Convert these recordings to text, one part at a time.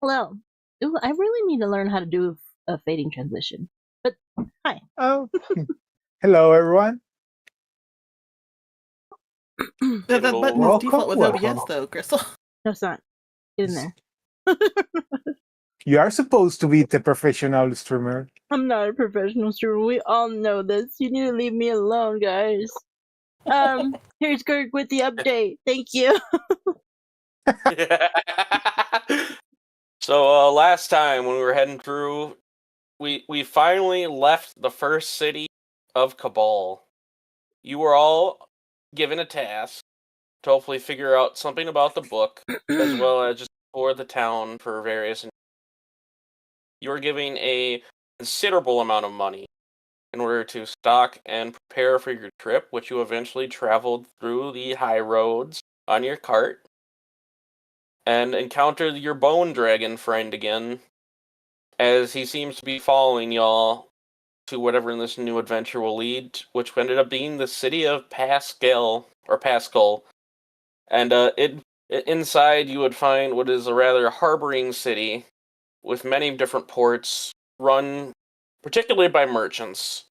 Hello. Ooh, I really need to learn how to do a fading transition. But hi. Oh, hello everyone. That button is default with Welcome. OBS though, Crystal. No, it's not. Get in there. You are supposed to be the professional streamer. I'm not a professional streamer. We all know this. You need to leave me alone, guys. Here's Kirk with the update. Thank you. So last time when we were heading through, we finally left the first city of Cabal. You were all given a task to hopefully figure out something about the book, as well as just explore the town for various. You were given a considerable amount of money in order to stock and prepare for your trip, which you eventually traveled through the high roads on your cart and encountered your bone dragon friend again, as he seems to be following y'all to whatever this new adventure will lead, which ended up being the city of Pascal. And inside you would find what is a rather harboring city with many different ports run particularly by merchants.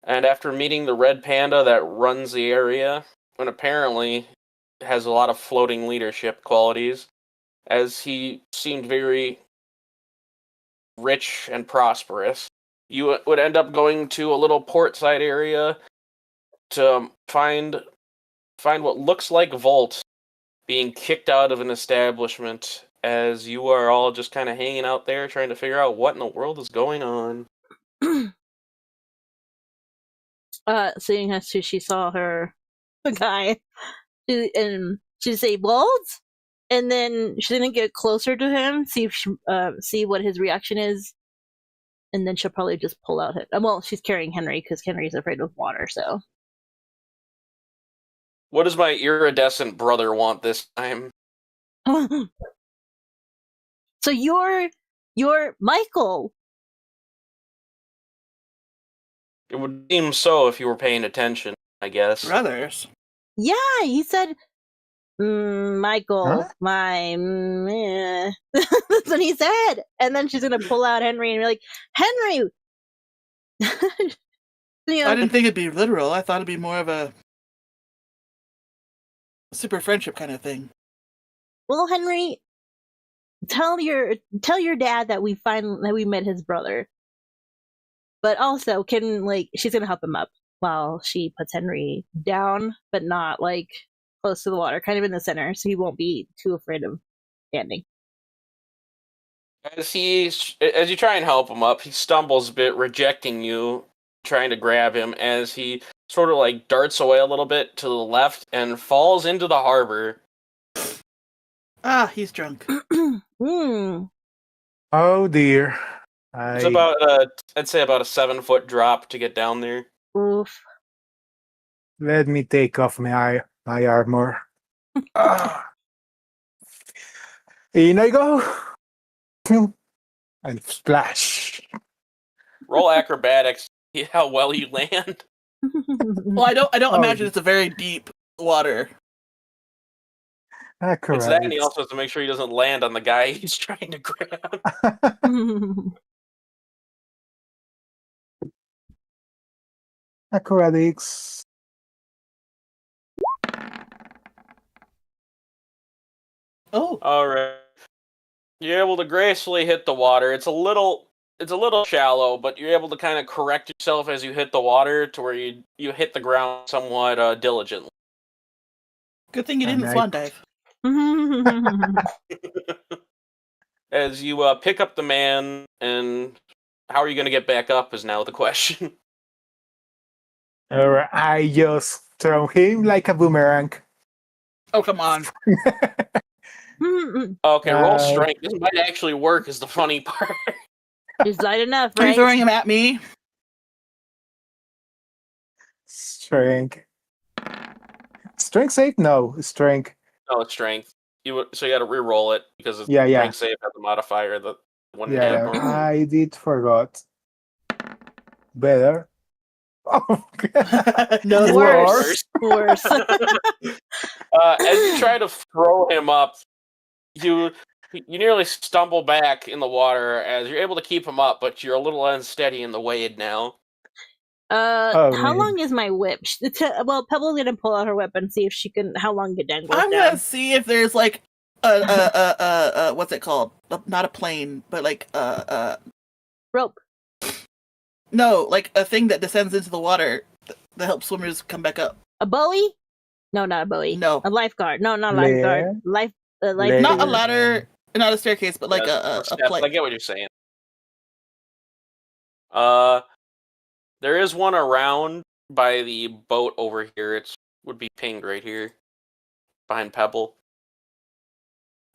And after meeting the red panda that runs the area, and apparently has a lot of floating leadership qualities, as he seemed very rich and prosperous, you would end up going to a little portside area to find what looks like Volt being kicked out of an establishment, as you are all just kind of hanging out there trying to figure out what in the world is going on. Seeing as she saw the guy, and she say "Bold," and then she didn't get closer to him, see what his reaction is, and then she'll probably just pull out it. Well, she's carrying Henry because Henry's afraid of water. So, what does my iridescent brother want this time? So you're Michael. It would seem so if you were paying attention, I guess. Brothers. Yeah, he said, Michael, Huh? That's what he said. And then she's going to pull out Henry and be like, Henry! I didn't think it'd be literal. I thought it'd be more of a super friendship kind of thing. Well, Henry, tell your dad that we met his brother. But also, she's going to help him up while she puts Henry down, but not, close to the water, kind of in the center, so he won't be too afraid of standing. As you try and help him up, he stumbles a bit, rejecting you, trying to grab him, as he sort of darts away a little bit to the left and falls into the harbor. Ah, he's drunk. Oh dear. It's about I'd say about a 7-foot drop to get down there. Oof. Let me take off my armor. In I go. And splash. Roll acrobatics. See how well you land. Well, I don't imagine it's a very deep water. Correct. It's that, and he also has to make sure he doesn't land on the guy he's trying to grab. Acrobatics. Oh. Alright. You're able to gracefully hit the water. It's a little shallow, but you're able to kind of correct yourself as you hit the water to where you hit the ground somewhat diligently. Good thing you didn't swan dive. As you pick up the man, and how are you going to get back up is now the question. Or I just throw him like a boomerang. Oh, come on. Okay, roll strength. This might actually work, is the funny part. Is light enough, Are you right? throwing him at me? Strength. Strength save? No, strength. No, it's strength. So you got to re-roll it because it's Yeah. strength save has a modifier that one Yeah, I did forgot. Better. Oh, No, Worse. As you try to throw him up, you You nearly stumble back in the water as you're able to keep him up, but you're a little unsteady in the wade now. Oh, How man. long is my whip? Well, Pebble's gonna pull out her whip and see if she can. How long it dangles I'm down. gonna see if there's like a what's it called? Not a plane, but like Rope. no, like a thing that descends into the water that helps swimmers come back up. A buoy? No, not a buoy. No. A lifeguard. No, not a Lair? lifeguard. Life. Lair. Not a ladder, not a staircase, but like Yeah, a steps. plane. I get what you're saying. There is one around by the boat over here. It would be pinged right here, behind Pebble.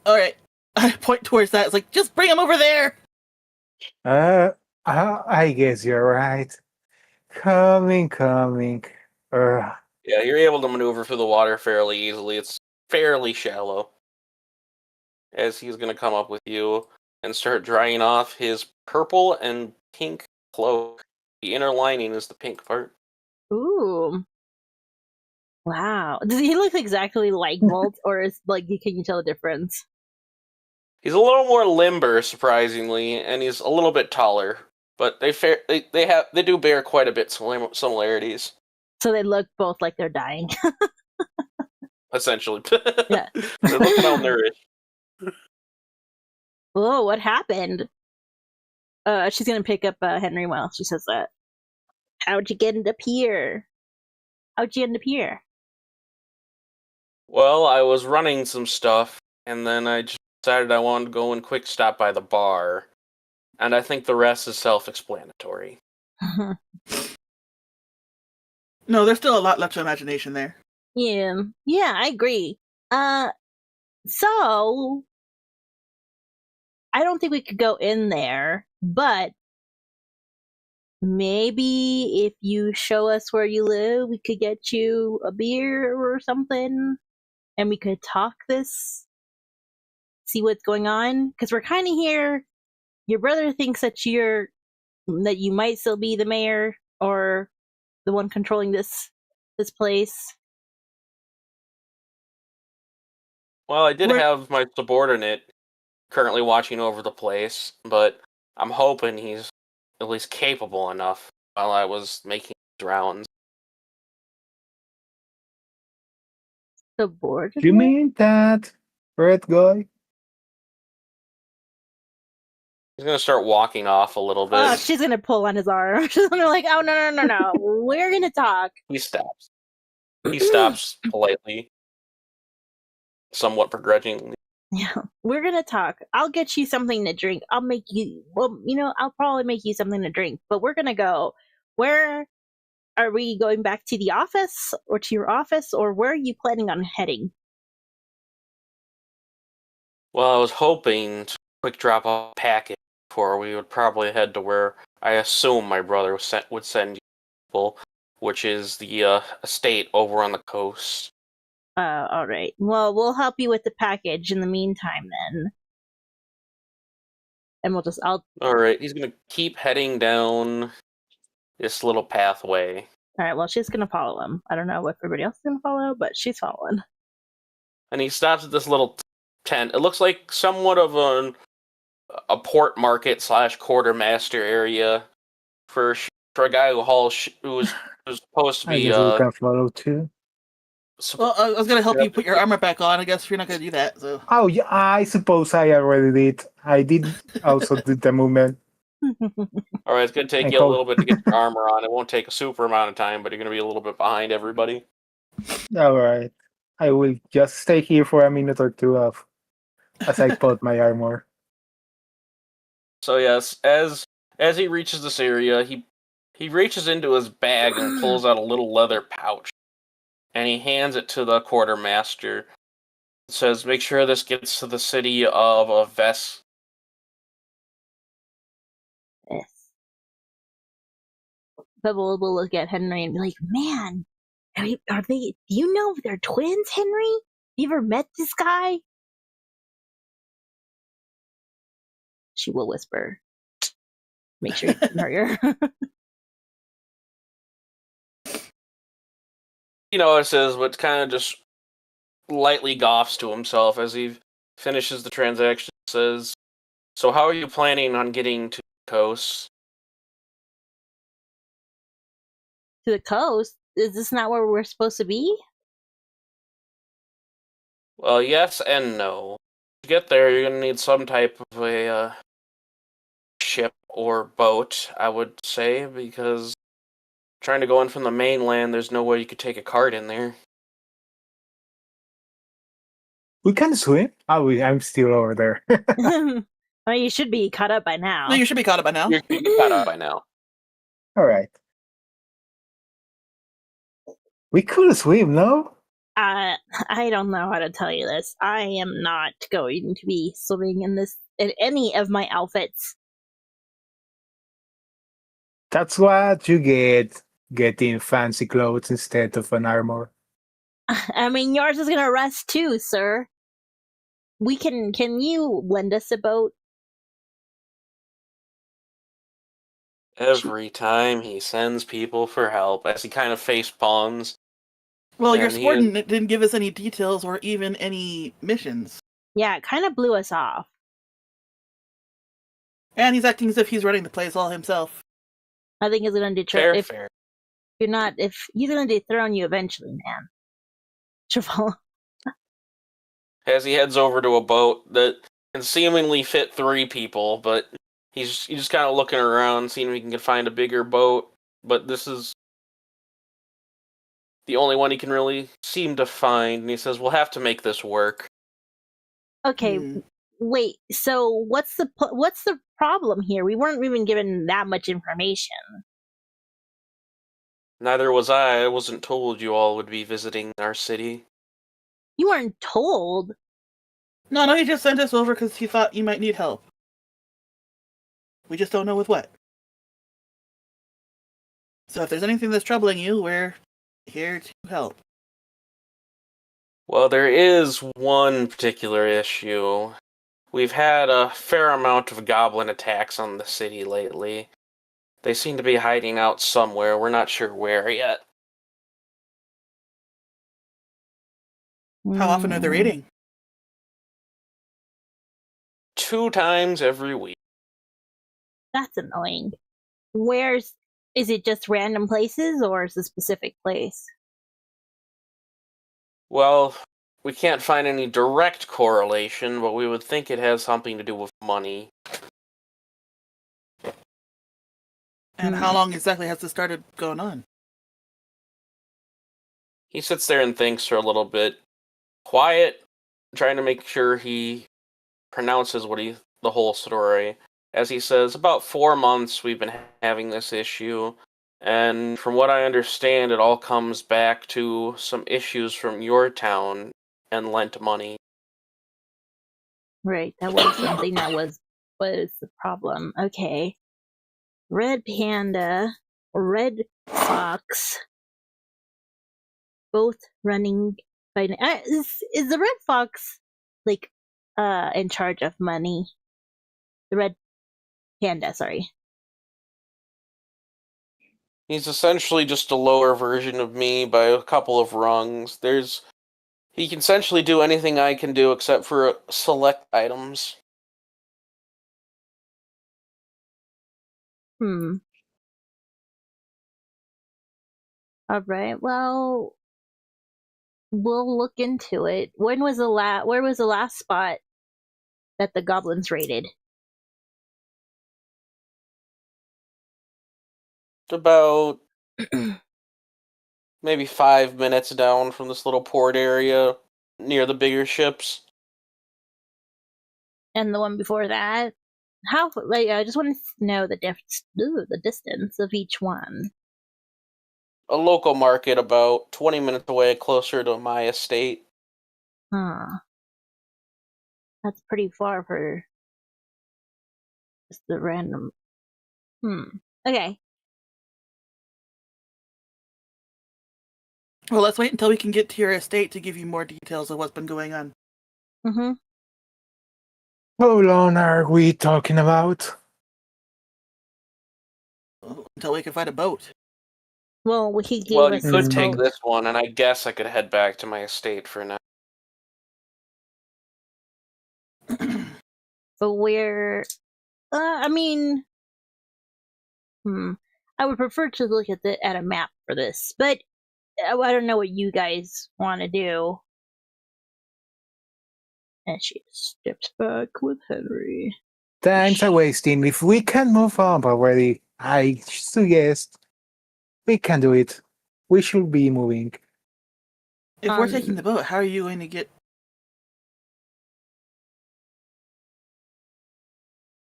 All right, I point towards that. It's like just bring him over there. I guess you're right. Coming. Yeah, you're able to maneuver through the water fairly easily. It's fairly shallow. As he's going to come up with you and start drying off his purple and pink cloak. The inner lining is the pink part. Ooh. Wow. Does he look exactly like Volt, or is can you tell the difference? He's a little more limber, surprisingly, and he's a little bit taller. But they do bear quite a bit similarities. So they look both like they're dying. Essentially. Yeah. They're looking malnourished. Whoa, what happened? She's gonna pick up Henry while she says that. How'd you get up here? How'd you end up here? Well, I was running some stuff, and then I just decided I wanted to go and quick stop by the bar. And I think the rest is self-explanatory. No, there's still a lot left to imagination there. Yeah, I agree. So I don't think we could go in there, but maybe if you show us where you live, we could get you a beer or something, and we could talk this, see what's going on, because we're kind of here. Your brother thinks that you might still be the mayor or the one controlling this place. Well, I did have my subordinate currently watching over the place, but I'm hoping he's at least capable enough while I was making his rounds. Subordinate? You mean that red guy? He's gonna start walking off a little bit. Oh, she's gonna pull on his arm. She's gonna oh no. We're gonna talk. He stops. He stops politely, somewhat begrudgingly. Yeah, we're gonna talk. I'll get you something to drink. I'll probably make you something to drink. But we're gonna go. Where are we going? Back to the office, or to your office, or where are you planning on heading? Well, I was hoping to quick drop off a package before we would probably head to where I assume my brother would send people, which is the estate over on the coast. All right. Well, we'll help you with the package in the meantime, then. And All right. He's gonna keep heading down this little pathway. right. Well, she's gonna follow him. I don't know what everybody else is gonna follow, but she's following. And he stops at this little tent. It looks like somewhat of a port market / quartermaster area for a guy who was supposed to I be. guess we can follow too. Well, I was gonna help you put your armor back on. I guess you're not gonna do that. So. Oh yeah, I suppose I already did. I did also did the movement. All right, it's gonna take you a little bit to get your armor on. It won't take a super amount of time, but you're gonna be a little bit behind everybody. All right, I will just stay here for a minute or two as I put my armor. So yes, as he reaches this area, he reaches into his bag and pulls out a little leather pouch, and he hands it to the quartermaster. It says, "Make sure this gets to the city of Ves." Yes. Pebble will look at Henry and be like, "Man, are they? Do you know if they're twins, Henry? You ever met this guy?" She will whisper. Make sure you can hear her. He notices, but kind of just lightly coughs to himself as he finishes the transaction, says, "So how are you planning on getting to the coast?" To the coast? Is this not where we're supposed to be? Well, yes and no. To get there, you're gonna need some type of a ship or boat, I would say, because trying to go in from the mainland, there's no way you could take a cart in there. We can swim. Oh, I'm still over there. Well, you should be caught up by now. No, you should be caught up by now. You're caught up by now. All right. We could swim, no? I don't know how to tell you this. I am not going to be swimming in any of my outfits. That's what you get getting fancy clothes instead of an armor. I mean, yours is gonna rust too, sir. Can you lend us a boat? Every time he sends people for help, as he kind of face palms. Well, your And he- subordinate didn't give us any details or even any missions. Yeah, it kind of blew us off. And he's acting as if he's running the place all himself. I think he's gonna deter. Fair. If he's gonna dethrone you eventually, man. Travolta. As he heads over to a boat that can seemingly fit 3 people, but he's just kind of looking around, seeing if he can find a bigger boat. But this is the only one he can really seem to find, and he says, "We'll have to make this work." Okay, wait. So what's the problem here? We weren't even given that much information. Neither was I. I wasn't told you all would be visiting our city. You weren't told. No, he just sent us over because he thought you might need help. We just don't know with what. So if there's anything that's troubling you, we're here to help. Well, there is one particular issue. We've had a fair amount of goblin attacks on the city lately. They seem to be hiding out somewhere. We're not sure where yet. How often are they raiding? 2 times every week. That's annoying. Is it just random places or is it a specific place? Well, we can't find any direct correlation, but we would think it has something to do with money. And how long exactly has this started going on? He sits there and thinks for a little bit, quiet, trying to make sure he pronounces the whole story. As he says, about 4 months we've been having this issue, and from what I understand, it all comes back to some issues from your town and lent money. Right, that was something that was the problem. Okay. Red Panda, Red Fox, both running by... is the Red Fox, like, in charge of money? The Red Panda, sorry. He's essentially just a lower version of me by a couple of rungs. He can essentially do anything I can do except for select items. Alright, well, we'll look into it. Where was the last spot that the goblins raided? About maybe 5 minutes down from this little port area near the bigger ships. And the one before that? I just want to know the distance of each one. A local market about 20 minutes away, closer to my estate. Huh. That's pretty far for just the random... Okay. Well, let's wait until we can get to your estate to give you more details of what's been going on. Mm-hmm. How long are we talking about? Until we can find a boat. Well, he gave Well, you us could his take boat. this one, and I guess I could head back to my estate for now. But where? I mean, I would prefer to look at a map for this, but I don't know what you guys want to do. And she steps back with Henry. Time's a wasting. If we can move on already, I suggest we can do it. We should be moving. If we're taking the boat, how are you going to get...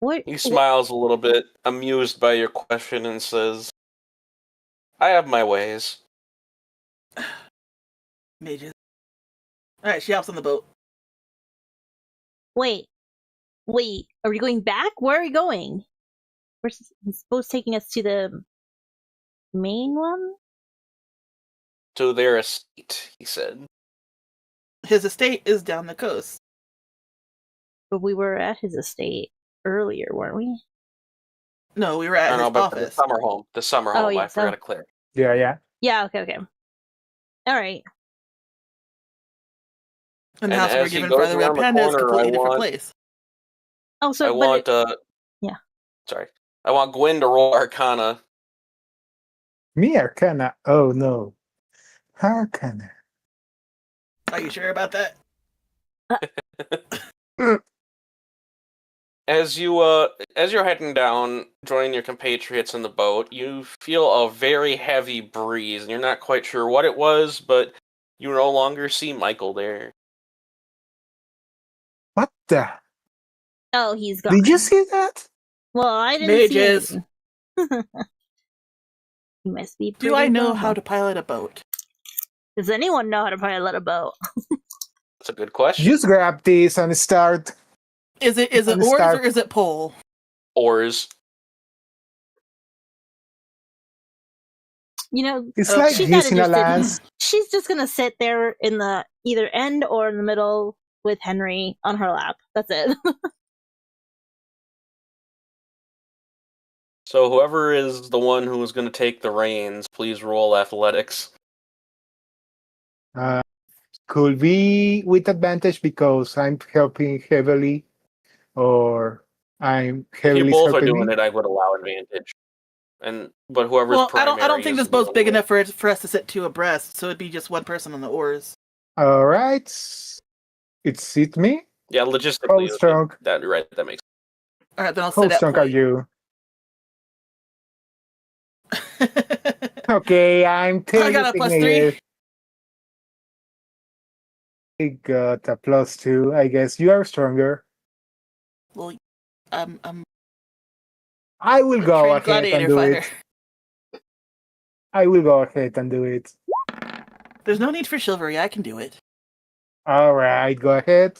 What? He smiles a little bit, amused by your question, and says, I have my ways. Mages. Alright, she hops on the boat. Wait. Are we going back? Where are we going? We're supposed to taking us to the main one? To their estate, he said. His estate is down the coast. But we were at his estate earlier, weren't we? No, we were at his but office. the summer home. The summer home, yeah, I forgot to clear. Yeah. Yeah, okay. Alright. And the house we as were he given goes for the Red around the Panda is a corner, completely I different want- place. Oh, so I want, yeah. Sorry. I want Gwen to roll Arcana. Me Arcana? Oh no. Arcana. Are you sure about that? As you're heading down, joining your compatriots in the boat, you feel a very heavy breeze, and you're not quite sure what it was, but you no longer see Michael there. What the? Oh, he's gone. Did you see that? Well, I didn't Mages. see anything. He must be Do I pretty know normal. how to pilot a boat? Does anyone know how to pilot a boat? That's a good question. Just grab this and start. Is it And oars start- or is it pole? Oars. You know, It's Okay. like she's not using a interested. lance. She's just gonna sit there in the either end or in the middle with Henry on her lap. That's it. So whoever is the one who is going to take the reins, please roll athletics. Could be with advantage because I'm helping heavily, or I'm If heavily you both are helping doing me. it, I would allow advantage. But whoever's Well, I primary don't think is this the boat's one big who- enough for us to sit two abreast, so it'd be just one person on the oars. All right, it's me. Yeah, How logistically, strong? that right. That makes All right, then I'll How sit at strong are point. you? Okay, I'm I taking got a plus here. 3. I got a +2. I guess you are stronger. Well, I'm I will a go trained ahead and gladiator do fighter. it. I will go ahead and do it. There's no need for chivalry. I can do it. All right, go ahead.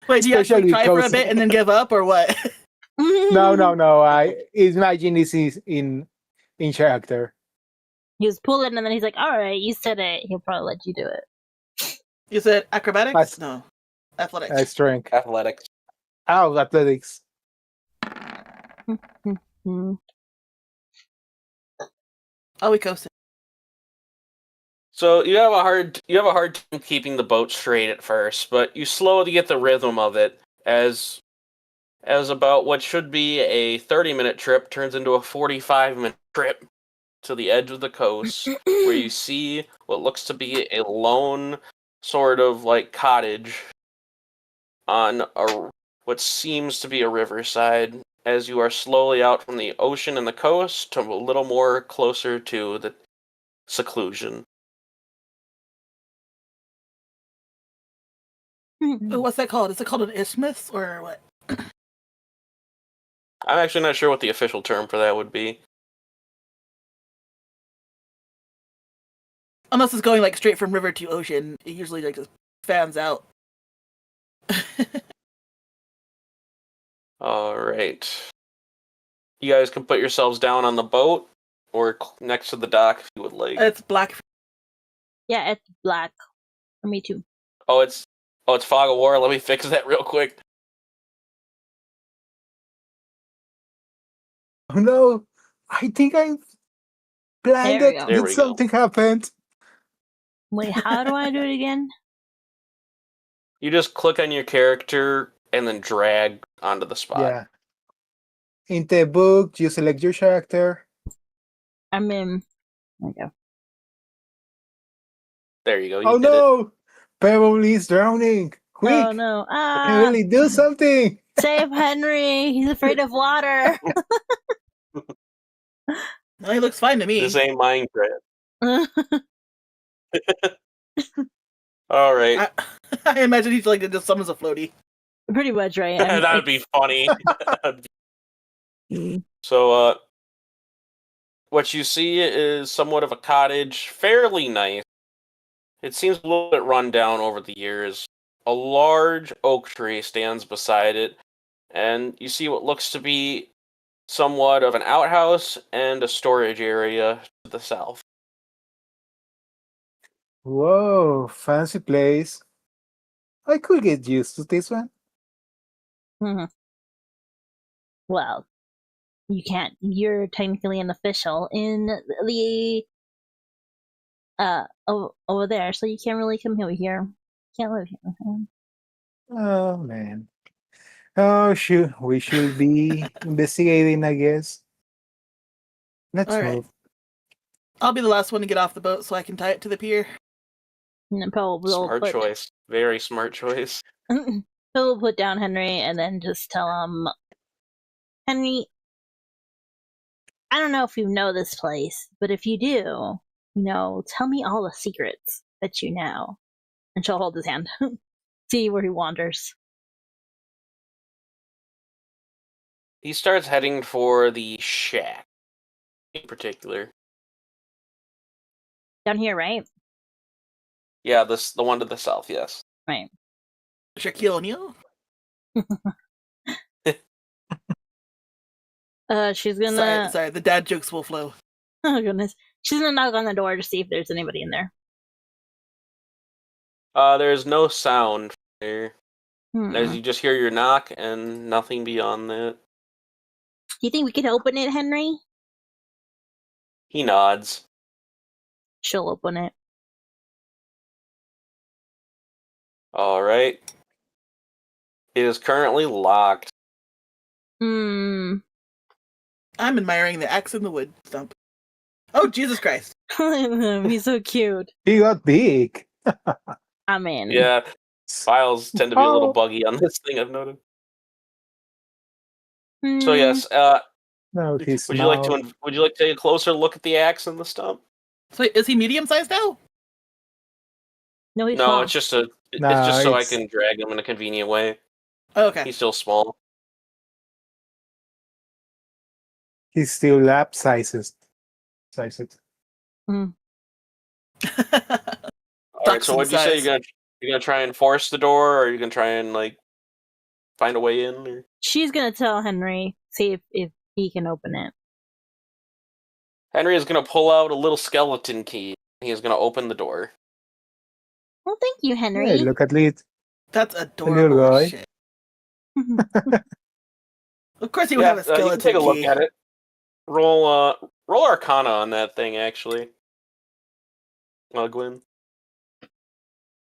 Wait, do you actually Especially try for a because- bit and then give up, or what? No. I imagine this is in character. He was pulling, and then he's like, "All right, you said it. He'll probably let you do it." You said acrobatics? Mas- No, athletics. Strength. athletics. Oh, athletics. Hmm. Oh, we coasted. So you have a hard time keeping the boat straight at first, but you slowly get the rhythm of it as about what should be a 30-minute trip turns into a 45-minute trip to the edge of the coast where you see what looks to be a lone sort of like cottage on what seems to be a riverside as you are slowly out from the ocean and the coast to a little more closer to the seclusion. Oh, what's that called? Is it called an isthmus or what? I'm actually not sure what the official term for that would be. Unless it's going like straight from river to ocean, it usually like just fans out. All right. You guys can put yourselves down on the boat or next to the dock if you would like. It's black. Yeah, it's black. For me too. Oh, it's Fog of War. Let me fix that real quick. Oh no, I think I'm blinded. go. There Did we go. something happen? Wait, how do I do it again? You just click on your character and then drag onto the spot. Yeah. In the book, you select your character. I'm in. There we go. There you go. You Oh did it. no! Pebble is drowning. Quick! Oh no! Emily, do something! Save Henry! He's afraid of water. No, he looks fine to me. This ain't Minecraft. All right. I imagine he's like, it just summons a floaty. Pretty much, right? That'd be funny. Mm. So, what you see is somewhat of a cottage, fairly nice. It seems a little bit run down over the years. A large oak tree stands beside it, and you see what looks to be somewhat of an outhouse and a storage area to the south. Whoa, fancy place. I could get used to this one. Mhm. Well, you can't. You're technically an official in the over there, so you can't really come over here. Can't live here. Oh man. Oh shoot, we should be investigating, I guess. Let's All right. move. I'll be the last one to get off the boat so I can tie it to the pier. And Poe will Smart put choice. Very smart choice. Poe will put down Henry and then just tell him, Henry, I don't know if you know this place, but if you do, tell me all the secrets that you know. And she'll hold his hand. See where he wanders. He starts heading for the shack, in particular. Down here, right? Yeah, the one to the south, yes. Right. Shaquille O'Neal? She's gonna... Sorry, the dad jokes will flow. Oh, goodness. She's gonna knock on the door to see if there's anybody in there. There's no sound there. Hmm. As you just hear your knock and nothing beyond that. Do you think we could open it, Henry? He nods. She'll open it. All right. It is currently locked. Hmm. I'm admiring the axe in the wood stump. Oh, Jesus Christ. He's so cute. He got big. I mean... Yeah, files tend to be a little Oh. buggy on this thing, I've noted. Hmm. So yes, No, he's would you like to take a closer look at the axe and the stump? So is he medium-sized now? No, he's No, small. it's just so Nah, I can drag him in a convenient way. Oh, okay. He's still small. He's still lap sizes. Hmm. All right, so what'd you say? You're gonna try and force the door, or are you gonna try and find a way in? Or... She's gonna tell Henry, see if he can open it. Henry is gonna pull out a little skeleton key. He is gonna open the door. Well, thank you, Henry. Hey, look at it. That's adorable guy. as shit. Of course he would have a skeleton you can take a look key. at it. Roll Arcana on that thing, actually. Gwen.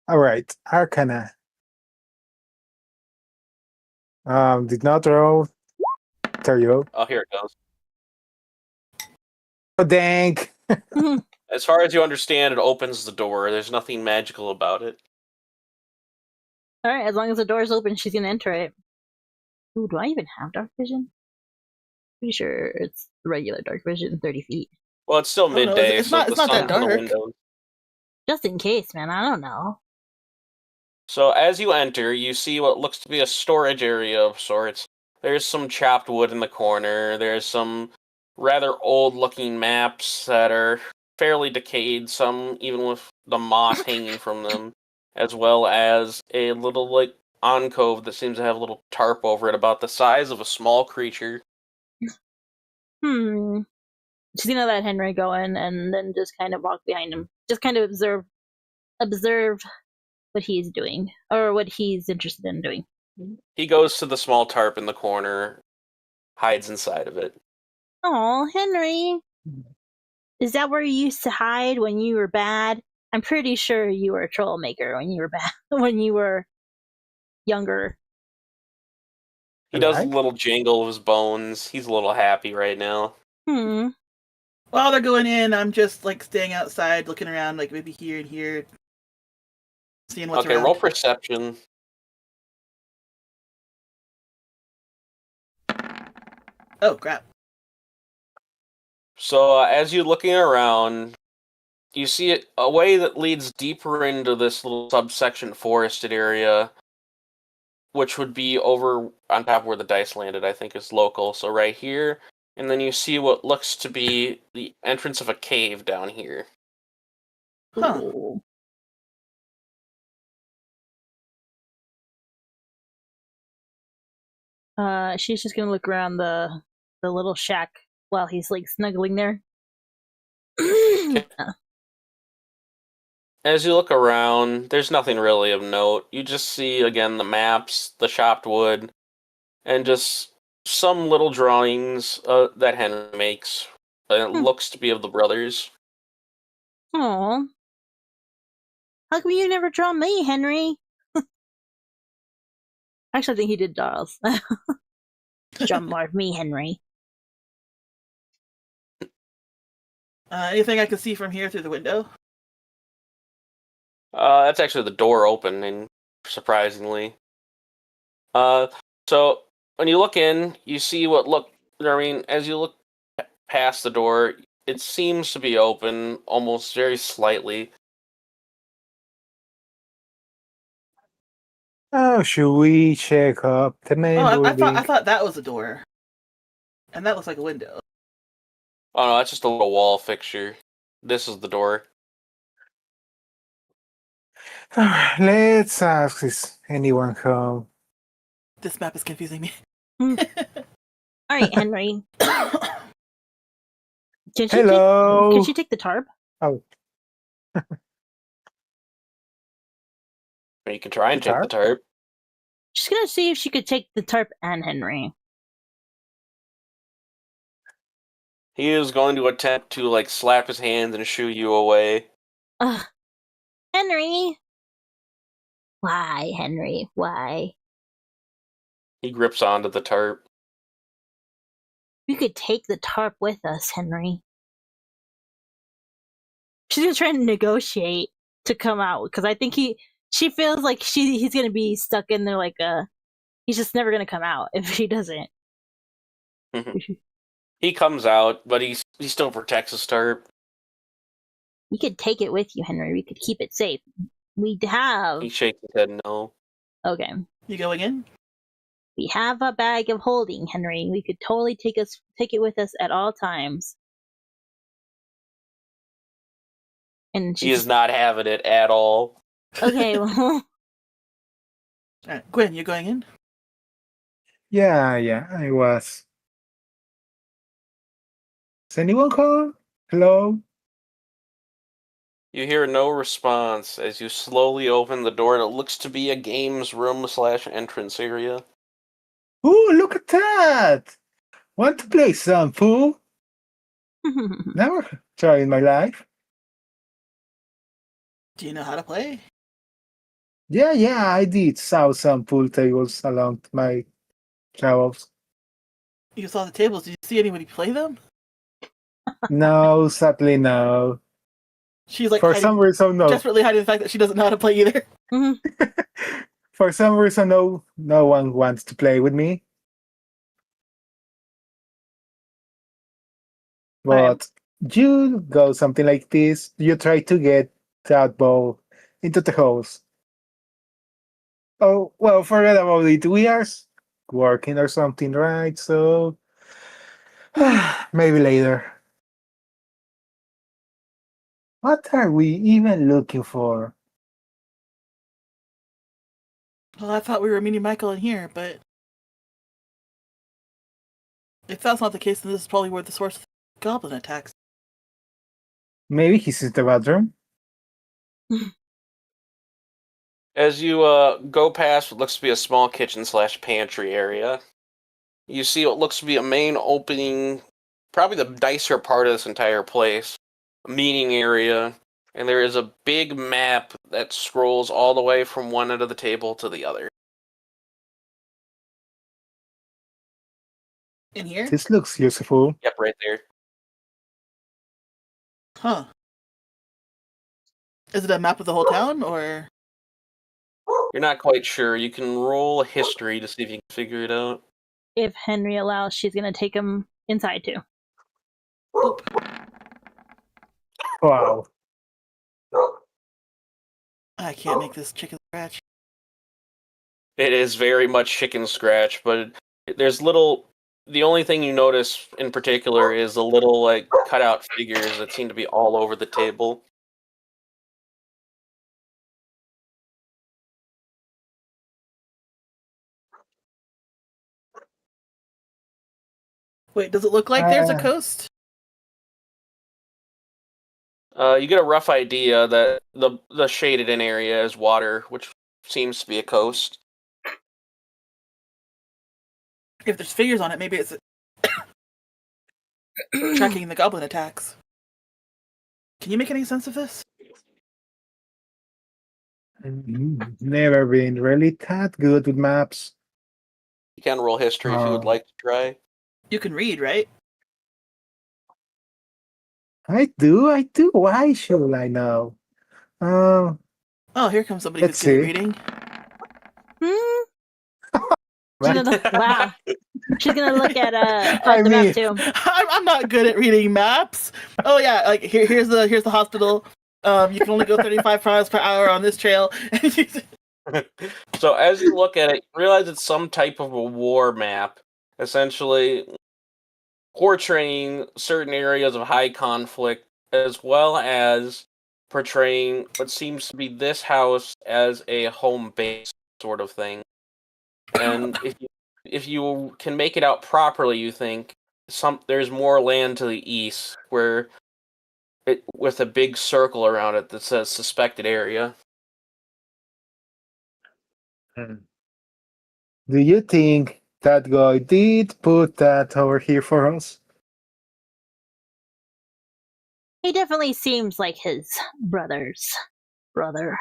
All right, Arcana. Did not roll. There you go. Oh, here it goes. Oh, dang. As far as you understand, it opens the door. There's nothing magical about it. Alright, as long as the door's open, she's gonna enter it. Ooh, do I even have dark vision? Pretty sure it's regular dark vision, 30 feet. Well, it's still no, midday, it's so not- the it's not that sun's in the dark. window. Just in case, man, I don't know. So as you enter, you see what looks to be a storage area of sorts. There's some chopped wood in the corner. There's some rather old-looking maps that are fairly decayed, some even with the moss hanging from them, as well as a little, alcove that seems to have a little tarp over it about the size of a small creature. She's gonna let Henry go in and then just kind of walk behind him. Just kind of observe what he's doing, or what he's interested in doing. He goes to the small tarp in the corner, hides inside of it. Oh, Henry! Is that where you used to hide when you were bad? I'm pretty sure you were a troublemaker when you were bad. When you were younger. He does a Right? little jingle of his bones. He's a little happy right now. While they're going in, I'm just like staying outside, looking around, like maybe here and here, seeing what's Okay, around. roll perception. Oh crap! So as you're looking around, you see a way that leads deeper into this little subsection forested area, which would be over on top where the dice landed, I think is local. So right here, and then you see what looks to be the entrance of a cave down here. Huh. Ooh. She's just gonna look around the little shack while he's like snuggling there. As you look around, there's nothing really of note. You just see, again, the maps, the chopped wood, and just some little drawings that Henry makes. And it looks to be of the brothers. Aw. How come you never draw me, Henry? Actually, I think he did draw us. Draw more of me, Henry. Anything I can see from here through the window? That's actually the door opening, surprisingly. So when you look in, you see what look. I mean, as you look past the door, it seems to be open, almost very slightly. Oh, should we check up the main Oh, I building? thought that was a door, and that looks like a window. Oh no, that's just a little wall fixture. This is the door. Let's ask, is anyone home? This map is confusing me. All right, Henry. Can Hello. she take the tarp? Oh, You can try and The take the tarp. She's gonna see if she could take the tarp and Henry. He is going to attempt to like slap his hands and shoo you away. Ugh. Henry! Why, Henry? Why? He grips onto the tarp. You could take the tarp with us, Henry. She's gonna try to negotiate to come out because I think she feels like he's gonna be stuck in there like he's just never gonna come out if she doesn't. He comes out, but he still protects his tarp. We could take it with you, Henry. We could keep it safe. We'd have He shakes his head no. okay. You going in? We have a bag of holding, Henry. We could totally take it with us at all times. And He is not having it at all. okay. Well, All right, Gwen, you going in? yeah, I was. Is anyone home? Hello? You hear no response as you slowly open the door that looks to be a games room / entrance area. Ooh, look at that! Want to play some pool? Never tried in my life. Do you know how to play? Yeah, I did saw some pool tables along my travels. You saw the tables. Did you see anybody play them? No, sadly no. She's like For some reason, no. desperately hiding the fact that she doesn't know how to play either. For some reason, no one wants to play with me. But you go something like this, you try to get that ball into the holes. Oh, well, forget about it. We are working or something, right? So maybe later. What are we even looking for? Well, I thought we were meeting Michael in here, but if that's not the case, then this is probably where the source of the goblin attacks. Maybe he's in the bathroom. As you go past what looks to be a small kitchen / pantry area, you see what looks to be a main opening, probably the nicer part of this entire place, a meeting area, and there is a big map that scrolls all the way from one end of the table to the other. In here? This looks useful. Yep, right there. Huh. Is it a map of the whole town, or? You're not quite sure. You can roll history to see if you can figure it out. If Henry allows, she's gonna take him inside too. Oop. Wow. I can't make this chicken scratch. It is very much chicken scratch, but there's little. The only thing you notice in particular is the little like cutout figures that seem to be all over the table. Wait, does it look like there's a coast? You get a rough idea that the shaded in area is water, which seems to be a coast. If there's figures on it, maybe it's tracking the goblin attacks. Can you make any sense of this? Never been really that good with maps. You can roll history if you would like to try. You can read, right? I do. Why should I know? Oh, here comes somebody who's Let's good at see. reading. Wow. She's gonna look at I the map mean- too. I'm not good at reading maps. Oh yeah, like here's the hospital. You can only go 35 miles per hour on this trail. So as you look at it, you realize it's some type of a war map, essentially portraying certain areas of high conflict, as well as portraying what seems to be this house as a home base sort of thing. And if you can make it out properly, you think there's more land to the east where it with a big circle around it that says suspected area. Do you think that guy did put that over here for us? He definitely seems like his brother's brother.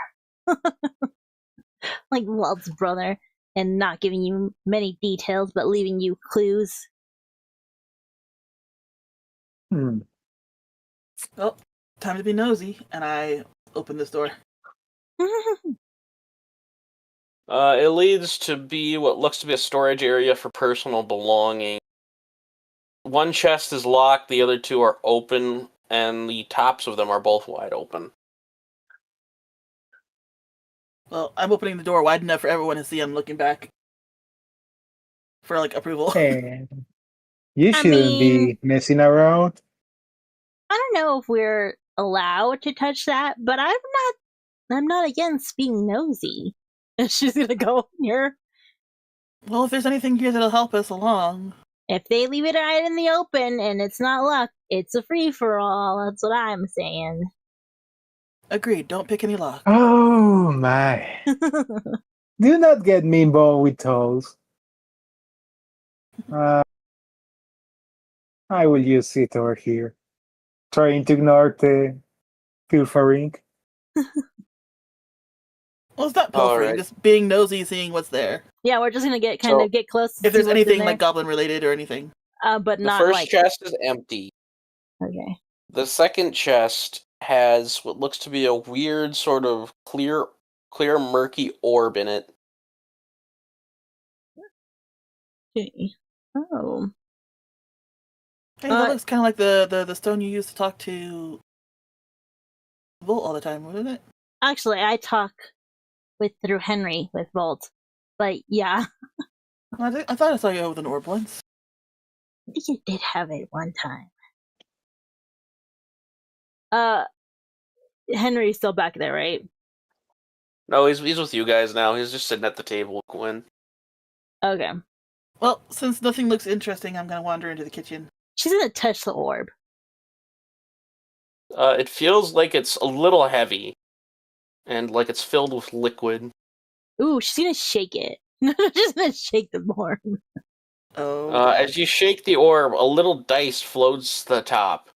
Like Walt's brother. And not giving you many details, but leaving you clues. Well, time to be nosy, and I open this door. It leads to be what looks to be a storage area for personal belongings. One chest is locked, the other two are open, and the tops of them are both wide open. Well, I'm opening the door wide enough for everyone to see I'm looking back. For, like, approval. And you shouldn't be messing around. I don't know if we're allowed to touch that, but I'm not against being nosy. And she's gonna go in here. Well, if there's anything here that'll help us along. If they leave it out in the open and it's not locked, it's a free-for-all. That's what I'm saying. Agreed, don't pick any lock. Oh my. Do not get me involved with tolls. I will just sit over here, trying to ignore the pilfering. Well, it's not pilfering, just being nosy, seeing what's there. Yeah, we're just gonna get close. If there's anything like goblin related or anything. But not the first like chest is empty. Okay. The second chest has what looks to be a weird sort of clear murky orb in it. Okay. Oh. Hey, that looks kind of like the stone you used to talk to Volt all the time, wouldn't it? Actually, I talk through Henry with Volt, but yeah. I thought I saw you with an orb once. I think you did have it one time. Henry's still back there, right? No, he's with you guys now. He's just sitting at the table with Gwen. Okay. Well, since nothing looks interesting, I'm gonna wander into the kitchen. She's gonna touch the orb. It feels like it's a little heavy, and like it's filled with liquid. Ooh, she's gonna shake it. She's gonna shake the orb. Oh. As you shake the orb, a little dice floats to the top.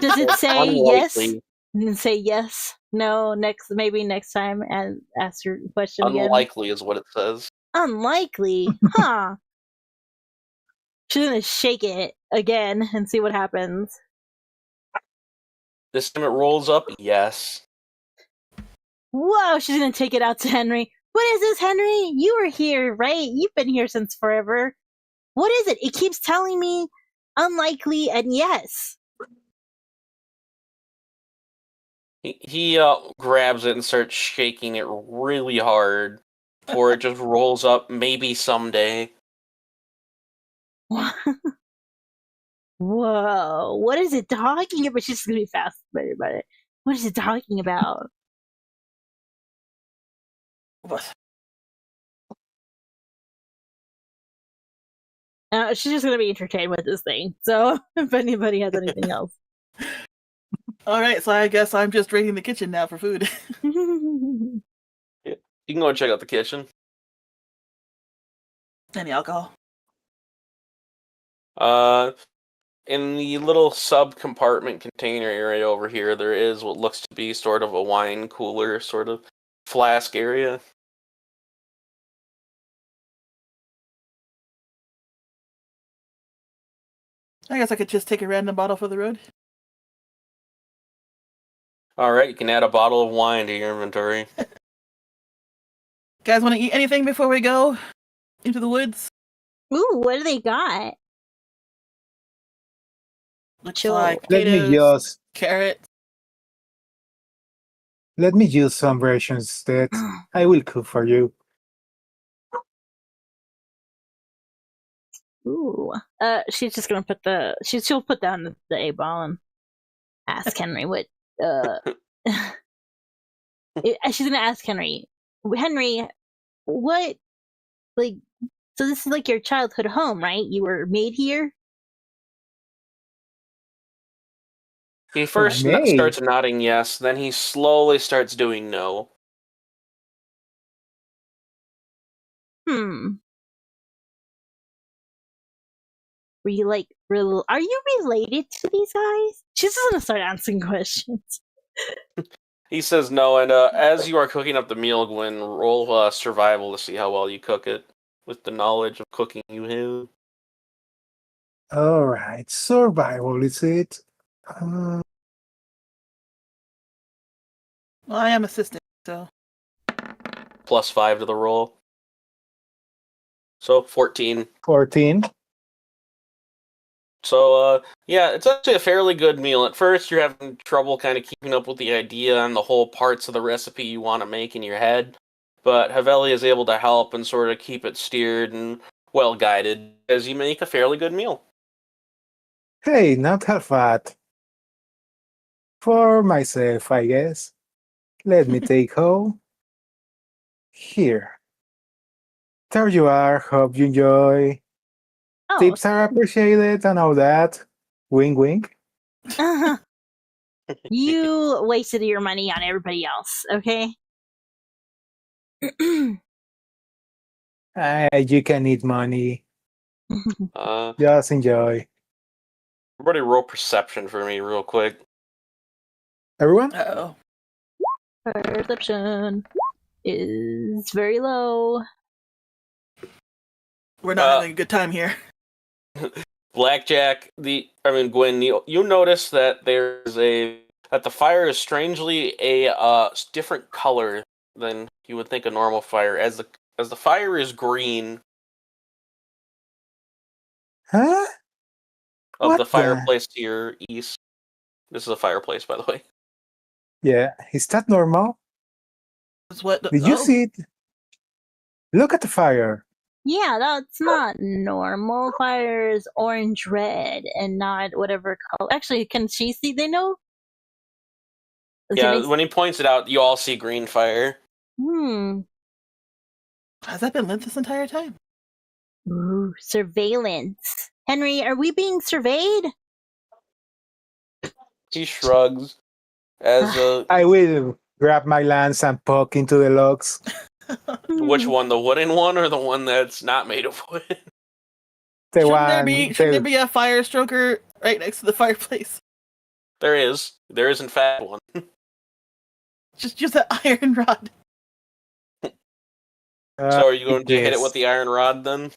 Does it say unlikely, yes? And say yes, no, maybe next time, and ask your question again. Unlikely is what it says. Unlikely, huh? She's gonna shake it again and see what happens. This time it rolls up, yes. Whoa, she's gonna take it out to Henry. What is this, Henry? You were here, right? You've been here since forever. What is it? It keeps telling me unlikely and yes. He grabs it and starts shaking it really hard, or it just rolls up, maybe someday. Whoa, what is it talking about? She's gonna be fascinated by it. What is it talking about? What? She's just gonna be entertained with this thing. So if anybody has anything else. Alright, so I guess I'm just raiding the kitchen now for food. You can go check out the kitchen. Any alcohol? In the little sub-compartment container area over here, there is what looks to be sort of a wine cooler, sort of flask area. I guess I could just take a random bottle for the road. Alright, you can add a bottle of wine to your inventory. Guys want to eat anything before we go into the woods? Ooh, what do they got? Looks Sure. like Let me potatoes, just carrots. let me use some rations that I will cook for you. Ooh. She's just gonna put she'll put down the A ball and ask Henry what she's gonna ask Henry, what, like, so this is like your childhood home, right? You were made here? He first May. starts nodding yes, then he slowly starts doing no. Were you like are you related to these guys? She's just gonna start asking questions. He says no, and as you are cooking up the meal, Gwen, roll survival to see how well you cook it, with the knowledge of cooking you have. All right, survival is it? Well, I am assistant, so +5 to the roll. So 14. 14. So, yeah, it's actually a fairly good meal. At first, you're having trouble kind of keeping up with the idea and the whole parts of the recipe you want to make in your head, but Haveli is able to help and sort of keep it steered and well-guided as you make a fairly good meal. Hey, not half bad. For myself, I guess. Let me take home. Here. There you are. Hope you enjoy. Oh, Tips are appreciated and all that. Wink, wink. you wasted your money on everybody else, okay? You can eat money. Just enjoy. Everybody roll perception for me real quick. Everyone? uh-oh. Perception is very low. We're not having a good time here. Blackjack, Gwen, you notice that that the fire is strangely a different color than you would think a normal fire. As the fire is green Huh? of What the the- fireplace to your east. This is a fireplace, by the way. Yeah, is that normal? That's what. Did you see it? Look at the fire. Yeah, that's not normal. Fire is orange red and not whatever color. Actually, can she see? They know? Yeah, when he points it out, you all see green fire. Has that been lit this entire time? Ooh, surveillance. Henry, are we being surveyed? He shrugs as I will grab my lance and poke into the logs. which one, the wooden one or the one that's not made of wood? The Shouldn't one. there be a fire stroker right next to the fireplace? There is in fact one. Just use that iron rod. So are you going to hit it yes. with the iron rod then?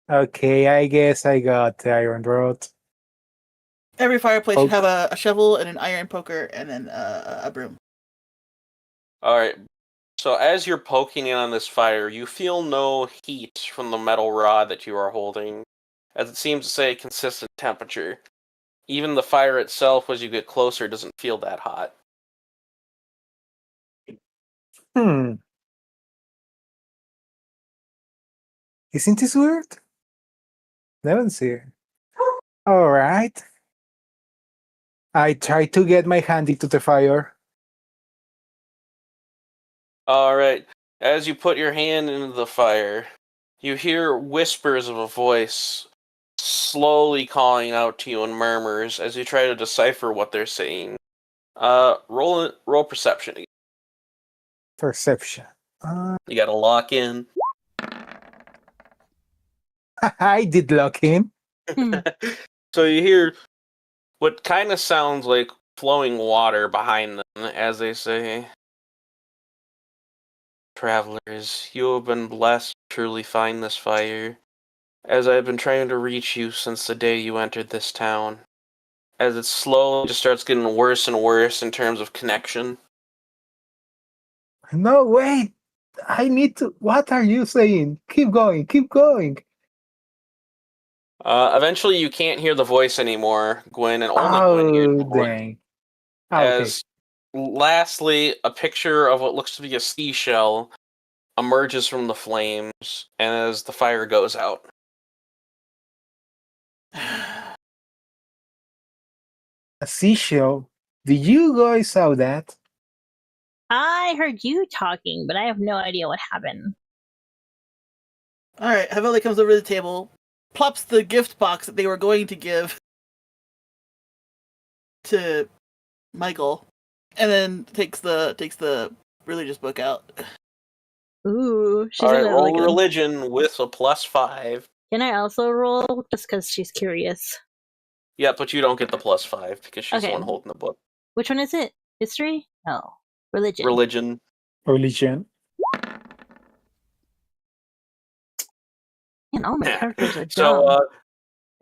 Okay, I guess I got the iron rod. Every fireplace should Oh, have a shovel and an iron poker and then a broom. All right. So as you're poking in on this fire, you feel no heat from the metal rod that you are holding, as it seems to say a consistent temperature. Even the fire itself, as you get closer, doesn't feel that hot. hmm. Isn't this weird? Neven's here. Alright. I try to get my hand into the fire. All right. As you put your hand into the fire, you hear whispers of a voice slowly calling out to you in murmurs as you try to decipher what they're saying. Roll perception. Perception. You gotta lock in. I did lock him. So you hear what kind of sounds like flowing water behind them as they say, "Travelers, you have been blessed to truly find this fire, as I have been trying to reach you since the day you entered this town." As it slowly just starts getting worse and worse in terms of connection. No, wait. I need to. What are you saying? Keep going. Keep going. Eventually you can't hear the voice anymore, Gwen, and only Gwen hears Oh, the voice. dang. Okay. As lastly, a picture of what looks to be a seashell emerges from the flames, and as the fire goes out. A seashell. Did you guys saw that? I heard you talking, but I have no idea what happened. Alright, Haveli comes over to the table, plops the gift box that they were going to give to Michael, and then takes the religious book out. Ooh, she's Alright, gonna roll look. religion with a +5. Can I also roll just because she's curious? Yeah, but you don't get the +5 because she's the Okay. one holding the book. Which one is it? History? No, religion. Religion. Religion. Man, all my characters are dumb. So,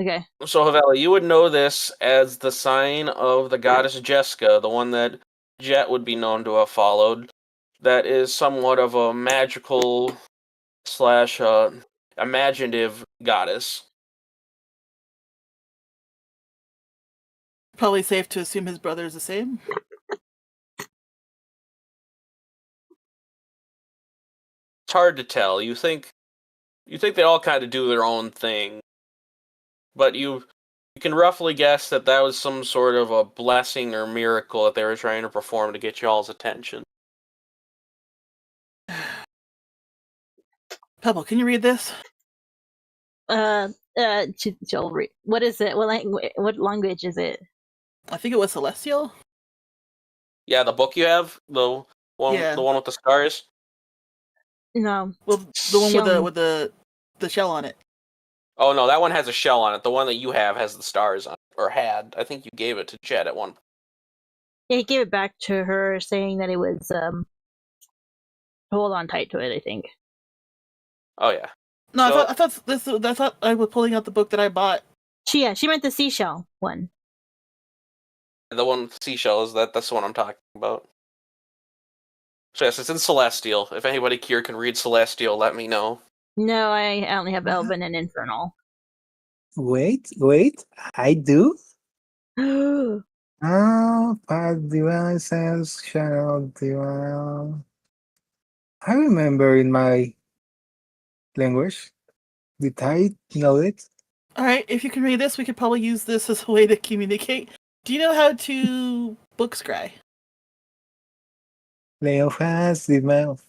Okay. So, Haveli, you would know this as the sign of the goddess Jessica, the one that Jet would be known to have followed. That is somewhat of a magical slash imaginative goddess. Probably safe to assume his brother is the same. It's hard to tell. You think they all kind of do their own thing, but you can roughly guess that was some sort of a blessing or miracle that they were trying to perform to get y'all's attention. Pebble, can you read this? She'll read. What is it? What language is it? I think it was Celestial. Yeah, the book you have, the one with the stars. No. Well, the one Xiong. with the shell on it. Oh no, that one has a shell on it. The one that you have has the stars on it, or had. I think you gave it to Jet at one point. Yeah, he gave it back to her, saying that it was hold on tight to it. I think. Oh yeah. No, So- I thought I was pulling out the book that I bought. She meant the seashell one. The one with seashells, that's the one I'm talking about. So yes, it's in Celestial. If anybody here can read Celestial, let me know. No, I only have Elven and Infernal. Wait. I do? Oh, Path Divine says Shadow Divine. I remember in my language. Did I know it? Alright, if you can read this, we could probably use this as a way to communicate. Do you know how to book scry? Leo has the mouth.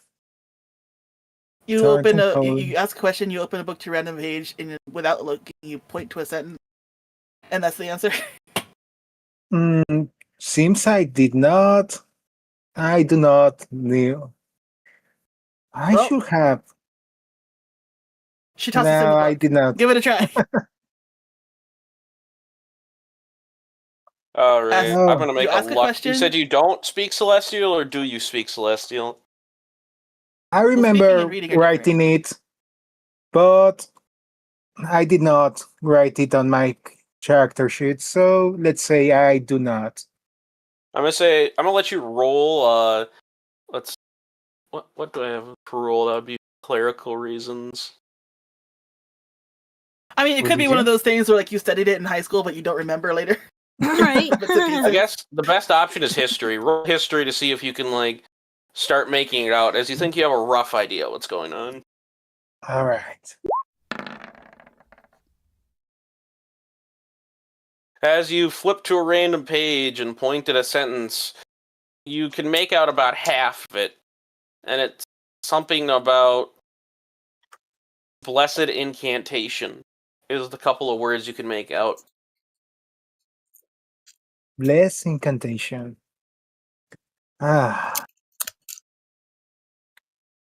You Dark open and you ask a question, you open a book to a random page, and without looking, you point to a sentence, and that's the answer. Seems I did not. I do not know. I Well, should have. She tosses him No, the I book. did not. Give it a try. Alright, Ask- I'm gonna make you a ask a luck. question? You said you don't speak Celestial, or do you speak Celestial? I speaking remember and reading are writing it, but I did not write it on my character sheet, so let's say I do not. I'm gonna let you roll. Let's. What do I have for roll? That would be clerical reasons. I mean, it could be one of those things where like you studied it in high school, but you don't remember later. Right. I guess the best option is history. Roll history to see if you can like start making it out, as you think you have a rough idea what's going on. All right. As you flip to a random page and point at a sentence, you can make out about half of it, and it's something about blessed incantation is the couple of words you can make out. Bless incantation. Ah,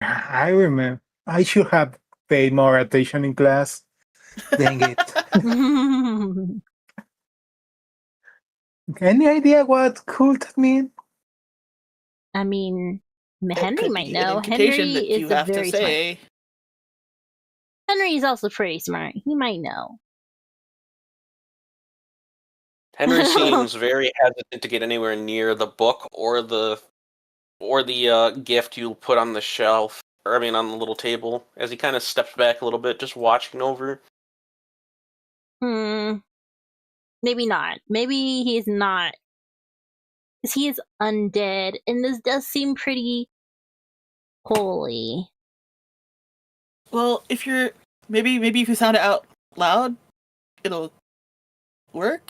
I remember. I should have paid more attention in class. Dang it. Any idea what could that mean? I mean, It Henry could might be an know. incantation Henry that is you a have to very smart. say. Henry is also pretty smart. He might know. Henry seems very hesitant to get anywhere near the book or the gift you put on the shelf, or I mean on the little table, as he kind of steps back a little bit, just watching over. Maybe not. Maybe he's not. Because he is undead, and this does seem pretty holy. Well, if you're maybe if you sound it out loud, it'll work.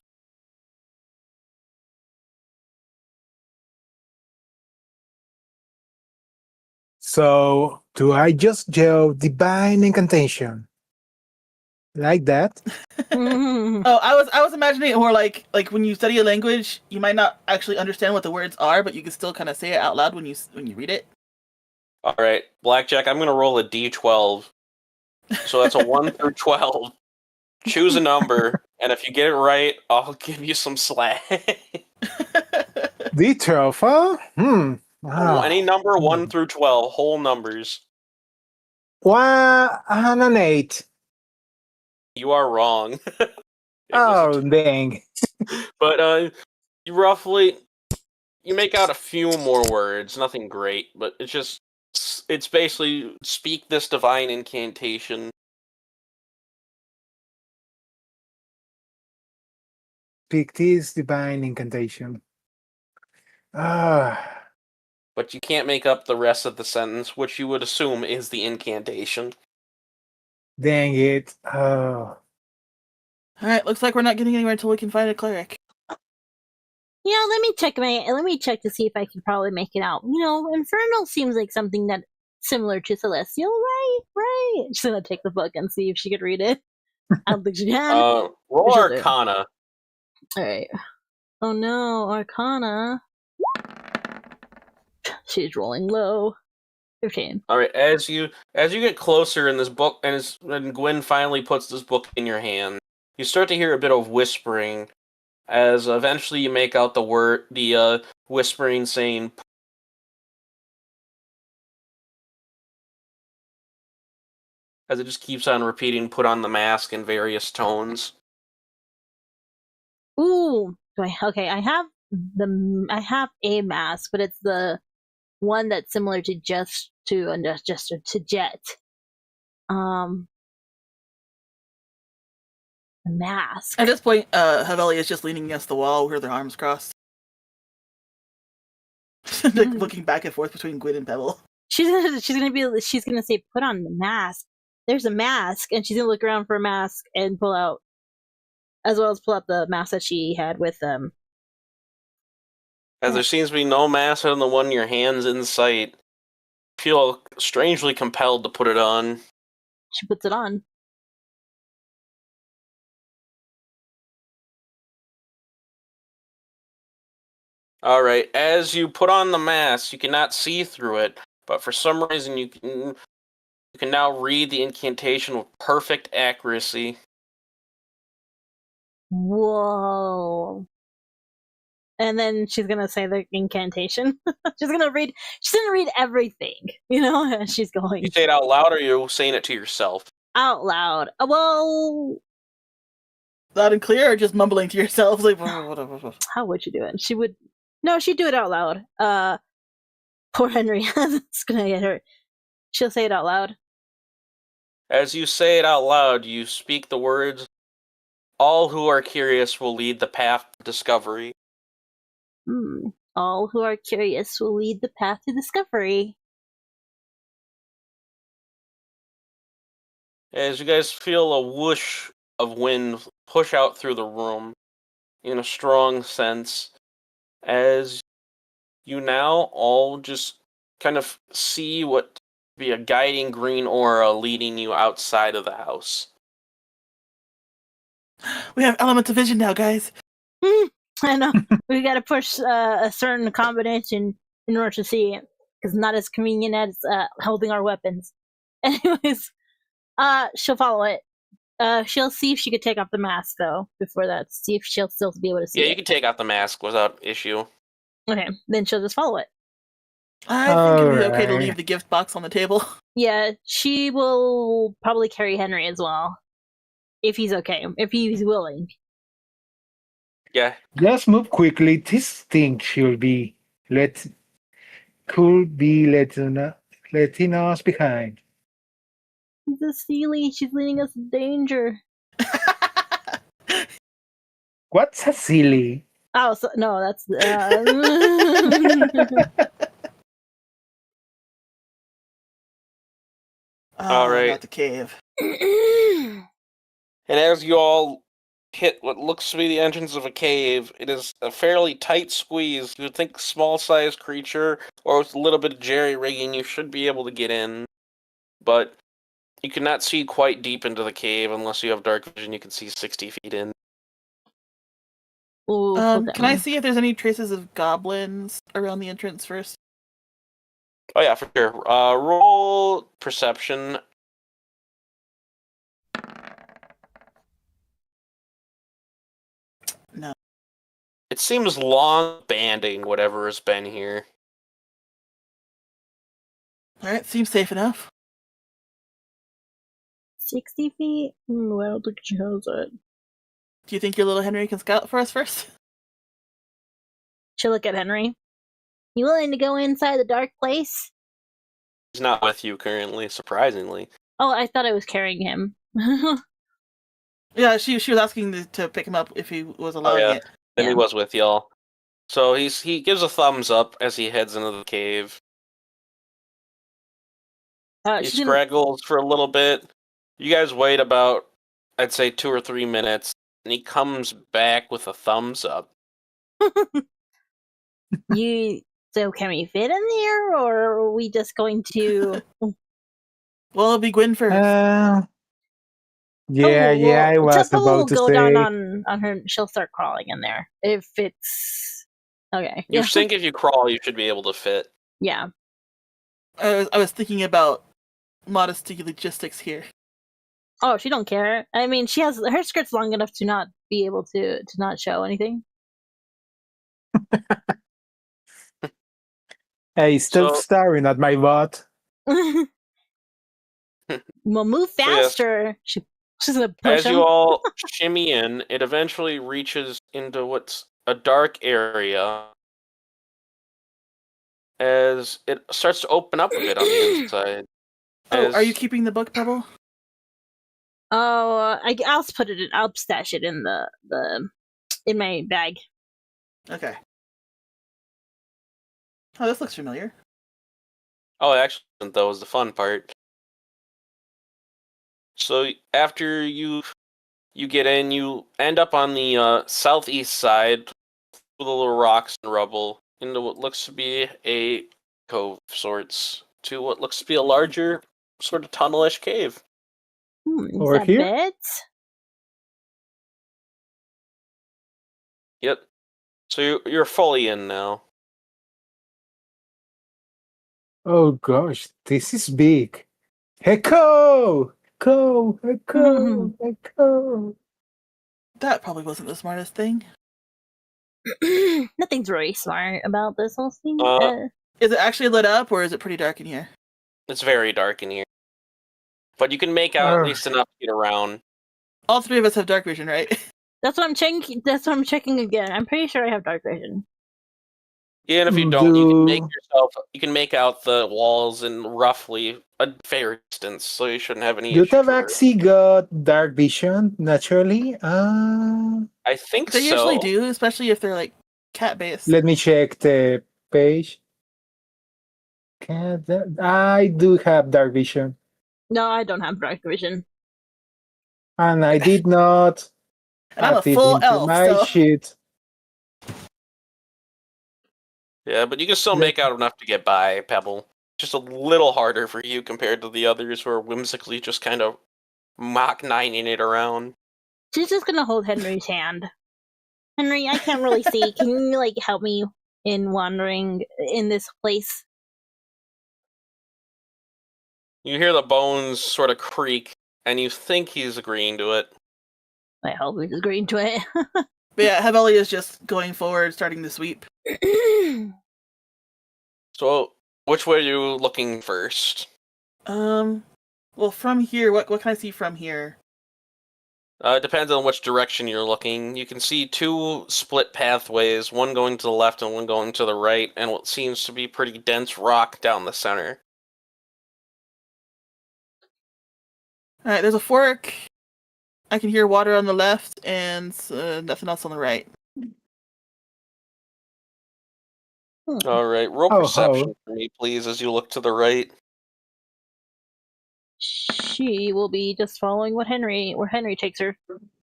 So, do I just yell divine incantation? Like that? Oh, I was imagining it more like when you study a language, you might not actually understand what the words are, but you can still kind of say it out loud when you read it. All right, Blackjack, I'm going to roll a d12. So that's a 1 through 12. Choose a number, and if you get it right, I'll give you some slack. D12, huh? Any number 1 through 12, whole numbers. 108. You are wrong. Oh, dang. But you make out a few more words, nothing great, but it's basically speak this divine incantation. Speak this divine incantation. Ah. But you can't make up the rest of the sentence, which you would assume is the incantation. Dang it. Oh. Alright, looks like we're not getting anywhere until we can find a cleric. Let me check to see if I can probably make it out. Infernal seems like something that similar to Celestial, right? She's gonna take the book and see if she could read it. I don't think she can. Roll Arcana. Alright. Oh no, Arcana. She's rolling low. 15. Alright, as you get closer in this book, and Gwen finally puts this book in your hand, you start to hear a bit of whispering, as eventually you make out the whispering saying, as it just keeps on repeating, put on the mask in various tones. Ooh. Okay, I have a mask, but it's the one that's similar to to Jet. The mask. At this point, Haveli is just leaning against the wall with her arms crossed. Looking back and forth between Gwen and Pebble. She's gonna say, put on the mask. There's a mask, and she's gonna look around for a mask and pull out the mask that she had with them. As there seems to be no mask other than the one in your hand's in sight, you feel strangely compelled to put it on. She puts it on. Alright, as you put on the mask, you cannot see through it, but for some reason you can now read the incantation with perfect accuracy. Whoa. And then she's gonna say the incantation. she's gonna read everything, as she's going. You say it out loud, or you're saying it to yourself? out loud. Well, Loud and clear, or just mumbling to yourselves like. how would you do it? She'd do it out loud. Poor Henrietta's gonna get hurt. She'll say it out loud. As you say it out loud, you speak the words, "All who are curious will lead the path to discovery." All who are curious will lead the path to discovery. As you guys feel a whoosh of wind push out through the room in a strong sense, as you now all just kind of see what be a guiding green aura leading you outside of the house. We have elements of vision now, guys. I know. We gotta push a certain combination in order to see it, because not as convenient as holding our weapons. Anyways, she'll follow it. She'll see if she could take off the mask, though, before that. See if she'll still be able to see Yeah, it. you can take off the mask without issue. Okay, then she'll just follow it. I think it'd be okay to Alright. leave the gift box on the table. Yeah, she will probably carry Henry as well. If he's okay. If he's willing. Yeah, Just move quickly. This thing could be letting us behind. She's a Sealy. She's leading us in danger. What's a silly? Oh, so, no, that's... All right. Not the cave. and as you all hit what looks to be the entrance of a cave, it is a fairly tight squeeze. You would think small-sized creature, or with a little bit of jerry-rigging, you should be able to get in. But you cannot see quite deep into the cave unless you have dark vision. You can see 60 feet in. Ooh, Can I see if there's any traces of goblins around the entrance first? Oh yeah, for sure. Roll perception. No. It seems long banding whatever has been here. Alright, seems safe enough. 60 feet? I don't think she has it. Do you think your little Henry can scout for us first? She'll look at Henry. You willing to go inside the dark place? He's not with you currently, surprisingly. Oh, I thought I was carrying him. Yeah, she was asking to pick him up if he was allowing it. Then Yeah. he was with y'all. So he gives a thumbs up as he heads into the cave. He she's scraggles for a little bit. You guys wait about, I'd say, 2 or 3 minutes, and he comes back with a thumbs up. So can we fit in there, or are we just going to... Well, it'll be Gwen first. I was Temple will about to go say. down on her. She'll start crawling in there. If it's... Okay. You think if you crawl, you should be able to fit. Yeah. I was thinking about modesty logistics here. Oh, she don't care. I mean, she has... Her skirt's long enough to not be able to not show anything. Hey, stop So- staring at my butt. Well, move faster. She's gonna push As him. you all shimmy in, it eventually reaches into what's a dark area. As it starts to open up a bit on the inside. Oh, are As- you keeping the book, Pebble? Oh, I'll put it in. I'll stash it in the in my bag. Okay. Oh, this looks familiar. Oh, actually, that was the fun part. So after you get in, you end up on the southeast side with the little rocks and rubble into what looks to be a cove of sorts to what looks to be a larger sort of tunnelish cave. Is Over that here? beds? Yep. So you're fully in now. Oh gosh, this is big. Echo! Echo! Echo! Echo! That probably wasn't the smartest thing. Nothing's really smart about this whole thing. Is it actually lit up, or is it pretty dark in here? It's very dark in here. but you can make out at least enough to get around. All three of us have dark vision, right? That's what I'm checking. That's what I'm checking again. I'm pretty sure I have dark vision. Even if you don't, you can make out the walls in roughly a fair distance, so you shouldn't have any Do issue. Tabaxi got dark vision naturally? I think They so. usually do, especially if they're like cat based. Let me check the page. I do have dark vision. No, I don't have dark vision. And I did not And I'm a add it full into elf, my so sheet. Yeah, but you can still make out enough to get by, Pebble. Just a little harder for you compared to the others who are whimsically just kind of Mach 9ing it around. She's just gonna hold Henry's hand. Henry, I can't really see. Can you like help me in wandering in this place? You hear the bones sort of creak, and you think he's agreeing to it. I hope he's agreeing to it. but yeah, Haveli is just going forward, starting to sweep. So, which way are you looking first? Well, from here, what can I see from here? It depends on which direction you're looking. You can see two split pathways, one going to the left and one going to the right, and what seems to be pretty dense rock down the center. Alright, there's a fork. I can hear water on the left, and nothing else on the right. Alright, roll perception for me, please, as you look to the right. She will be just following where Henry takes her.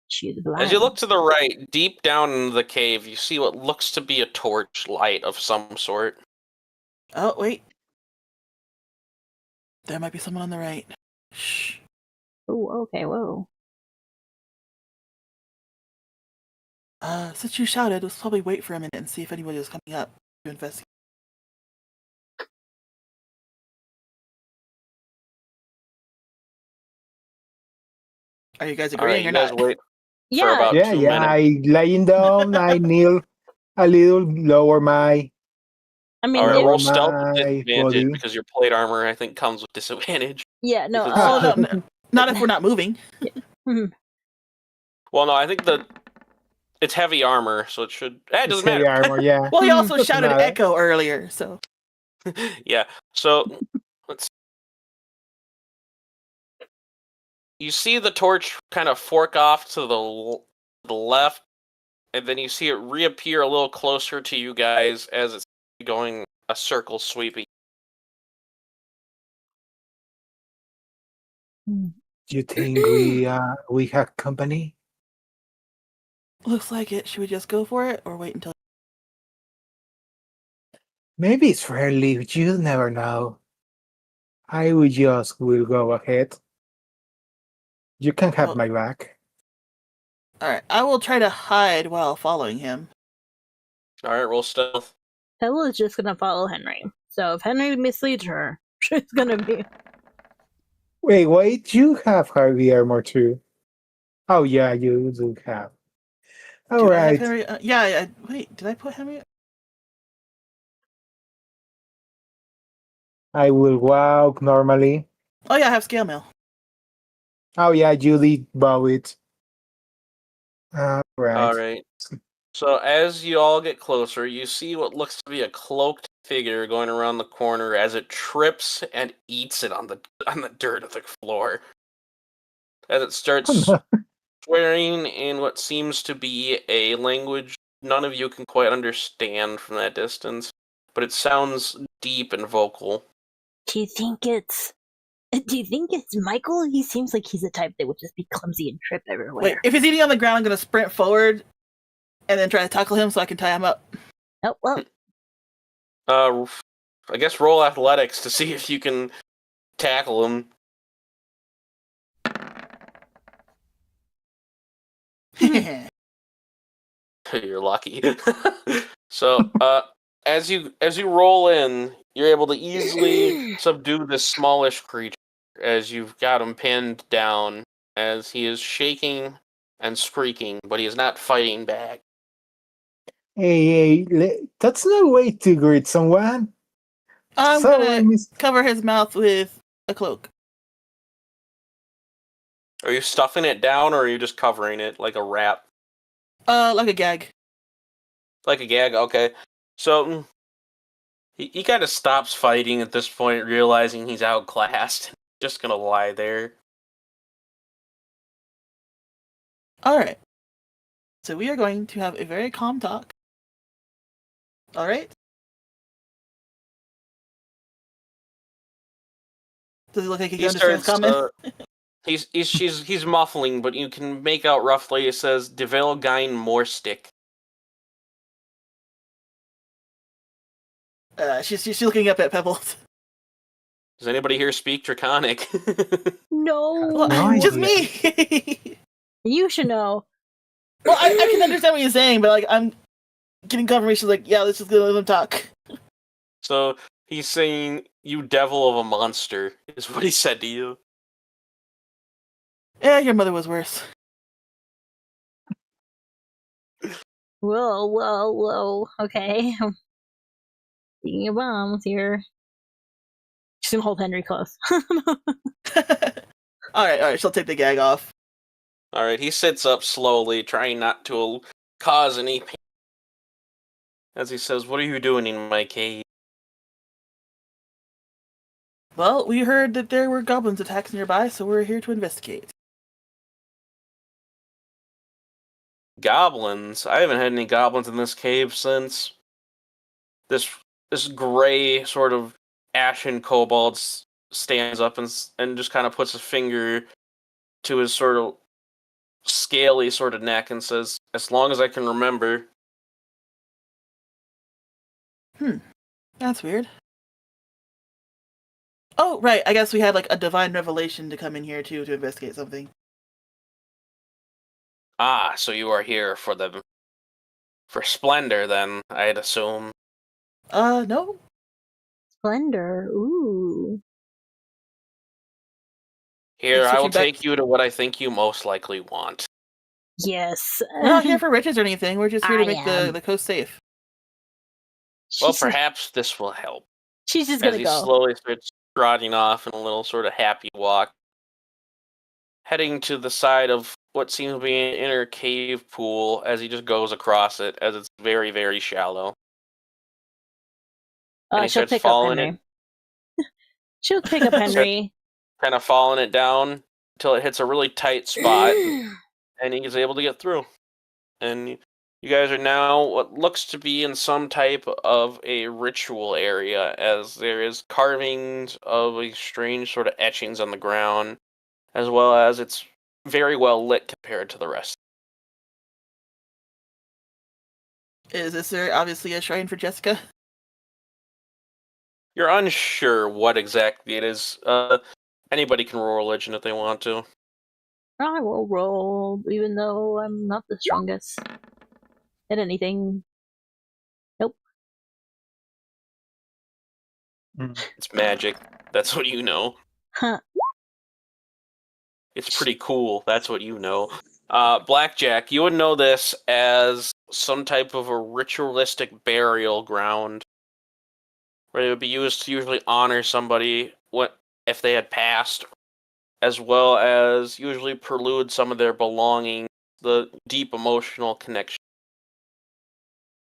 She's blind. As you look to the right, deep down in the cave, you see what looks to be a torch light of some sort. Oh, wait. There might be someone on the right. Shh. Oh, okay, whoa. Since you shouted, let's probably wait for a minute and see if anybody is coming up to investigate. Are you guys agreeing or not? Wait Yeah. for about 2 minutes. I lying down, I kneel a little, lower my... I mean, Alright, roll my stealth with disadvantage, body. because your plate armor, I think, comes with disadvantage. yeah, no. Oh, no, not if we're not moving. Well, no, I think it's heavy armor, so it should... it doesn't heavy matter. armor, yeah. Well, he also Doesn't shouted matter. echo earlier, so... Yeah, so... let's... You see the torch kind of fork off to the left, and then you see it reappear a little closer to you guys as it's going a circle sweeping. You think we have company? Looks like it. Should we just go for it, or wait until... Maybe it's friendly, you never know. I will go ahead. You can have my back. Alright, I will try to hide while following him. Alright, roll stealth. Pebble is just gonna follow Henry. So if Henry misleads her, she's gonna be... Wait, you have heavy armor too. Oh yeah, you do have. Alright. Yeah, wait, did I put Henry? I will walk normally. Oh yeah, I have scale mail. Oh yeah, you did bow it. Alright. Alright. So as you all get closer, you see what looks to be a cloaked figure going around the corner as it trips and eats it on the dirt of the floor. As it starts swearing in what seems to be a language none of you can quite understand from that distance, but it sounds deep and vocal. Do you think it's Michael? He seems like he's the type that would just be clumsy and trip everywhere. Wait, if he's eating on the ground, I'm gonna sprint forward and then try to tackle him so I can tie him up. Oh, well. I guess roll athletics to see if you can tackle him. You're lucky. So, as you roll in, you're able to easily subdue this smallish creature as you've got him pinned down, as he is shaking and squeaking, but he is not fighting back. Hey, that's no way to greet someone. I'm gonna cover his mouth with a cloak. Are you stuffing it down, or are you just covering it like a wrap? Like a gag. Like a gag? Okay. So, he kind of stops fighting at this point, realizing he's outclassed. Just gonna lie there. Alright. So we are going to have a very calm talk. Alright? Does it look like he understands comment? He's muffling, but you can make out roughly. It says "Develgein Morstick." She's looking up at Pebbles. Does anybody here speak Draconic? No. Well, No just idea. me! You should know. Well, I can understand what you're saying, but like I'm getting confirmation like, yeah, let's just let him talk. So he's saying, "You devil of a monster," is what he said to you. Yeah, your mother was worse. Whoa. Okay. Speaking of bombs here. She's gonna hold Henry close. Alright, she'll take the gag off. Alright, he sits up slowly, trying not to cause any pain. As he says, "What are you doing in my cave?" Well, we heard that there were goblins attacks nearby, so we're here to investigate. Goblins? I haven't had any goblins in this cave since this gray sort of ashen kobold stands up and just kind of puts a finger to his sort of scaly sort of neck and says, "As long as I can remember." That's weird. Oh, right, I guess we had like a divine revelation to come in here too to investigate something. Ah, so you are here for Splendor then, I'd assume. No. Splendor. Ooh. Here, Extra I will feedback. take you to what I think you most likely want. Yes. We're not here for riches or anything, we're just here to I make am. the coast safe. Well, She's- perhaps this will help. She's just As gonna he go. slowly starts trotting off in a little sort of happy walk, heading to the side of what seems to be an inner cave pool as he just goes across it, as it's very, very shallow. And he She'll starts pick up following Henry. it, She'll pick up Henry. kind of following it down until it hits a really tight spot, and he is able to get through. And you guys are now what looks to be in some type of a ritual area, as there is carvings of a strange sort of etchings on the ground, as well as it's very well lit compared to the rest. Is this obviously a shrine for Jessica? You're unsure what exactly it is. Anybody can roll religion if they want to. I will roll, even though I'm not the strongest at anything. Nope. It's magic. That's what you know. Huh. It's pretty cool. That's what you know. Blackjack, you would know this as some type of a ritualistic burial ground where it would be used to usually honor somebody if they had passed, as well as usually prelude some of their belongings, the deep emotional connection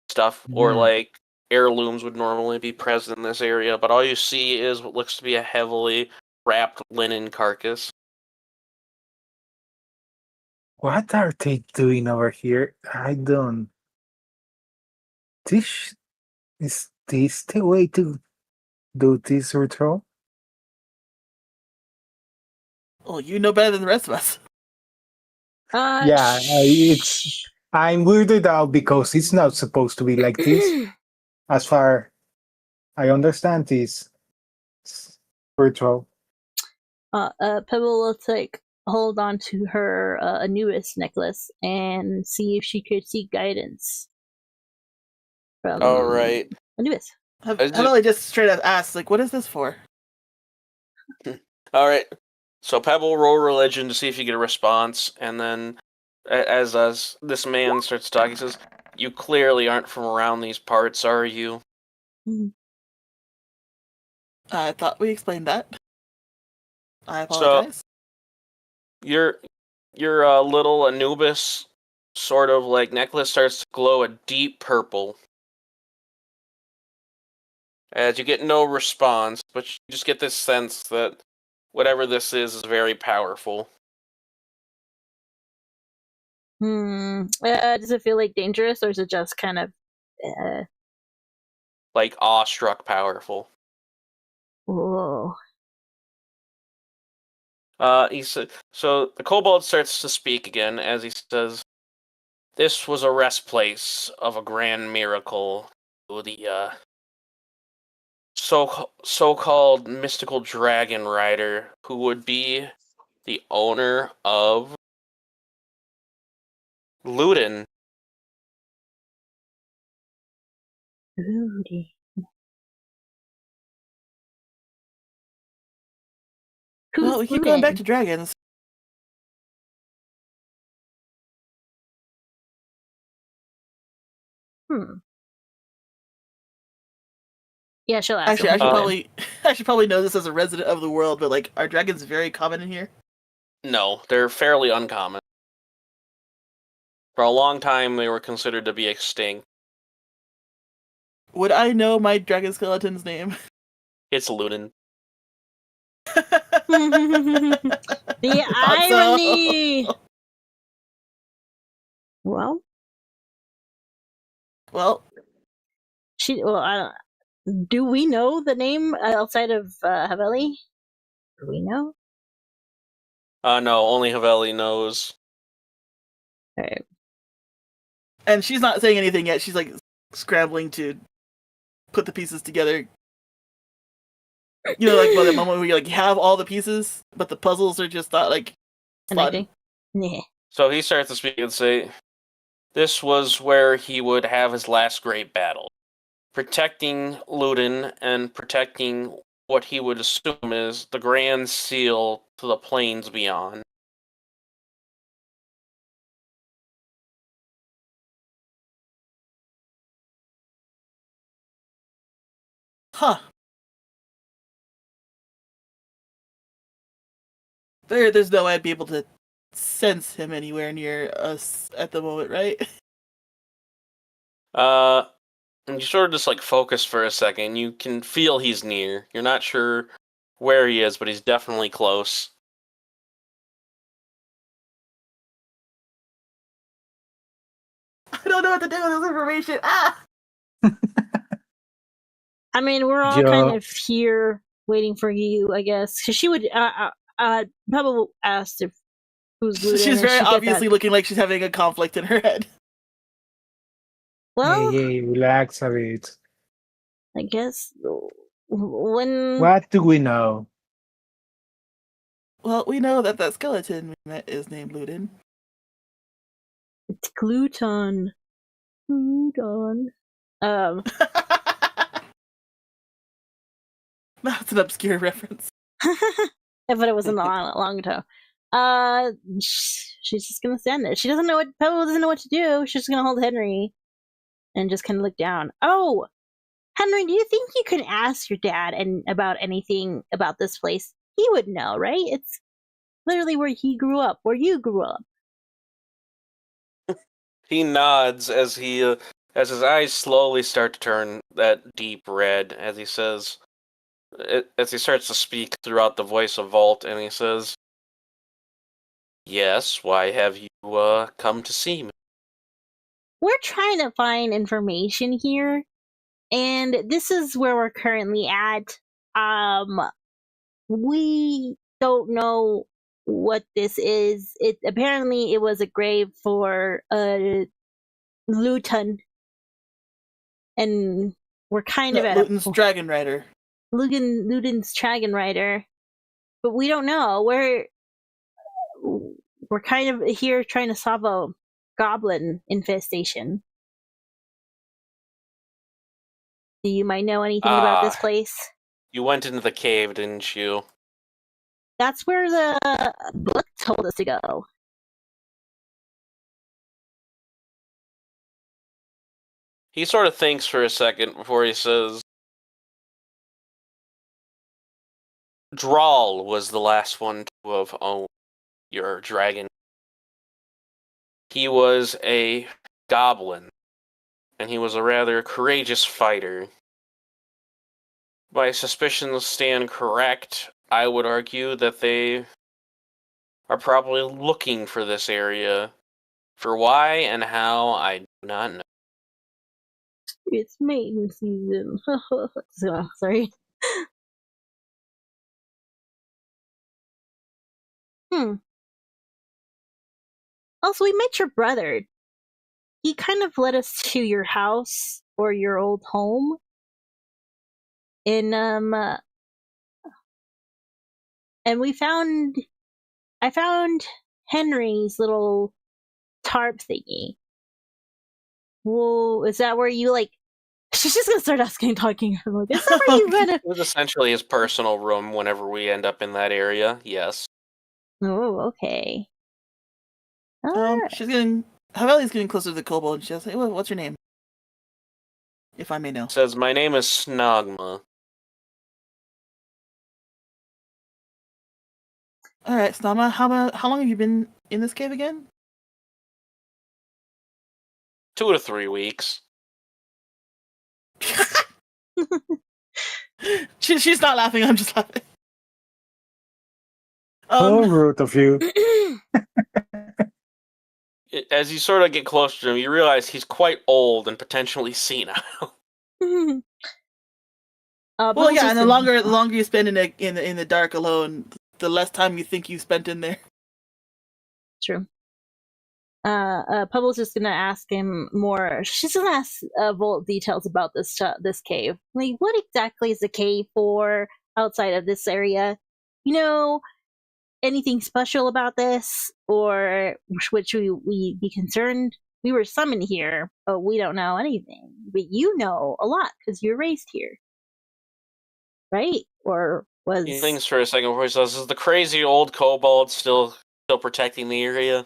stuff, or like heirlooms would normally be present in this area, but all you see is what looks to be a heavily wrapped linen carcass. What are they doing over here? I don't. This is this the way to do this ritual? Well, you know better than the rest of us. Yeah, it's. I'm weirded out because it's not supposed to be like this. As far I understand this ritual. Pebble will hold on to her Anubis necklace and see if she could seek guidance from All right. Anubis. How about I just straight up ask, like, what is this for? All right. So Pebble, roll religion to see if you get a response, and then as this man starts talking, he says, "You clearly aren't from around these parts, are you?" I thought we explained that. I apologize. Your little Anubis sort of like necklace starts to glow a deep purple. As you get no response, but you just get this sense that whatever this is very powerful. Does it feel like dangerous, or is it just kind of like awestruck powerful? Whoa. He said. So the kobold starts to speak again as he says, "This was a rest place of a grand miracle. The so-called mystical dragon rider who would be the owner of Luden." Rudy. Well, we keep going back to dragons. Yeah, she'll ask. Actually, I should probably know this as a resident of the world, but like, are dragons very common in here? No, they're fairly uncommon. For a long time, they were considered to be extinct. Would I know my dragon skeleton's name? It's Luden. The irony. So. Well, I don't. Do we know the name outside of Haveli? Do we know? No, only Haveli knows. Right. And she's not saying anything yet. She's like scrambling to put the pieces together. You know, like the moment where you like have all the pieces, but the puzzles are just not like slotted. Yeah. So he starts to speak and say, "This was where he would have his last great battle, protecting Luden and protecting what he would assume is the grand seal to the plains beyond." Huh. There's no way I'd be able to sense him anywhere near us at the moment, right? And you sort of just like focus for a second. You can feel he's near. You're not sure where he is, but he's definitely close. I don't know what to do with this information. Ah! I mean, we're all kind of here waiting for you, I guess. Because she would probably ask if who's Luden. She's very obviously looking like she's having a conflict in her head. Well, hey, relax a bit. I guess when. What do we know? Well, we know that skeleton we met is named Luden. It's Gluton. That's an obscure reference. But it wasn't long ago. She's just gonna stand there. She doesn't know what to do. She's just gonna hold Henry and just kind of look down. Oh, Henry, do you think you can ask your dad about anything about this place? He would know, right? It's literally where he grew up, where you grew up. He nods as as his eyes slowly start to turn that deep red as he says, as he starts to speak throughout the voice of Vault, and he says, "Yes, why have you come to see me?" We're trying to find information here, and this is where we're currently at. We don't know what this is. Apparently it was a grave for Luton, and we're kind of at Luton's dragon rider. Luden's dragon rider, but we don't know. We're kind of here trying to solve a goblin infestation. Do you might know anything about this place? You went into the cave, didn't you? That's where the book told us to go. He sort of thinks for a second before he says, "Drawl was the last one to have owned. your dragon. He was a goblin, and he was a rather courageous fighter. My suspicions stand correct. I would argue that they are probably looking for this area. For why and how, I do not know. It's mating season. Sorry. Also, we met your brother. He kind of led us to your house or your old home. And I found Henry's little tarp thingy. Whoa, is that where you like? She's just gonna start talking. I'm like, is that where you went? It was essentially his personal room whenever we end up in that area, yes. Oh, okay. She's getting... Haveli's getting closer to the kobold, and she'll say, well, what's your name? If I may know. Says, my name is Snogma. Alright, Snogma, how long have you been in this cave again? 2 to 3 weeks. She's not laughing, I'm just laughing. Oh, rude of you. As you sort of get closer to him, you realize he's quite old and potentially senile. Well, yeah, and the longer you spend in the dark alone, the less time you think you spent in there. True. Pubble's just gonna ask him more. She's gonna ask Volt details about this cave. Like, what exactly is the cave for outside of this area? You know, anything special about this, or which we be concerned? We were summoned here, but we don't know anything. But you know a lot because you're raised here, right? Or was He thinks for a second before he says, "Is the crazy old kobold still protecting the area?"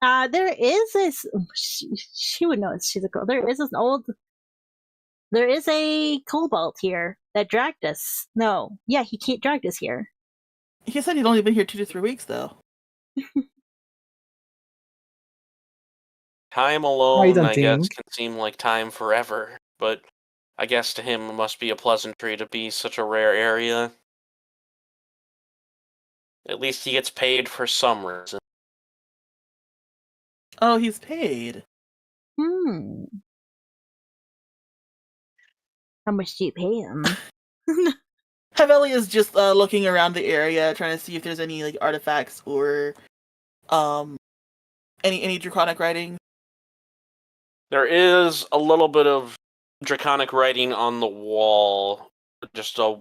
There is this. She would know she's a girl. There is a kobold here that dragged us. No, yeah, he can't drag us here. He said he'd only been here 2 to 3 weeks, though. Time alone, I guess, can seem like time forever, but I guess to him it must be a pleasantry to be such a rare area. At least he gets paid for some reason. Oh, he's paid. How much do you pay him? Haveli is just looking around the area, trying to see if there's any like artifacts or any draconic writing. There is a little bit of draconic writing on the wall, just a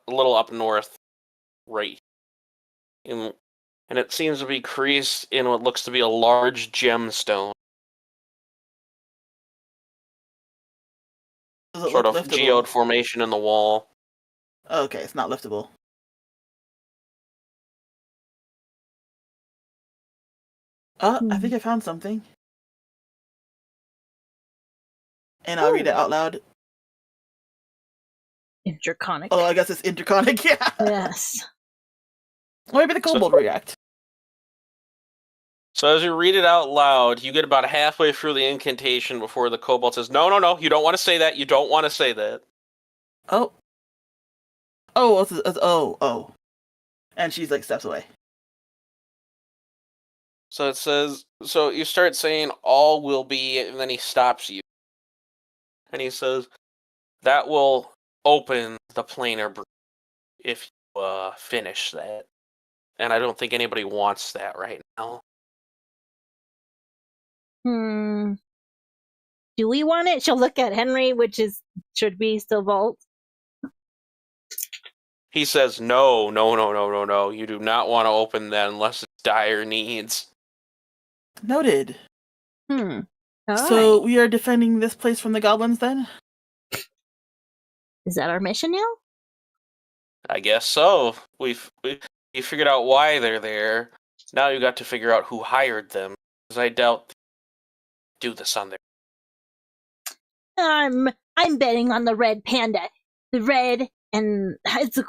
little up north, right. And it seems to be creased in what looks to be a large gemstone. Sort of geode formation in the wall. Okay, it's not liftable. I think I found something. And I'll read it out loud. Draconic. Oh, I guess it's in draconic, yeah. Yes. Maybe the kobold react. So as you read it out loud, you get about halfway through the incantation before the kobold says, No, you don't want to say that, you don't want to say that. Oh. Oh. And she's like steps away. So it says, so you start saying, all will be, and then he stops you. And he says, that will open the planar bridge if you finish that. And I don't think anybody wants that right now. Do we want it? She'll look at Henry, which should be still Volt. He says, no. You do not want to open that unless it's dire needs. Noted. So right. We are defending this place from the goblins then? Is that our mission now? I guess so. We figured out why they're there. Now you got to figure out who hired them. Because I doubt they do this on their... I'm betting on the red panda. The red, and it's a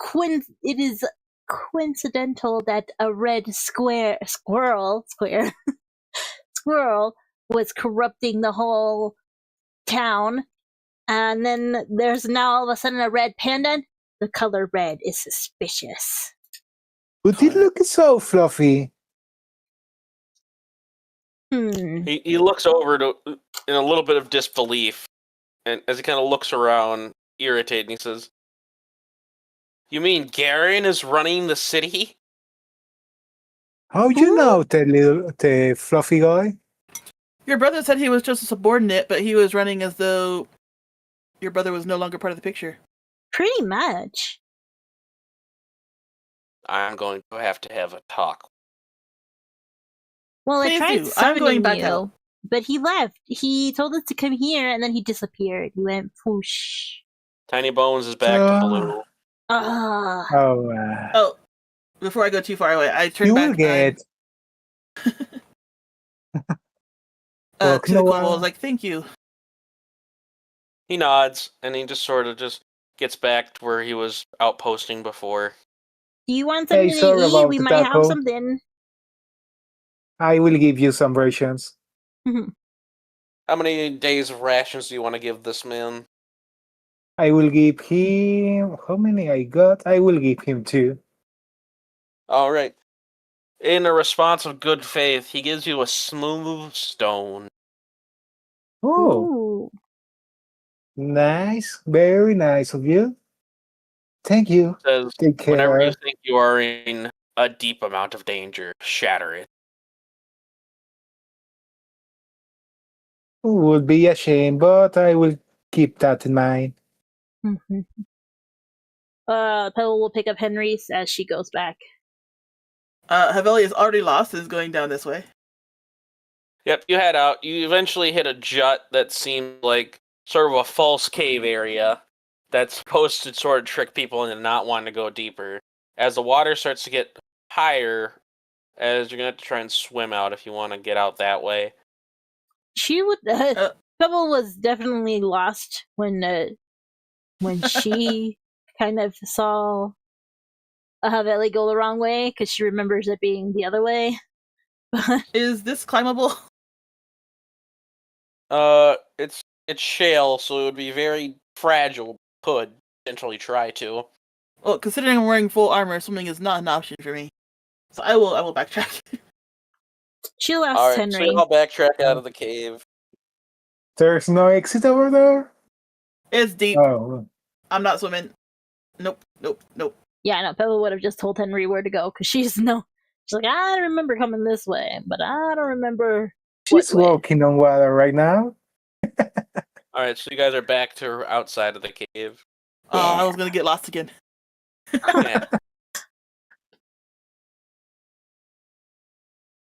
it is coincidental that a red squirrel was corrupting the whole town, and then there's now all of a sudden a red panda. The color red is suspicious. But it looks so fluffy. He looks over to in a little bit of disbelief, and as he kind of looks around, irritated, and he says, "You mean Garen is running the city?" How you know the fluffy guy? Your brother said he was just a subordinate, but he was running as though your brother was no longer part of the picture. Pretty much. I'm going to have a talk. Well, I Please tried do. I'm going summoning back you, out. but he left. He told us to come here, and then he disappeared. He went whoosh. Tiny Bones is back to blue. Ah. Oh, before I go too far away, I turned You back will get. to the kobold. I was like, "Thank you." He nods, and he just sort of just gets back to where he was outposting before. Do you want something to eat? We might have something. I will give you some rations. How many days of rations do you want to give this man? I will give him... How many I got? I will give him 2. All right. In a response of good faith, he gives you a smooth stone. Oh. Ooh. Nice. Very nice of you. Thank you. Says, take care. Whenever you think you are in a deep amount of danger, shatter it. It would be a shame, but I will keep that in mind. Pebble will pick up Henry's as she goes back. Haveli is already lost and is going down this way. Yep, you head out. You eventually hit a jut that seemed like sort of a false cave area that's supposed to sort of trick people into not wanting to go deeper. As the water starts to get higher, as you're going to have to try and swim out if you want to get out that way. She would... Pebble was definitely lost when she kind of saw Haveli go the wrong way, because she remembers it being the other way. Is this climbable? It's shale, so it would be very fragile. Could potentially try to. Well, considering I'm wearing full armor, swimming is not an option for me. So I will backtrack. She'll ask Henry. So I'll backtrack out of the cave. There's no exit over there? It's deep. Oh. I'm not swimming. Nope. Yeah, no, Pebble would have just told Henry where to go, because she's like, I remember coming this way, but I don't remember. She's walking on water right now. Alright, so you guys are back to outside of the cave. Oh, I was gonna get lost again. Yeah.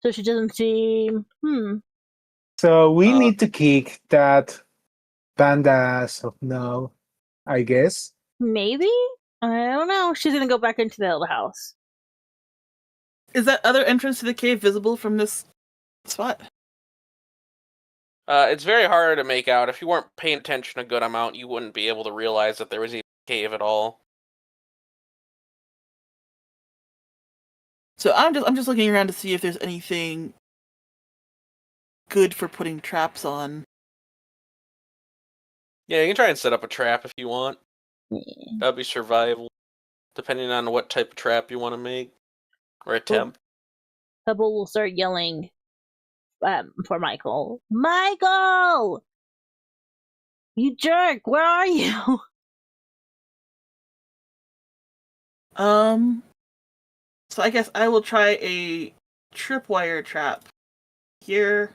So she doesn't seem... So we need to kick that pandas of no, I guess. Maybe? I don't know. She's gonna go back into the other house. Is that other entrance to the cave visible from this spot? It's very hard to make out. If you weren't paying attention a good amount, you wouldn't be able to realize that there was even a cave at all. So I'm just looking around to see if there's anything good for putting traps on. Yeah, you can try and set up a trap if you want. That'd be survival, depending on what type of trap you want to make or attempt. Pebble will start yelling for Michael. Michael! You jerk! Where are you? So I guess I will try a tripwire trap. Here.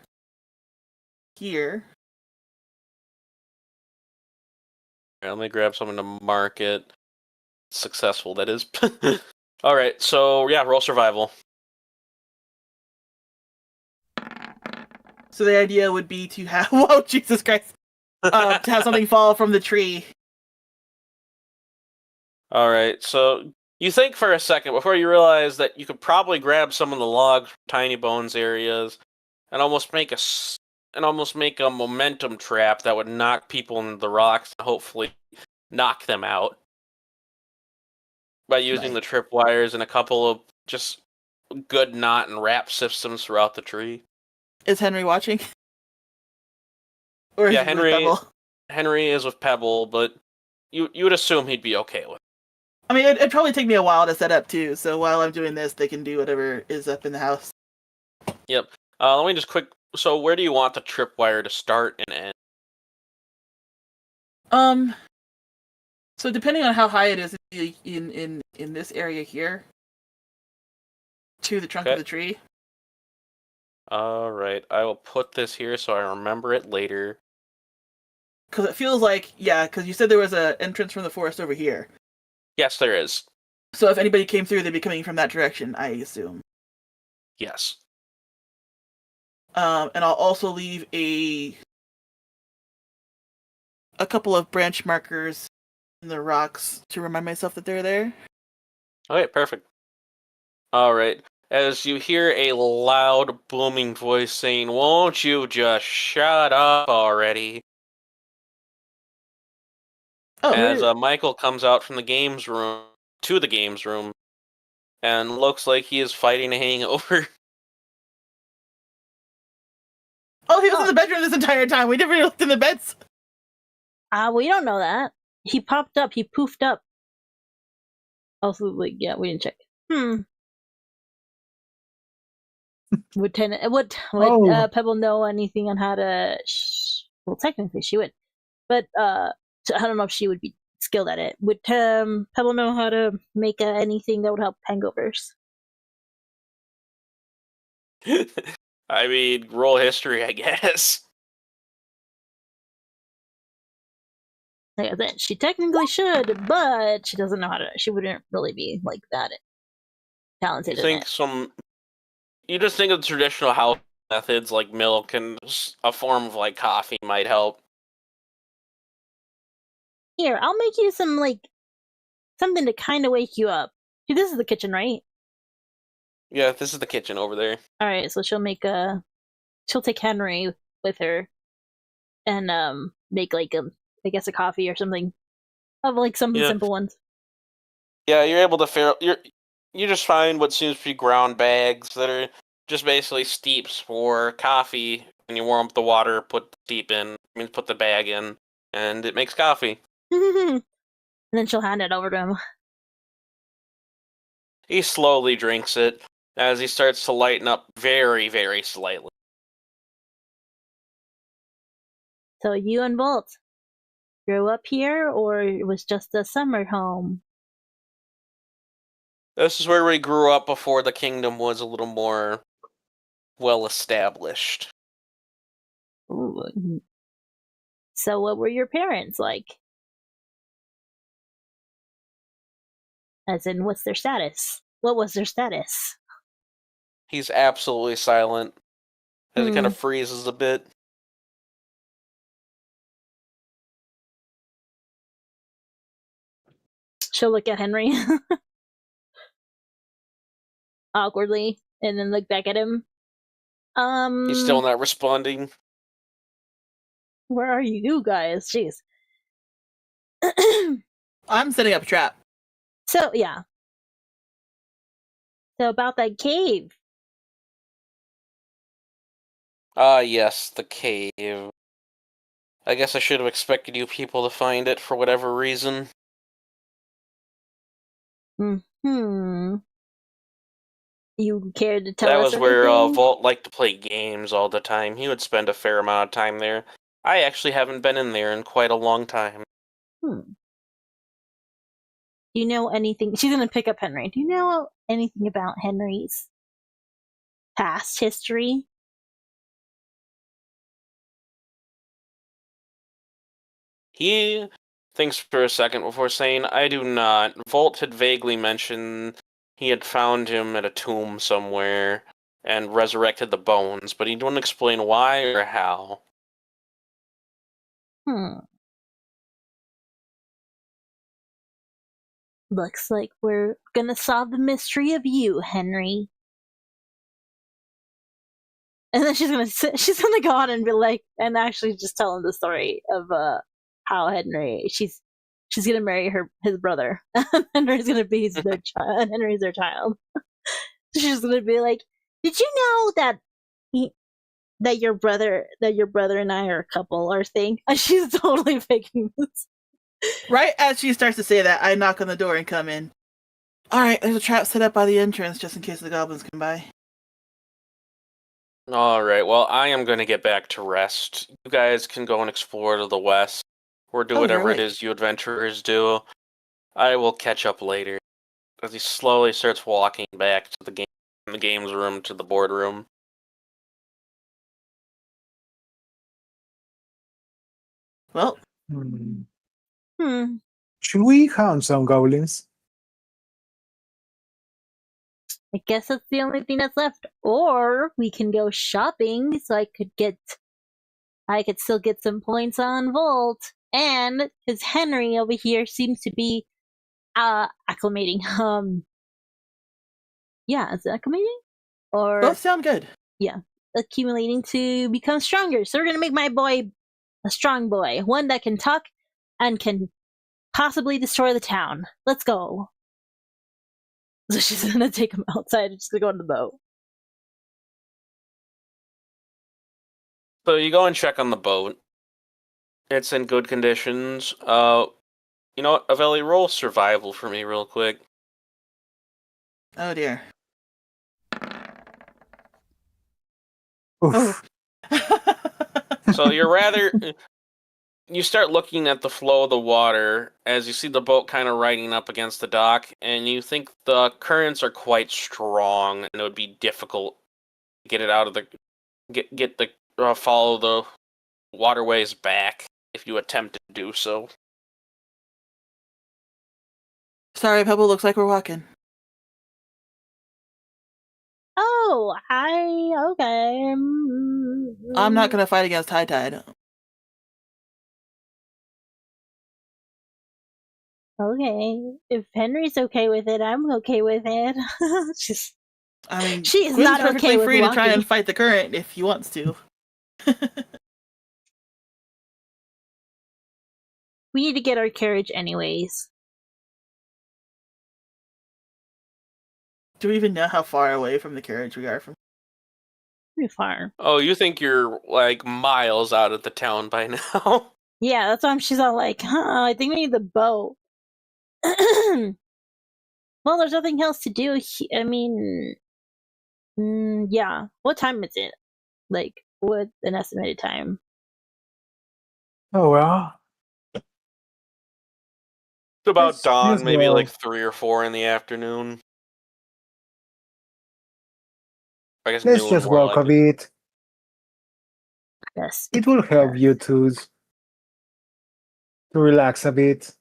Let me grab something to mark it. Successful, that is. Alright, so yeah, roll survival. So the idea would be to have... Whoa, Jesus Christ! To have something fall from the tree. Alright, so you think for a second before you realize that you could probably grab some of the logs from Tiny Bones areas and almost make a momentum trap that would knock people into the rocks and hopefully knock them out. by using the tripwires and a couple of just good knot and wrap systems throughout the tree. Is Henry watching? Or is Yeah, he with Pebble? Henry is with Pebble, but you would assume he'd be okay with it. I mean, it'd probably take me a while to set up, too, so while I'm doing this, they can do whatever is up in the house. Yep. Let me just so where do you want the tripwire to start and end? So depending on how high it is in this area here, to the trunk of the tree. Alright, I will put this here so I remember it later. Because it feels like, because you said there was an entrance from the forest over here. Yes, there is. So if anybody came through, they'd be coming from that direction, I assume. Yes. And I'll also leave a couple of branch markers in the rocks to remind myself that they're there. Okay, perfect. Alright, as you hear a loud, booming voice saying, "Won't you just shut up already?" Oh, as Michael comes out from the games room, to the games room, and looks like he is fighting a hangover. Oh, he was in the bedroom this entire time. We never looked in the beds. We don't know that. He popped up. He poofed up. Also, like, yeah, we didn't check. Would Pebble know anything on how to? Well, technically she would, but I don't know if she would be skilled at it. Would Pebble know how to make anything that would help hangovers? I mean, roll history, I guess. Like I said, she technically should, but she doesn't know how to. She wouldn't really be like that talented. You just think of traditional house methods like milk and a form of like coffee might help. Here, I'll make you some something to kind of wake you up. See, this is the kitchen, right? Yeah, this is the kitchen over there. All right, so she'll take Henry with her, and make I guess a coffee or something of some simple ones. Yeah, you're able to you just find what seems to be ground bags that are just basically steeps for coffee, and you warm up the water, put the bag in, and it makes coffee. And then she'll hand it over to him. He slowly drinks it as he starts to lighten up very, very slightly. So you and Bolt grew up here, or it was just a summer home? This is where we grew up before the kingdom was a little more well established. Ooh. So what were your parents like? As in, what's their status? What was their status? He's absolutely silent as he kind of freezes a bit. She'll look at Henry awkwardly and then look back at him. He's still not responding. Where are you guys? Jeez. I'm setting up a trap. So, yeah. So about that cave. Yes, the cave. I guess I should have expected you people to find it for whatever reason. You care to tell that us was where everything? Volt liked to play games all the time. He would spend a fair amount of time there. I actually haven't been in there in quite a long time. Do you know anything? She's going to pick up Henry. Do you know anything about Henry's past history? He thinks for a second before saying, "I do not." Volt had vaguely mentioned he had found him at a tomb somewhere and resurrected the bones, but he didn't explain why or how. Looks like we're gonna solve the mystery of you, Henry. And then she's gonna go on and be like, and actually just tell him the story of how Henry. She's she's gonna marry his brother. Henry's gonna be their child. Henry's their child. She's gonna be like, "Did you know that your brother and I are a couple or thing?" And she's totally faking this. Right as she starts to say that, I knock on the door and come in. All right, there's a trap set up by the entrance just in case the goblins come by. All right, well, I am going to get back to rest. You guys can go and explore to the west, or do whatever it is you adventurers do. I will catch up later. As he slowly starts walking back to the games room to the boardroom. Well, should we hunt some goblins? I guess that's the only thing that's left. Or we can go shopping, so I could still get some points on Volt. And because Henry over here seems to be acclimating. Yeah, is it acclimating? Or both sound good. Yeah, accumulating to become stronger. So we're gonna make my boy a strong boy, one that can talk and can possibly destroy the town. Let's go. So she's gonna take him outside and just gonna go on the boat. So you go and check on the boat. It's in good conditions. You know what, Avelli, roll survival for me real quick. Oh dear. Oof. So you start looking at the flow of the water as you see the boat kind of riding up against the dock, and you think the currents are quite strong, and it would be difficult to get it out of follow the waterways back if you attempt to do so. Sorry, Pebble, looks like we're walking. Oh, okay. I'm not gonna fight against high tide. Okay, if Henry's okay with it, I'm okay with it. She's Quinn's not perfectly okay with free to try walking. and fight the current if he wants to. We need to get our carriage anyways. Do we even know how far away from the carriage we are from? Pretty far. Oh, you think you're like miles out of the town by now? Yeah, that's why she's all like, I think we need the boat. Well, there's nothing else to do. I mean, yeah. What time is it? Like, what an estimated time? Oh well. It's about dawn, yes, maybe well. like 3 or 4 in the afternoon. I guess Let's just walk a bit. Yes. It will help you to relax a bit.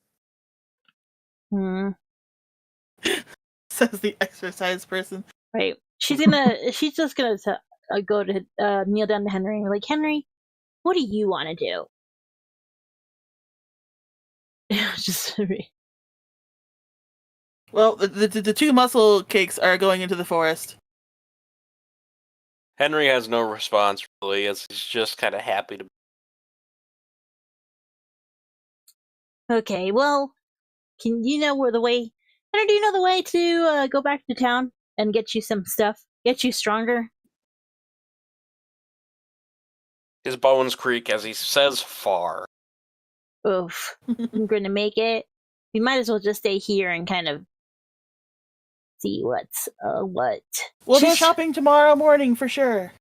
Says the exercise person. Right. She's just gonna go to kneel down to Henry and be like, Henry, what do you want to do? Just well, the 2 muscle cakes are going into the forest. Henry has no response really, as he's just kind of happy to. Okay, well, do you know the way to go back to town and get you some stuff, get you stronger? His bones creak as he says far. Oof. I'm going to make it. We might as well just stay here and kind of see what's what. We'll go shopping tomorrow morning for sure.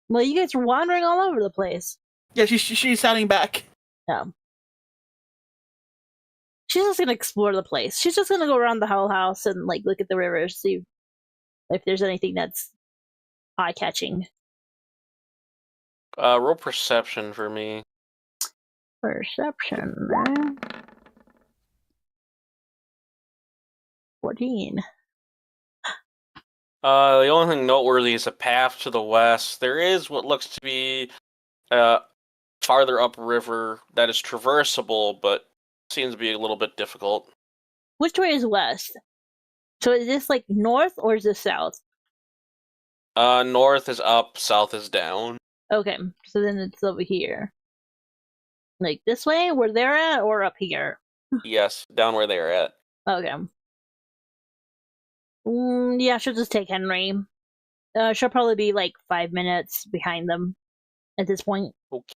Well, you guys are wandering all over the place. Yeah, she's sounding back. No. She's just gonna explore the place. She's just gonna go around the whole house and like look at the river, see if there's anything that's eye-catching. Roll perception for me. Perception. 14. The only thing noteworthy is a path to the west. There is what looks to be farther upriver that is traversable, but seems to be a little bit difficult. Which way is west? So is this like north or is this south? North is up, south is down. Okay, so then it's over here. Like this way, where they're at, or up here? Yes, down where they're at. Okay. Yeah, she'll just take Henry. She'll probably be like 5 minutes behind them at this point. Okay.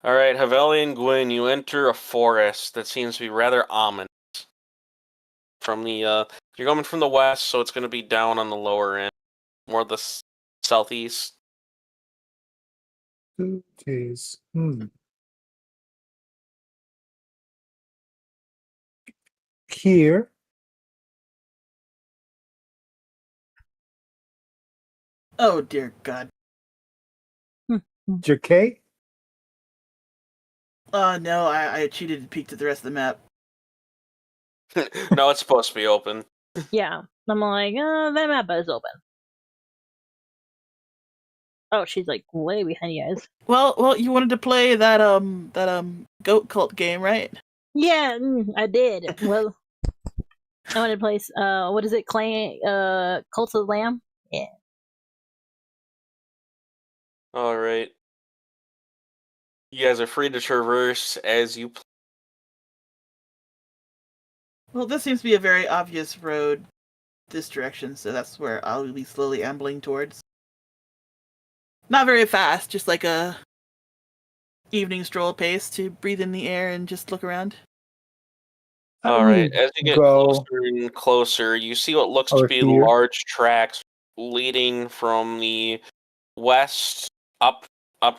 All right, Haveli and Gwyn, you enter a forest that seems to be rather ominous. From the you're coming from the west, so it's going to be down on the lower end, more the southeast. Jeez. Here. Oh dear God. Okay. No, I cheated and peeked at the rest of the map. No, it's supposed to be open. Yeah, I'm like, that map is open. Oh, she's like way behind you guys. Well, you wanted to play that goat cult game, right? Yeah, I did. Well, I wanted to play. What is it? Cult of the Lamb. Yeah. All right. You guys are free to traverse as you please. Well, this seems to be a very obvious road this direction, so that's where I'll be slowly ambling towards. Not very fast, just like a evening stroll pace to breathe in the air and just look around. All right. As you get closer and closer, you see what looks to be large tracks leading from the west up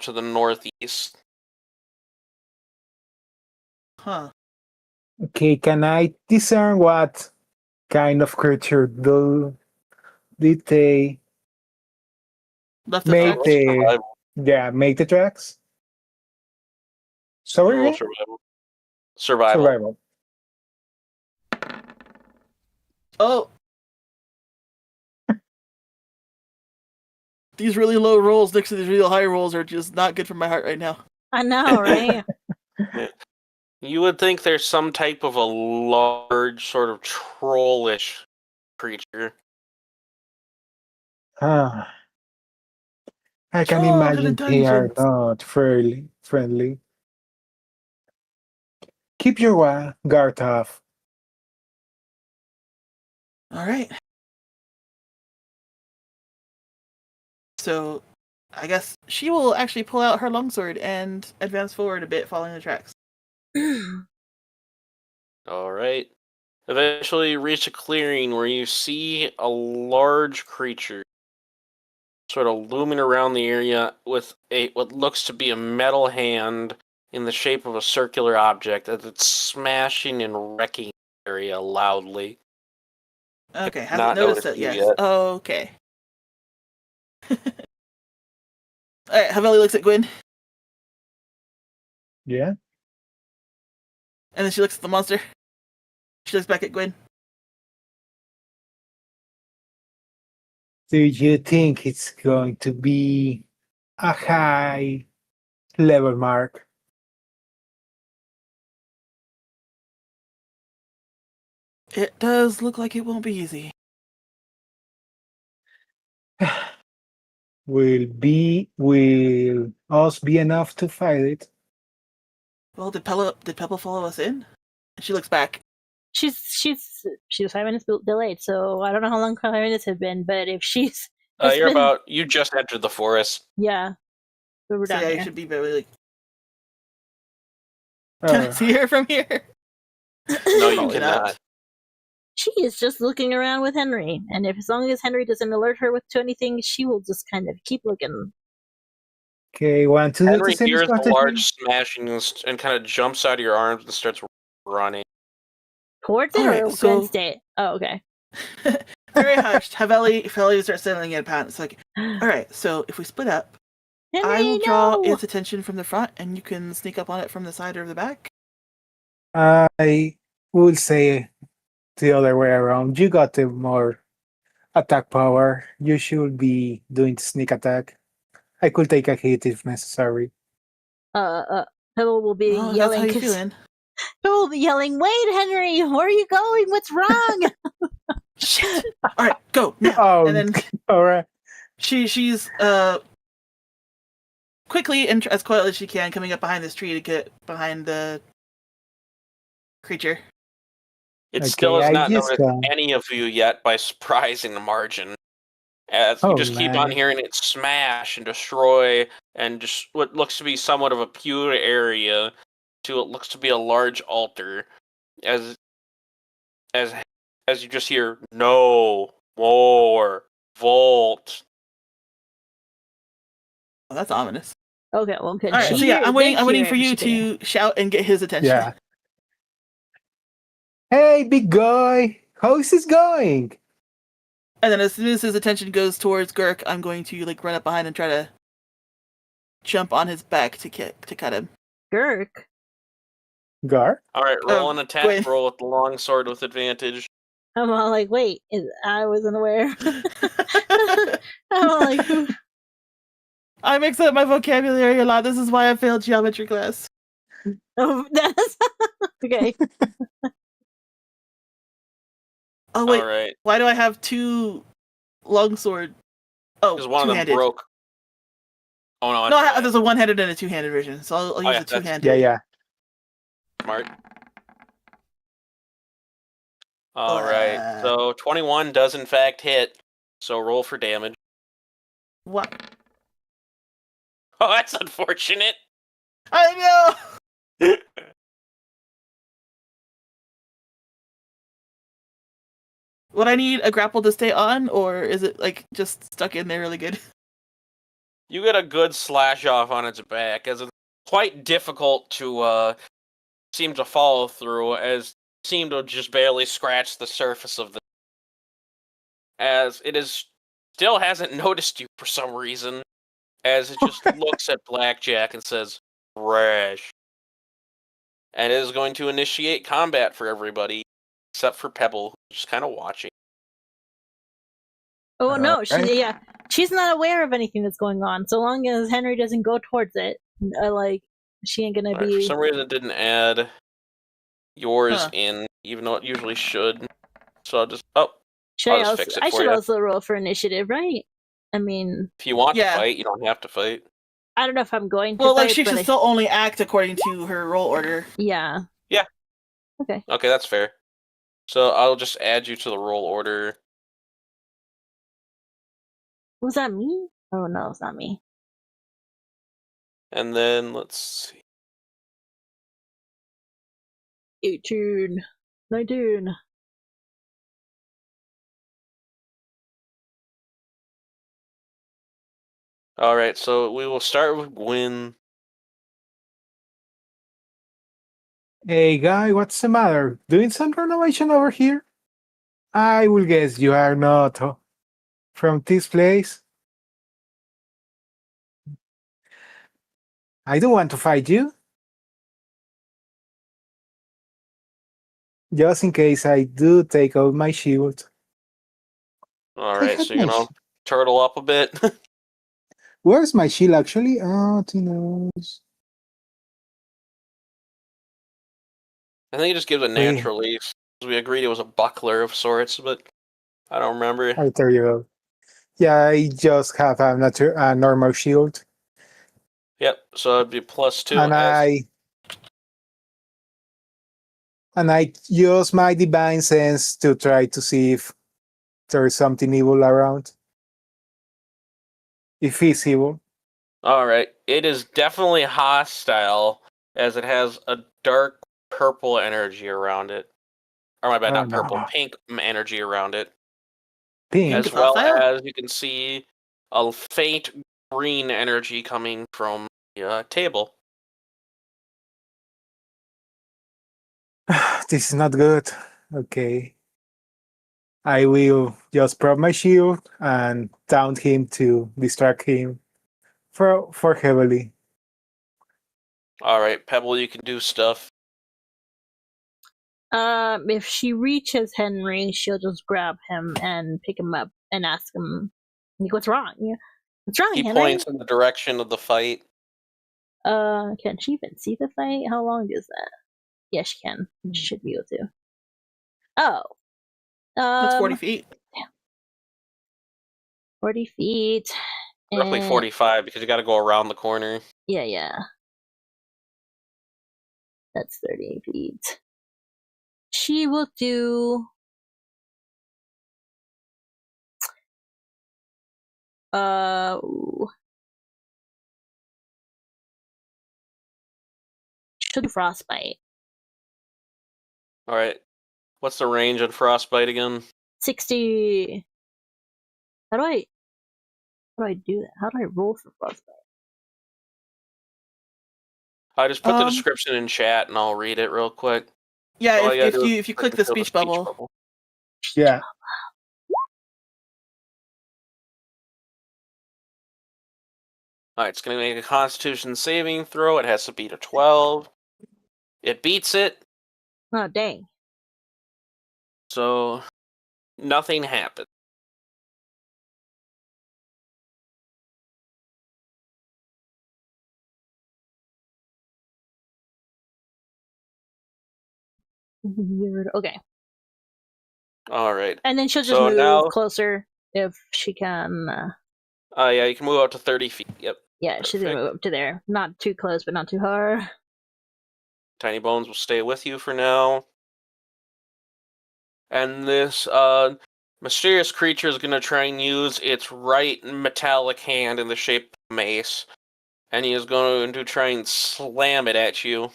to the northeast. Huh. Okay, can I discern what kind of creature did they Left make make the tracks? Sorry? Survival. Oh! These really low rolls next to these really high rolls are just not good for my heart right now. I know, right? You would think there's some type of a large, sort of trollish creature. I can imagine they are not fairly friendly. Keep your guard off. All right. So, I guess she will actually pull out her longsword and advance forward a bit, following the tracks. All right. Eventually, you reach a clearing where you see a large creature sort of looming around the area with what looks to be a metal hand in the shape of a circular object as it's smashing and wrecking the area loudly. Okay, haven't noticed that yet. Oh, okay. Alright, Haveli looks at Gwyn. Yeah? And then she looks at the monster. She looks back at Gwyn. Do you think it's going to be a high level mark? It does look like it won't be easy. Will us be enough to fight it? Well, did Pebble follow us in? She looks back. She was 5 minutes delayed, so I don't know how long 5 minutes have been, but if she's you just entered the forest. Yeah. So we're down yeah, here. You should be very like can I see her from here? No, you cannot. She is just looking around with Henry, and as long as Henry doesn't alert her to anything, she will just kind of keep looking. Okay, Henry hears the large smashing and kind of jumps out of your arms and starts running. Towards it or against it? Oh, okay. Very hushed. Haveli starts settling in a pattern. It's like, alright, so if we split up, Henry, I will draw its attention from the front, and you can sneak up on it from the side or the back. I will say the other way around. You got the more attack power. You should be doing sneak attack. I could take a hit if necessary. Pebble will be yelling. That's how you feeling? Pebble will be yelling, "Wait, Henry, where are you going? What's wrong?" Shit! All right, go now. Oh, and then all right. she's quickly and as quietly as she can, coming up behind this tree to get behind the creature. It Okay, still has I not just noticed any of you yet by surprising margin. As you just keep on man. hearing it smash and destroy, and just what looks to be somewhat of a pure area to what looks to be a large altar, as as you just hear no more vault. Oh, that's ominous. Okay, well, good. All right, so yeah, I'm waiting for you to shout and get his attention. Yeah. Hey, big guy, how's this going? And then as soon as his attention goes towards Gurk, I'm going to like run up behind and try to jump on his back to cut him. Gurk. Gar? All right, roll an attack wait. roll with the long sword with advantage. I'm all like, wait, I wasn't aware. I'm all like, I mix up my vocabulary a lot. This is why I failed geometry class. oh, that's okay. Oh wait, All right, why do I have two longsword? Oh, because one of them two-handed. broke. Oh no! No, there's a one-handed and a two-handed version, so I'll use yeah, a two-handed. Yeah. Smart. All right, so 21 does in fact hit. So roll for damage. What? Oh, that's unfortunate. I know. Would I need a grapple to stay on, or is it like just stuck in there really good? You get a good slash off on its back, as it's quite difficult to seem to follow through, as it seemed to just barely scratch the surface of the. As it is still hasn't noticed you for some reason, as it just looks at Blackjack and says, "Rash," and it is going to initiate combat for everybody, except for Pebble, just kind of watching. Oh no, Right. she's not aware of anything that's going on. So long as Henry doesn't go towards it, like she ain't gonna Right, be. for some reason, it didn't add yours Huh. in, even though it usually should. So I'll just I'll just fix it I for should you. also roll for initiative, right? I mean, If you want to Yeah. fight, you don't have to fight. I don't know if I'm going to Well, like fight, she but should still only act according to her roll order. yeah. Yeah. Okay. Okay, that's fair. So I'll just add you to the roll order. Was that me? Oh no, it's not me. And then let's see. 18, 19. All right, so we will start with Gwyn. Hey, guy, what's the matter? Doing some renovation over here? I will guess you are not from this place. I don't want to fight you. Just in case I do take out my shield. All I right, had so you're my gonna turtle up a bit. Where's my shield actually? Oh, who knows? I think it just gives a Wait, natural release. We agreed it was a buckler of sorts, but I don't remember. oh, there you go. Yeah, I just have a normal shield. Yep, so it'd be +2 And I use my divine sense to try to see if there's something evil around. If it's evil. All right, it is definitely hostile, as it has a dark purple energy around it. Or my bad, Oh not purple, no. pink energy around it. Pink. As It's well hostile? as you can see a faint green energy coming from the table. This is not good. Okay. I will just prop my shield and taunt him to distract him for heavily. All right, Pebble, you can do stuff. If she reaches Henry, she'll just grab him and pick him up and ask him, like, "What's wrong? What's wrong, He Henry?" points in the direction of the fight. Can she even see the fight? How long is that? Yes, she can. She should be able to. Oh. That's 40 feet. 40 feet. Roughly 45 because you got to go around the corner. Yeah. That's 30 feet. She will do. She'll do frostbite. All right. What's the range on frostbite again? 60. How do I do that? How do I roll for frostbite? I just put the description in chat and I'll read it real quick. Yeah, if you click the speech bubble. Yeah. Alright, it's going to make a Constitution saving throw. It has to beat a 12. It beats it. Oh, dang. So, nothing happens. Okay. Alright. And then she'll just move closer if she can. Yeah, you can move out to 30 feet. Yep. Yeah, perfect. She's going to move up to there. Not too close, but not too hard. Tiny Bones will stay with you for now. And this mysterious creature is going to try and use its right metallic hand in the shape of a mace. And he is going to try and slam it at you,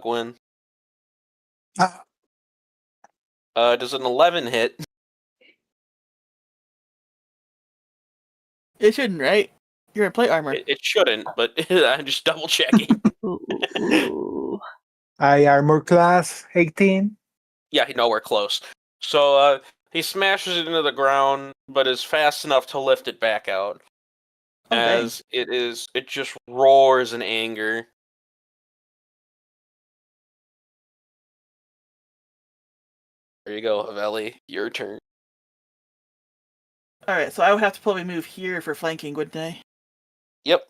Gwen. Does an 11 hit? It shouldn't, right? You're in plate armor. It shouldn't, but I'm just double checking. I armor class 18. Yeah, nowhere close. So he smashes it into the ground, but is fast enough to lift it back out. As it just roars in anger. There you go, Haveli. Your turn. Alright, so I would have to probably move here for flanking, wouldn't I? Yep.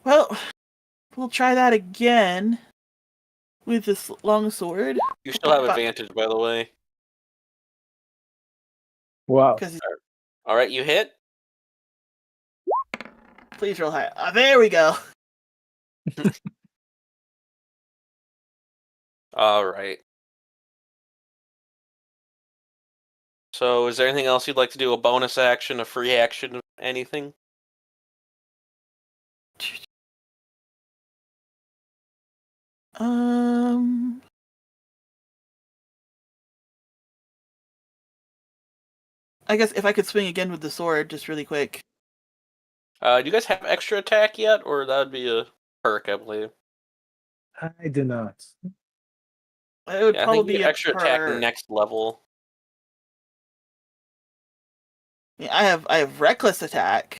Well, we'll try that again with this long sword. You still have advantage, by the way. Wow. Alright, you hit. Please roll high. There we go. Alright. So, is there anything else you'd like to do? A bonus action, a free action, anything? I guess if I could swing again with the sword, just really quick. Do you guys have extra attack yet, or that would be a perk, I believe? I do not. It would probably be a extra attack next level. Yeah, I have reckless attack.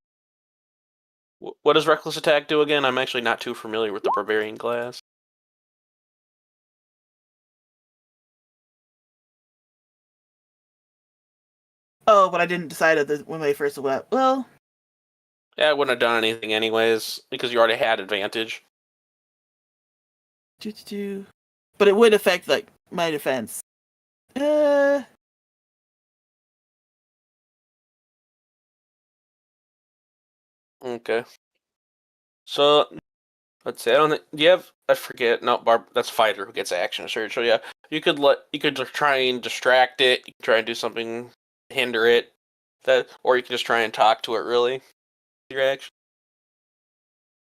What does reckless attack do again? I'm actually not too familiar with the barbarian class. Oh, but I didn't decide when they first went. Well, yeah, I wouldn't have done anything anyways because you already had advantage. But it would affect like my defense. Okay. So let's see. I don't think. Do you have? I forget. No, that's fighter who gets action surge. So yeah, you could try and distract it. You can try and do something, hinder it. Or you can just try and talk to it. Really, your action.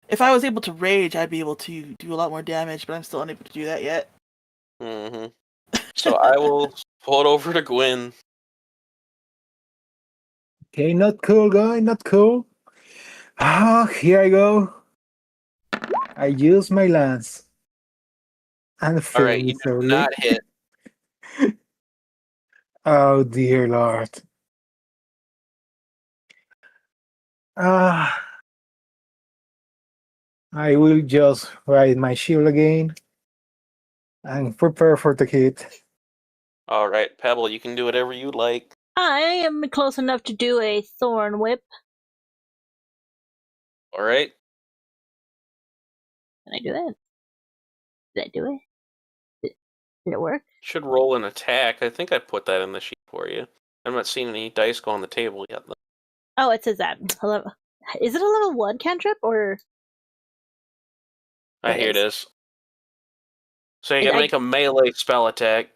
If I was able to rage, I'd be able to do a lot more damage, but I'm still unable to do that yet. Mm-hmm. So I will pull it over to Gwen. Okay, not cool, guy. Not cool. Here I go. I use my lance. And all right, you do not hit. Oh dear Lord. I will just ride my shield again and prepare for the hit. All right, Pebble, you can do whatever you like. I am close enough to do a thorn whip. All right. Can I do that? Did I do it? Did it work? Should roll an attack. I think I put that in the sheet for you. I'm not seeing any dice go on the table yet, though. Oh, it says that. Is it a level 1 cantrip, or... Here it is. So you gotta make a melee spell attack.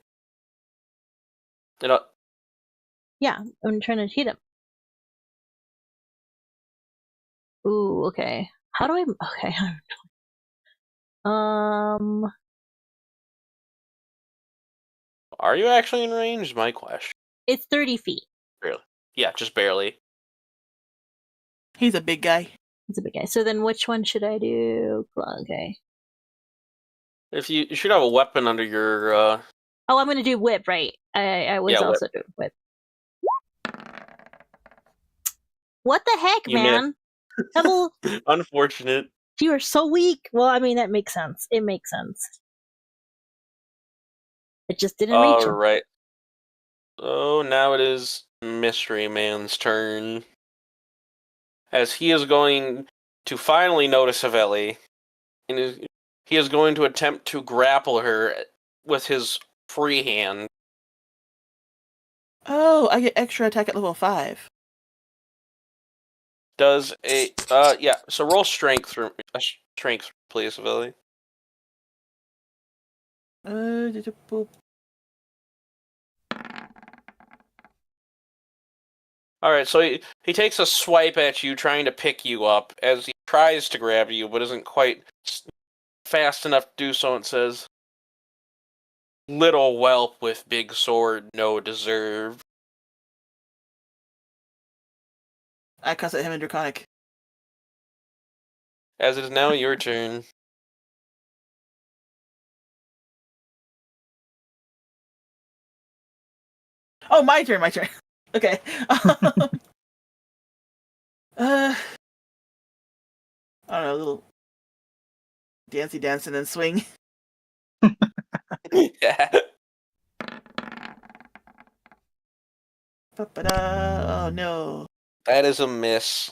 Yeah, I'm trying to hit him. Ooh, okay. How do I... Okay. Are you actually in range? My question. It's 30 feet. Really? Yeah, just barely. He's a big guy. He's a big guy. So then which one should I do? Okay. If you should have a weapon under your... Oh, I'm going to do whip, right? I was also doing whip. What the heck, man? Pebble, unfortunate. You are so weak. Well, I mean, that makes sense. It makes sense. It just didn't reach him. Alright. Oh, now it is Mystery Man's turn. As he is going to finally notice Haveli, and he is going to attempt to grapple her with his free hand. Oh, I get extra attack at level 5. Does a yeah? So roll strength, please, Haveli. Alright, so he takes a swipe at you, trying to pick you up, as he tries to grab you, but isn't quite fast enough to do so, and says, "Little whelp with big sword, no deserve." I cuss at him in Draconic. As it is now your turn. Oh, my turn. Okay. I don't know, a little dancey dance and then swing. Yeah. Oh no. That is a miss.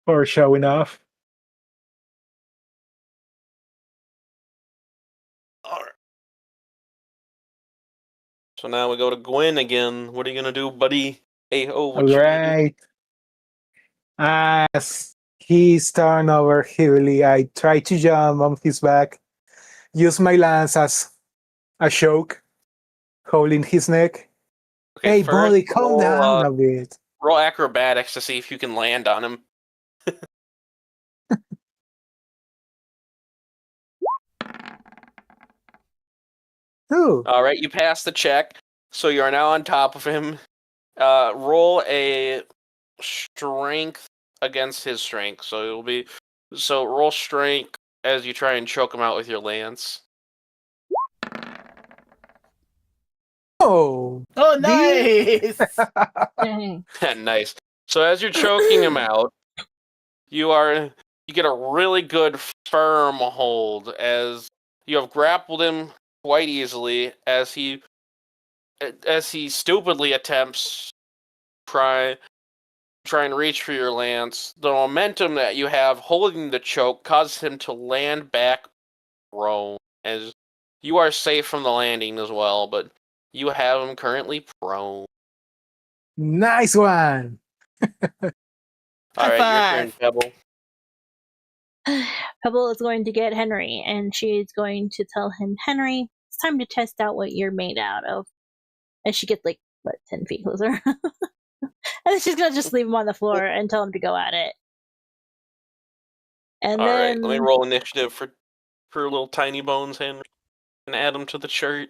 Or showing off. Alright. So now we go to Gwen again. What are you gonna do, buddy? Hey ho, what you gonna do? As he's turned over heavily, I try to jump on his back, use my lance as a choke, holding his neck. Okay, hey, buddy, calm down a bit. Roll acrobatics to see if you can land on him. Ooh. Alright, you pass the check, so you are now on top of him. Roll a strength against his strength, so it'll be... So roll strength as you try and choke him out with your lance. Oh, nice! Nice. So as you're choking him out, you get a really good firm hold as you have grappled him quite easily as he stupidly attempts try and reach for your lance. The momentum that you have holding the choke causes him to land back prone, as you are safe from the landing as well, but you have him currently prone. Nice one! Alright, your turn, Pebble. Pebble is going to get Henry, and she's going to tell him, Henry, it's time to test out what you're made out of. And she gets, 10 feet closer. And then she's going to just leave him on the floor and tell him to go at it. And Alright, let me roll initiative for little tiny bones, Henry, and add him to the chart.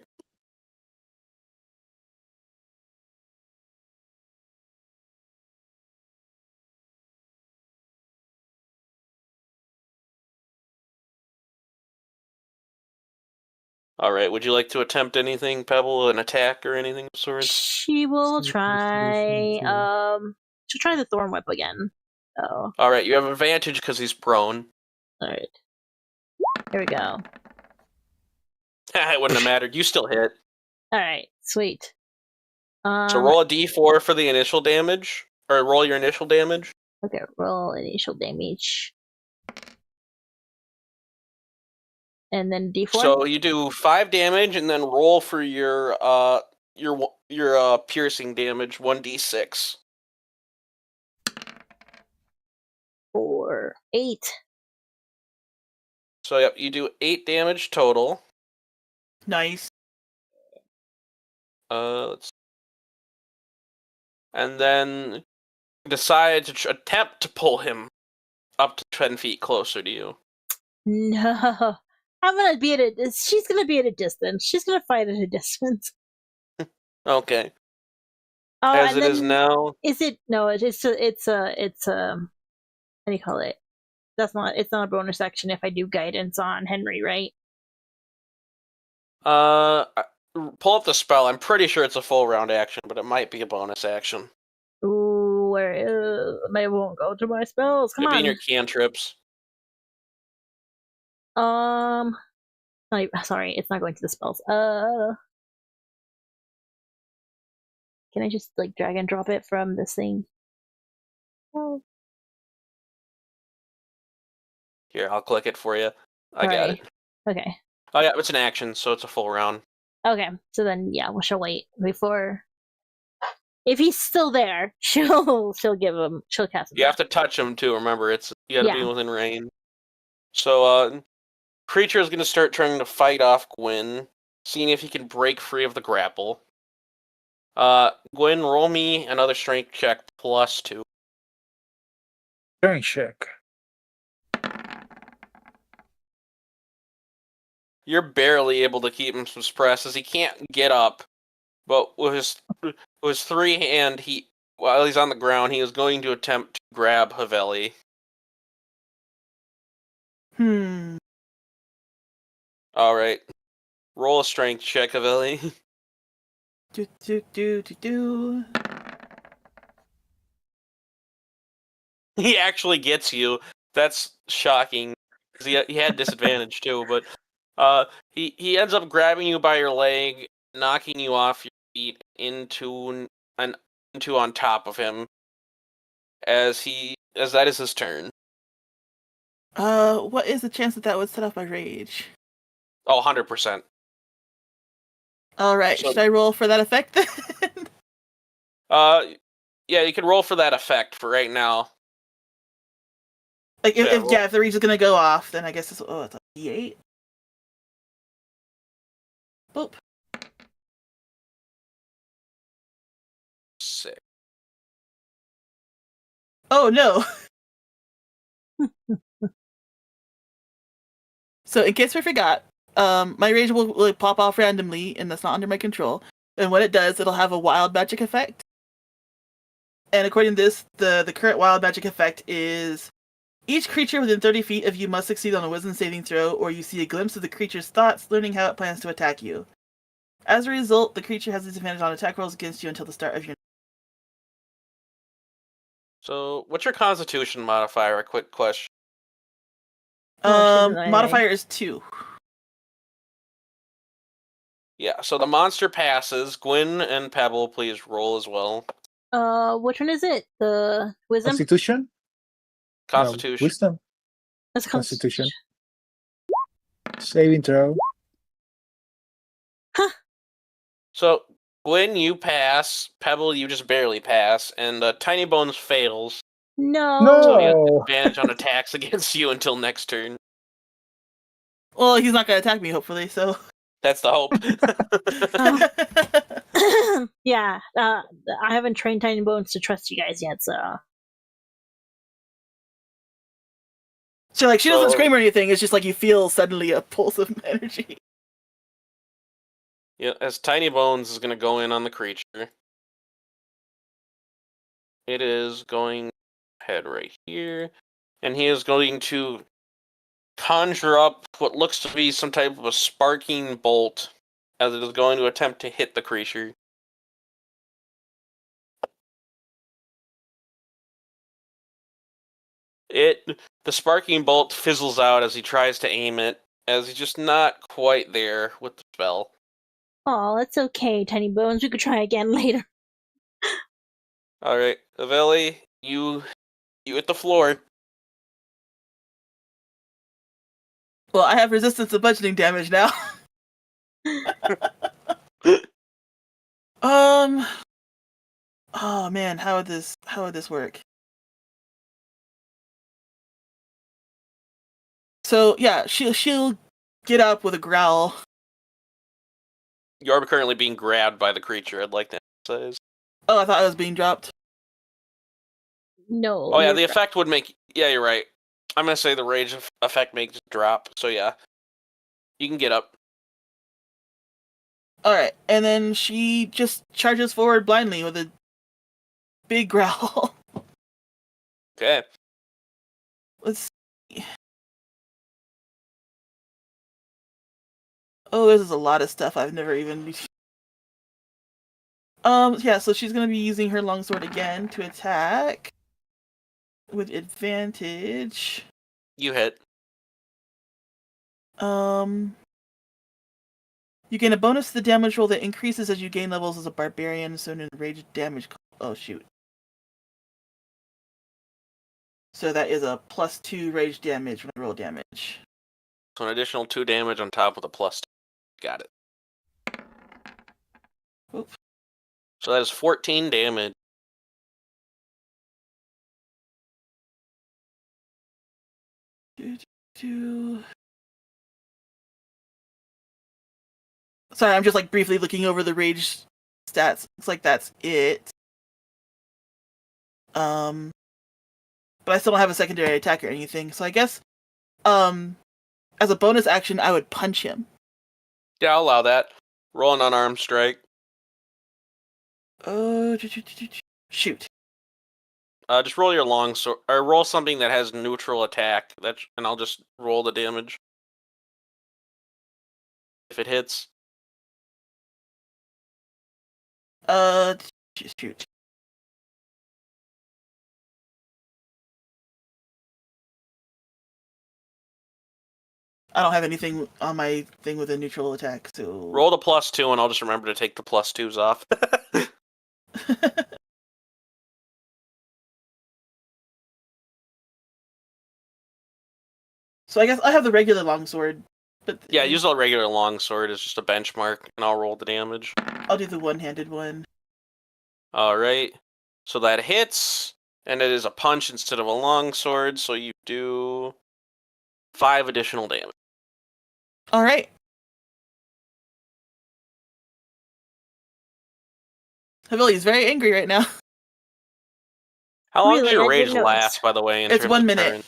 Alright, would you like to attempt anything, Pebble, an attack or anything of sorts? She will try, she'll try the Thorn Whip again. So. Alright, you have advantage because he's prone. Alright. Here we go. It wouldn't have mattered. You still hit. Alright, sweet. So roll a d4 for the initial damage. Or roll your initial damage. Okay, roll initial damage. And then D4? So you do 5 damage and then roll for your piercing damage, 1d6. 4, 8. So yep, you do 8 damage total. Nice. Let's... And then decide to attempt to pull him up to 10 feet closer to you. No. I'm gonna be she's gonna be at a distance. She's gonna fight at a distance. Okay. Oh, As it is now. Is it? No, it's how do you call it? It's not a bonus action if I do guidance on Henry, right? Pull up the spell. I'm pretty sure it's a full round action, but it might be a bonus action. Ooh, I won't go through my spells. Come It'd on. be in your cantrips. Sorry, it's not going to the spells. Can I just like drag and drop it from this thing? Oh. Here, I'll click it for you. I got it. Okay. Oh yeah, it's an action, so it's a full round. Okay, so then yeah, we shall wait before. If he's still there, she'll cast him. You have to touch him too. Remember, you got to be within range. So, creature is going to start trying to fight off Gwyn, seeing if he can break free of the grapple. Gwyn, roll me another strength check +2. Strength check. You're barely able to keep him suppressed as he can't get up. But with his free hand, while he's on the ground, he is going to attempt to grab Haveli. Alright. Roll a strength check, Haveli. He actually gets you. That's shocking. He had disadvantage too, but he ends up grabbing you by your leg, knocking you off your feet into on top of him. As that is his turn. What is the chance that would set off my rage? Oh, 100%. Alright, should I roll for that effect then? Yeah, you can roll for that effect for right now. Like, if the rage is gonna go off, then I guess it's a D8? Boop. 6. Oh, no! So, in case I forgot, my rage will pop off randomly, and that's not under my control. And when it does, it'll have a wild magic effect. And according to this, the current wild magic effect is each creature within 30 feet of you must succeed on a wisdom saving throw, or you see a glimpse of the creature's thoughts, learning how it plans to attack you. As a result, the creature has disadvantage on attack rolls against you until the start of your... So, what's your Constitution modifier? A quick question. Modifier is 2. Yeah, so the monster passes. Gwyn and Pebble, please roll as well. Which one is it? The wisdom? Constitution? Constitution. Wisdom. That's Constitution. Saving throw. Huh. So, Gwyn, you pass. Pebble, you just barely pass. And Tiny Bones fails. No. So he has advantage on attacks against you until next turn. Well, he's not going to attack me, hopefully, so... That's the hope. Yeah, I haven't trained Tiny Bones to trust you guys yet, so... So, like, she doesn't scream or anything, it's just like you feel suddenly a pulse of energy. Yeah, as Tiny Bones is going to go in on the creature. It is going head right here. And he is going to conjure up what looks to be some type of a sparking bolt as it is going to attempt to hit the creature. The sparking bolt fizzles out as he tries to aim it, as he's just not quite there with the spell. Oh, it's okay, Tiny Bones. We could try again later. Alright, Haveli, you hit the floor. Well, I have resistance to bludgeoning damage now. Oh man, how would this work? So yeah, she'll get up with a growl. You are currently being grabbed by the creature, I'd like to emphasize. Oh, I thought I was being dropped. No. Oh yeah, the effect would make... Yeah, you're right. I'm going to say the rage effect makes it drop, so yeah. You can get up. Alright, and then she just charges forward blindly with a big growl. Okay. Let's see. Oh, there's a lot of stuff I've never even... Yeah, so she's gonna be using her longsword again to attack. With advantage. You hit. You gain a bonus to the damage roll that increases as you gain levels as a barbarian, so an enraged damage... Oh, shoot. So that is a +2 rage damage when I roll damage. So an additional 2 damage on top of the +2. Got it. Oops. So that is 14 damage. Sorry, I'm just like briefly looking over the rage stats. Looks like that's it. But I still don't have a secondary attack or anything, so I guess, as a bonus action, I would punch him. Yeah, I'll allow that. Roll an unarmed strike. Shoot. Just roll your longsword, or roll something that has neutral attack. And I'll just roll the damage. If it hits. Shoot. I don't have anything on my thing with a neutral attack, so... Roll the +2, and I'll just remember to take the +2s off. So I guess I have the regular longsword, but... Yeah, use a regular longsword as just a benchmark, and I'll roll the damage. I'll do the one-handed one. Alright. So that hits, and it is a punch instead of a longsword, so you do 5 additional damage. Alright. He's very angry right now. How long does Really? your I rage didn't notice. last, by the way? It's 1 minute. Turns?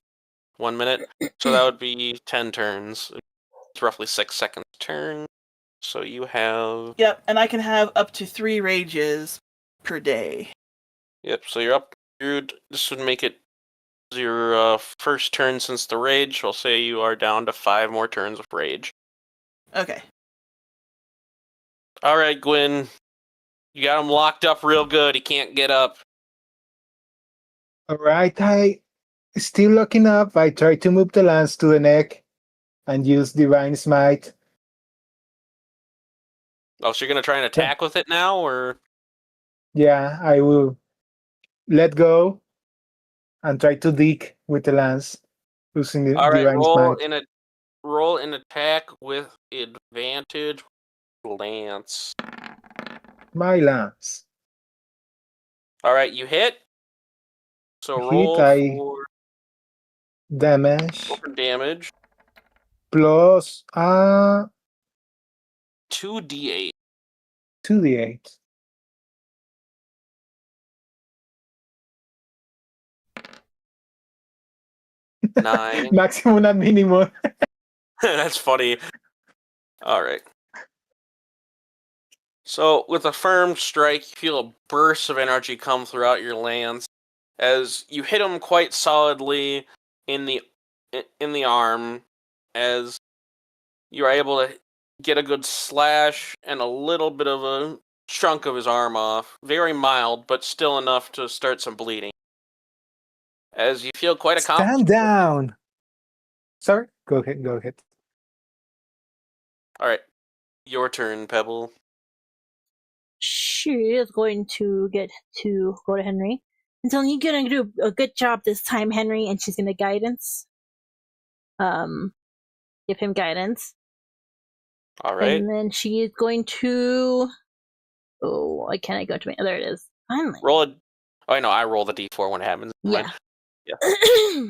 1 minute? So that would be 10 turns. It's roughly 6 seconds a turn. So you have... Yep, and I can have up to 3 rages per day. Yep, so you're up... This would make it your first turn since the rage. I'll say you are down to 5 more turns of rage. Okay. Alright, Gwyn. You got him locked up real good. He can't get up. Alright, I still locking up. I try to move the lance to the neck and use Divine Smite. Oh, so you're going to try and attack with it now, or...? Yeah, I will let go and try to dig with the lance using the Divine Smite. Roll an attack with advantage. Lance. My lance. Alright, you hit. So roll for damage. Roll for damage. Plus 2d8. 2d8. Nine. Maximum and minimum. That's funny. Alright. So, with a firm strike, you feel a burst of energy come throughout your lance as you hit him quite solidly in the arm, as you are able to get a good slash and a little bit of a chunk of his arm off. Very mild, but still enough to start some bleeding. As you feel quite accomplished. Stand down. Sorry, go ahead. Alright, your turn, Pebble. She is going to get to go to Henry and tell him, you're gonna do a good job this time, Henry, and she's gonna guidance. give him guidance. All right. And then she is going to. Oh, why can't I go to me? There it is. Finally. Roll a. Oh, no, I roll the d4 when it happens. Yeah. Yeah.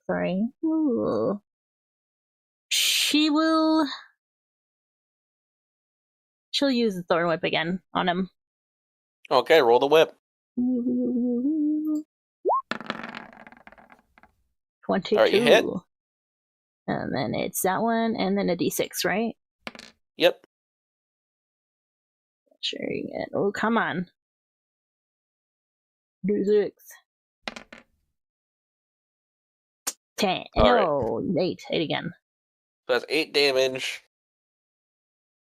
Sorry. Ooh. She will. She'll use the thorn whip again on him. Okay, roll the whip. 22. All right, you hit. And then it's that one, and then a d6, right? Yep. Sure you get. Oh, come on. D6. 10. All no, 8. 8 again. So that's 8 damage.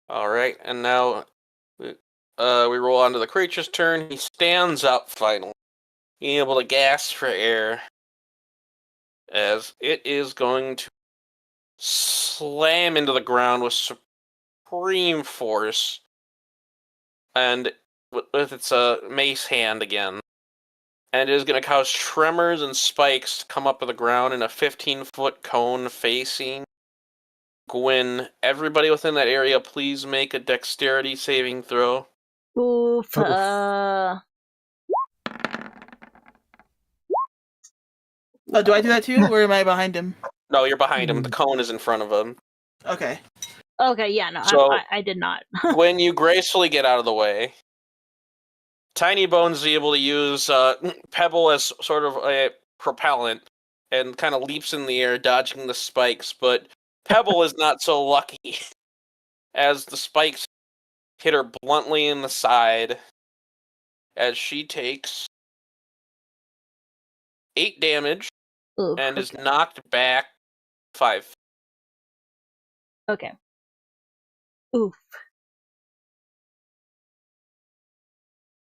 All right, and now we roll on to the creature's turn. He stands up finally, being able to gasp for air, as it is going to slam into the ground with supreme force, and with its mace hand again. And it is going to cause tremors and spikes to come up to the ground in a 15-foot cone facing Gwyn. Everybody within that area, please make a dexterity saving throw. Oof. Do I do that too, or am I behind him? No, you're behind him. The cone is in front of him. Okay. Okay, yeah, no, So- I did not. When you gracefully get out of the way, Tiny Bones is able to use Pebble as sort of a propellant and kind of leaps in the air, dodging the spikes, but Pebble is not so lucky, as the spikes hit her bluntly in the side, as she takes 8 damage Oof, and is knocked back 5. okay. Oof.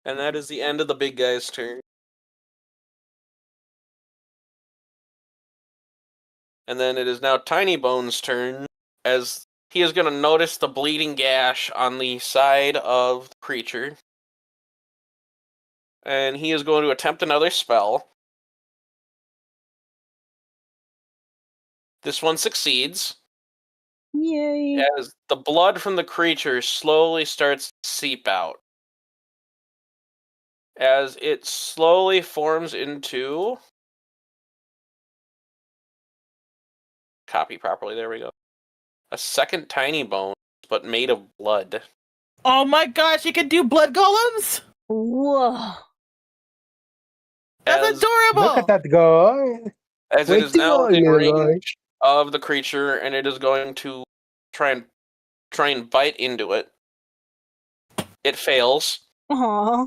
And that is the end of the big guy's turn. And then it is now Tiny Bones' turn, as he is going to notice the bleeding gash on the side of the creature. And he is going to attempt another spell. This one succeeds, Yay. as the blood from the creature slowly starts to seep out. As it slowly forms into... Copy properly, there we go. A second Tiny Bone, but made of blood. Oh my gosh, you can do blood golems? Whoa. That's As, adorable! Look at that guy. as Way it is to now go, in little boy. range of the creature, and it is going to try and bite into it. It fails. Aw.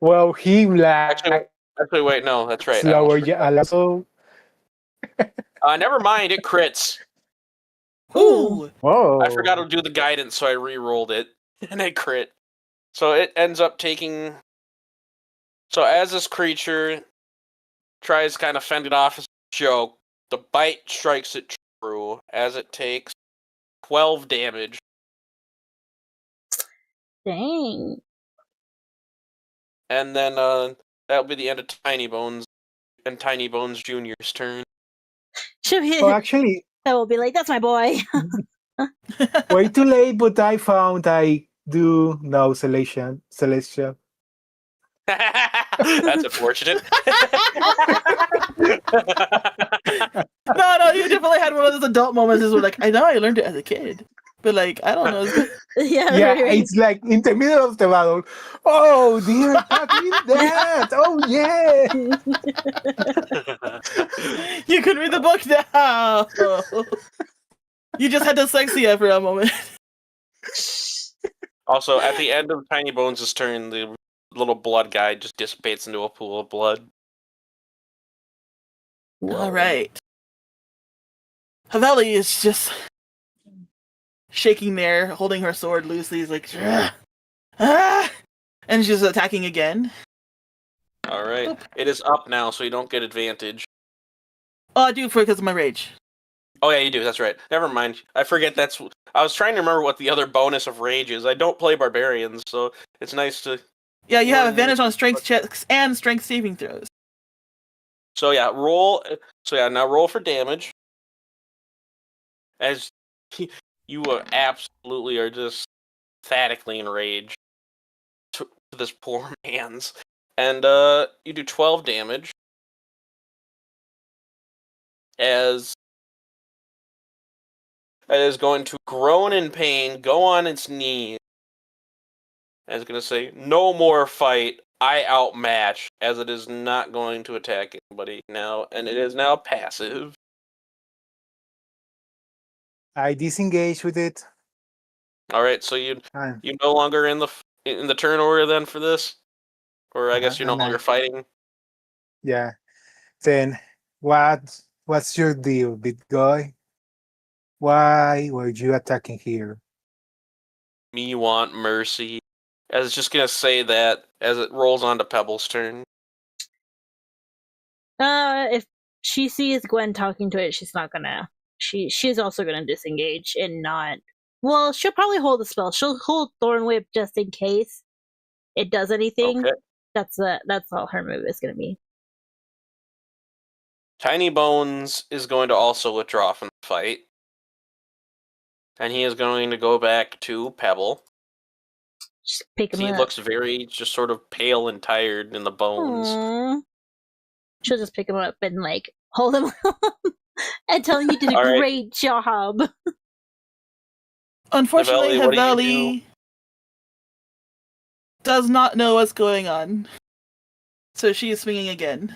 Well, he lagged Actually, wait, no, that's right. slower. Yeah, so. Never mind, it crits. Ooh! Whoa. I forgot to do the guidance, so I re-rolled it, and I crit. So it ends up taking... So as this creature tries to kind of fend it off as a joke, the bite strikes it true, as it takes 12 damage. Dang. And then that'll be the end of Tiny Bones, and Tiny Bones Jr.'s turn. Should we, Oh, actually, I will be like, that's my boy. way too late, but I found I do know Celestia. That's unfortunate. No, you definitely had one of those adult moments where like, I know I learned it as a kid. But like, I don't know. Yeah, Yeah, right. it's like in the middle of the battle. Oh, dear, that is that. Oh, yeah. You could read the book now! You just had dyslexia for a moment. Also, at the end of Tiny Bones' turn, the little blood guy just dissipates into a pool of blood. Alright. Haveli is just shaking there, holding her sword loosely. He's like, ah! And she's attacking again. Alright. It is up now, so you don't get advantage. Oh, I do because of my rage. Oh yeah, you do, that's right. Never mind. I forget that's... I was trying to remember what the other bonus of rage is. I don't play barbarians, so it's nice to... Yeah, you have advantage on strength checks and strength saving throws. So yeah, roll... So yeah, now roll for damage. as you absolutely are just emphatically enraged to this poor man's. And you do 12 damage as it is going to groan in pain, go on its knees, and it's going to say, "No more fight. I outmatch," as it is not going to attack anybody now, and it is now passive. I disengage with it. All right, so you And, no longer in the turn order then for this, or I guess you're no and longer fighting. yeah. Then what's your deal, big guy? Why were you attacking here? Me want mercy. As it's just gonna say that as it rolls on to Pebble's turn. If she sees Gwen talking to it, she's not gonna. She's also gonna disengage and not. Well, she'll probably hold the spell. She'll hold Thorn Whip just in case it does anything. Okay. That's all her move is gonna be. Tiny Bones is going to also withdraw from the fight. And he is going to go back to Pebble. Just pick him He up. looks very just sort of pale and tired in the bones. Aww. She'll just pick him up and like hold him and tell him you did a All right. great job. Unfortunately, Haveli, what do you Haveli does not know what's going on. So she is swinging again.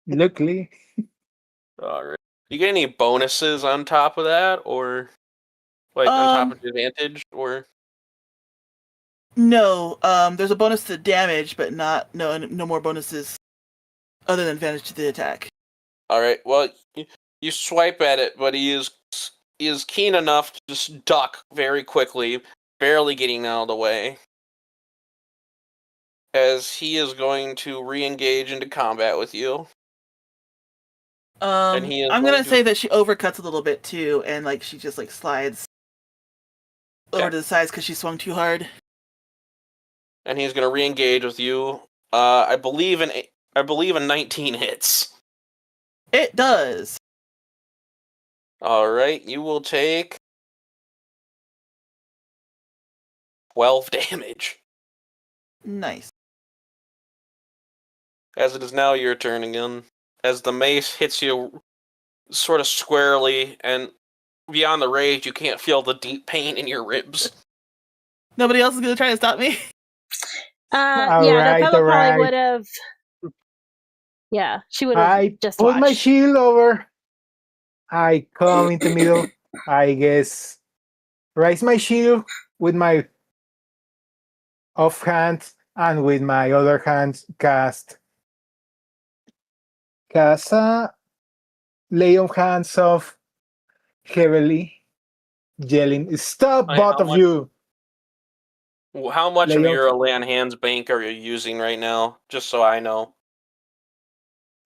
Luckily, All right. You get any bonuses on top of that, or like on top of advantage, or? No, there's a bonus to damage, but no more bonuses other than advantage to the attack. All right. Well, you swipe at it, but he is keen enough to just duck very quickly, barely getting out of the way, as he is going to re-engage into combat with you. And he is I'm going gonna to say that she overcuts a little bit too, and like she just like slides over to the sides because she swung too hard. And he's going to re-engage with you. I believe a 19 hits. It does. All right, you will take 12 damage. Nice. As it is now your turn again. As the mace hits you sort of squarely, and beyond the rage, you can't feel the deep pain in your ribs. Nobody else is gonna try to stop me. Yeah, the fellow probably would have. Yeah, she would have I just put watched. my shield over. I come in the middle. I guess raise my shield with my offhand and with my other hand cast lay on hands of heavily yelling, "Stop, Like, both of you!" How much Lay of on, your lay on hands bank are you using right now? Just so I know.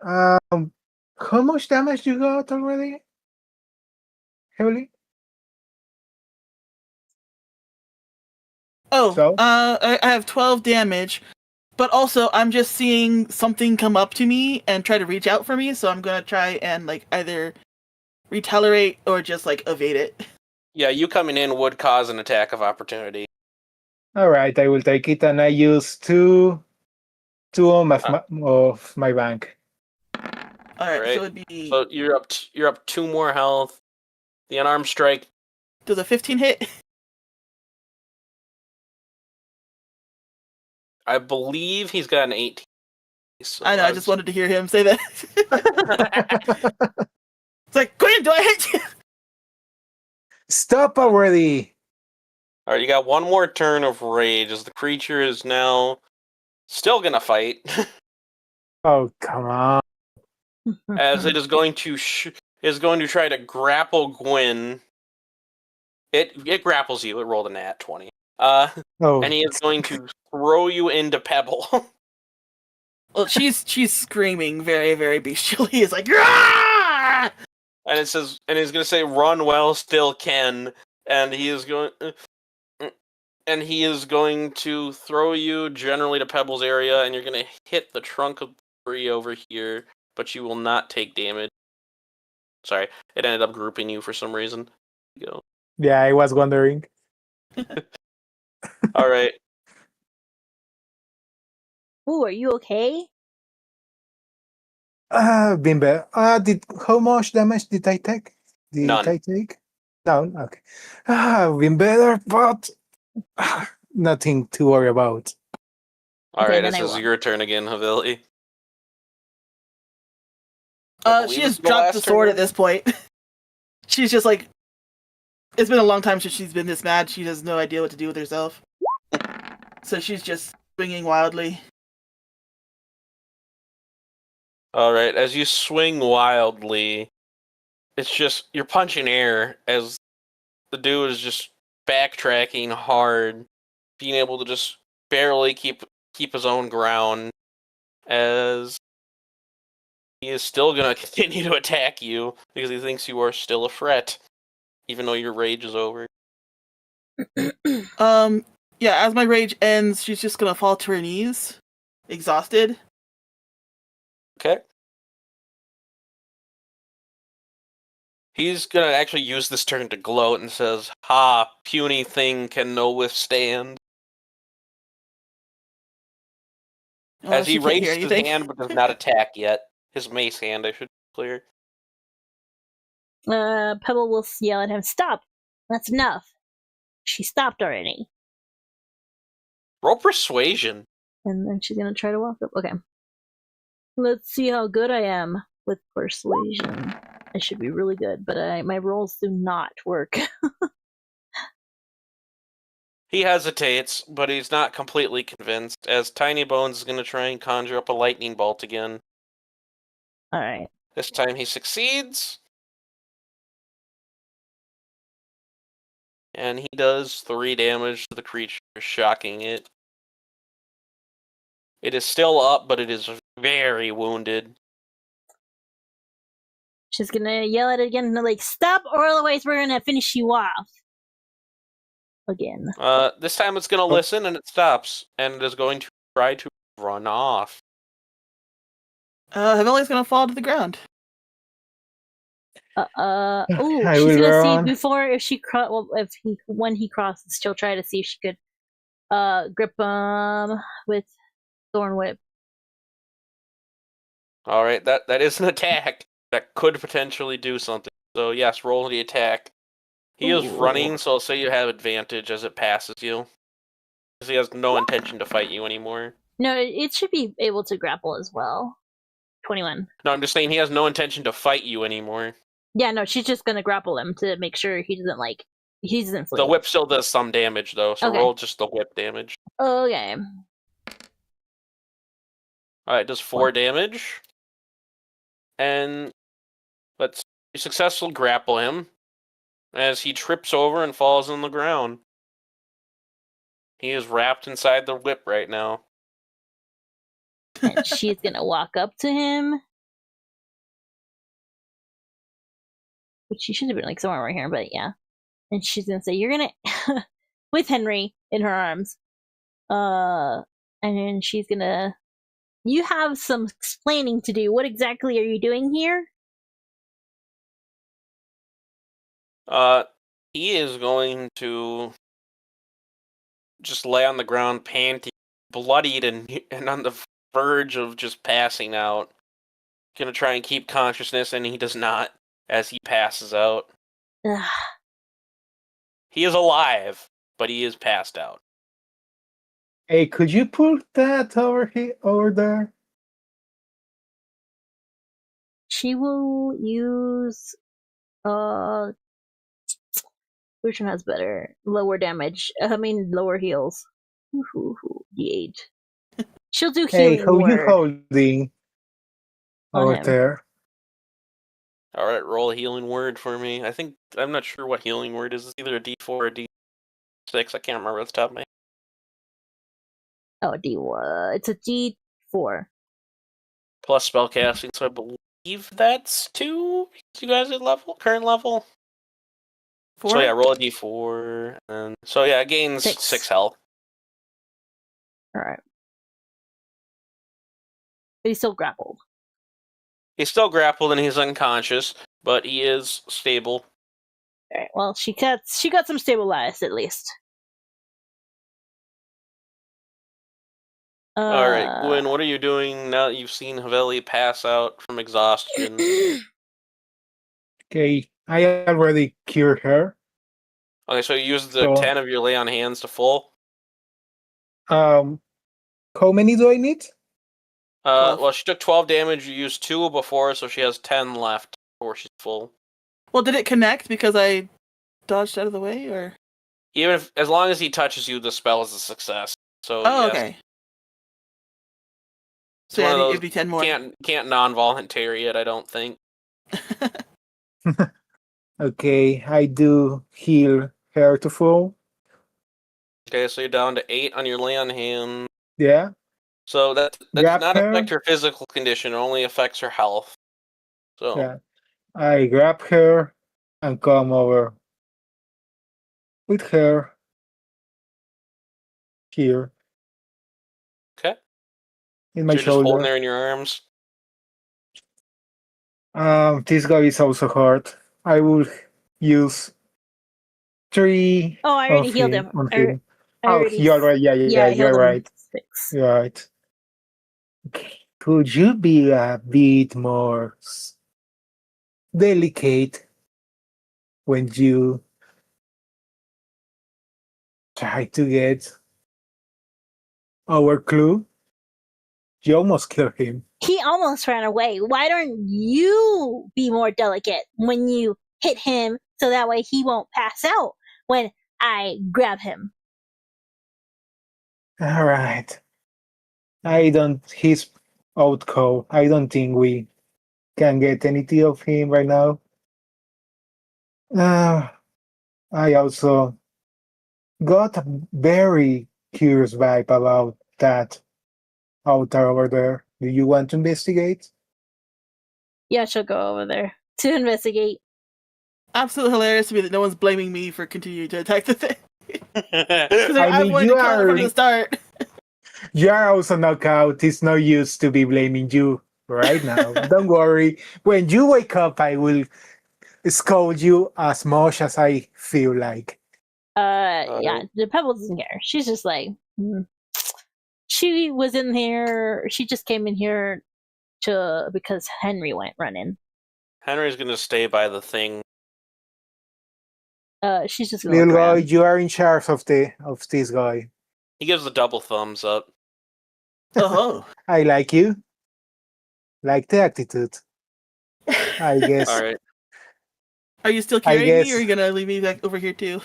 how much damage you got already? Heavily? Oh, So? I have 12 damage, but also I'm just seeing something come up to me and try to reach out for me, so I'm gonna try and like either retaliate or just like evade it. Yeah, you coming in would cause an attack of opportunity. Alright, I will take it, and I use two of my bank. Alright, Right. so it'd be... So you're up 2 more health. The unarmed strike. Does a 15 hit? I believe he's got an 18. So I know, I just wanted to hear him say that. It's like, Quinn, do I hit you? Stop already! Alright, you got one more turn of rage as the creature is now still gonna fight. Oh, come on. As it is going to try to grapple Gwyn. It grapples you. It rolled a nat 20. And he is going to throw you into Pebble. Well, she's screaming very, very bestially. It's like, Rah! And he's going to say, "Run well, still can." And he is going to throw you generally to Pebble's area, and you're going to hit the trunk of the tree over here. but you will not take damage. Sorry, it ended up grouping you for some reason. Go. Yeah, I was wondering. All right. Ooh, are you okay? Bimber. How much damage did I take? None. None. Okay. Been better, but nothing to worry about. All Okay, right, then this I is won. your turn again, Havili. She has dropped the sword at this point. She's just like, it's been a long time since she's been this mad. She has no idea what to do with herself. So she's just swinging wildly. All right, as you swing wildly, it's just you're punching air as the dude is just backtracking hard, being able to just barely keep his own ground, as he is still gonna continue to attack you because he thinks you are still a threat, even though your rage is over. Yeah, as my rage ends, she's just gonna fall to her knees, exhausted. Okay. He's gonna actually use this turn to gloat and says, "Ha, puny thing can no withstand." As he She can't hear raises his anything. hand but does not attack yet. His mace hand, I should clear. Pebble will yell at him, "Stop! That's enough." She stopped already. Roll persuasion. And then she's gonna try to walk up. Okay. Let's see how good I am with persuasion. I should be really good, but my rolls do not work. He hesitates, but he's not completely convinced, as Tiny Bones is going to try and conjure up a lightning bolt again. Alright. This time he succeeds. And he does 3 damage to the creature, shocking it. It is still up, but it is very wounded. She's gonna yell at it again, like, "Stop, or otherwise we're gonna finish you off." Again. This time it's going to listen, and it stops, and it is going to try to run off. Haveli's gonna fall to the ground. Oh, I she's will gonna see run. before when he crosses, she'll try to see if she could grip him with Thorn Whip. All right, that is an attack that could potentially do something. So yes, roll the attack. He is running, so I'll say you have advantage as it passes you. Because he has no intention to fight you anymore. No, it should be able to grapple as well. 21. No, I'm just saying he has no intention to fight you anymore. Yeah, no, she's just gonna grapple him to make sure he doesn't flee. The whip still does some damage, though, so Okay. roll just the whip damage. Okay. Alright, does 4 damage. And let's successfully grapple him as he trips over and falls on the ground. He is wrapped inside the whip right now. And she's gonna walk up to him. Which she should have been like somewhere right here, but yeah. And she's gonna say, "You're gonna," with Henry in her arms. And then she's gonna, "You have some explaining to do. What exactly are you doing here?" He is going to just lay on the ground, panting, bloodied, and on the verge of just passing out. Gonna try and keep consciousness, and he does not, as he passes out. Ugh. He is alive, but he is passed out. Hey, could you put that over there? She will use which one has better lower damage? Lower heals. D8. She'll do Hey, healing who you word holding on over him. there? Alright, roll a healing word for me. I'm not sure what healing word is. It's either a D4 or a D6. I can't remember off the top of my head. Oh, D1. It's a D4. Plus spellcasting, so I believe that's 2. You guys at current level? 4? So yeah, roll a D4. And so yeah, it gains 6 health. Alright. But he's still grappled. He's still grappled and he's unconscious, but he is stable. All right. Well, she got some stabilized at least. All right, Gwen, what are you doing now that you've seen Haveli pass out from exhaustion? Okay, I already cured her. Okay, so you used the 10 of your lay on hands to full? How many do I need? Well, she took 12 damage. You used 2 before, so she has 10 left before she's full. Well, did it connect because I dodged out of the way, or? Even if, as long as he touches you, the spell is a success. So yes. Okay. It's So one yeah, of those it'd be 10 more. Can't non-voluntary it, I don't think. Okay, I do heal her to full. Okay, so you're down to 8 on your lay on hand. Yeah. So that does Grab not her. affect her physical condition; it only affects her health. So Yeah, I grab her and come over with her here okay, in so my you're just holding shoulder. her in your arms. This guy is also hard. I will use 3 Oh, I already healed him. on him. I You're right. Yeah, I healed you're him right. 6. You're right. Okay. Could you be a bit more delicate when you try to get our clue? You almost killed him. He almost ran away. Why don't you be more delicate when you hit him so that way he won't pass out when I grab him? All right. He's out cold. I don't think we can get anything of him right now. I also got a very curious vibe about that altar over there. Do you want to investigate? Yeah, she'll go over there to investigate. Absolutely hilarious to me that no one's blaming me for continuing to attack the thing. Because I I mean, wanted to kill it from the start. You are also knockout. It's no use to be blaming you right now. Don't worry. When you wake up, I will scold you as much as I feel like. Yeah, the Pebble doesn't care. She's just like, she was in here. She just came in here because Henry went running. Henry's gonna stay by the thing. She's just gonna Little look guy, around. you are in charge of this guy. He gives a double thumbs up. Oh. I like you. Like the attitude. I guess. All right. Are you still carrying me, or are you gonna leave me back over here too?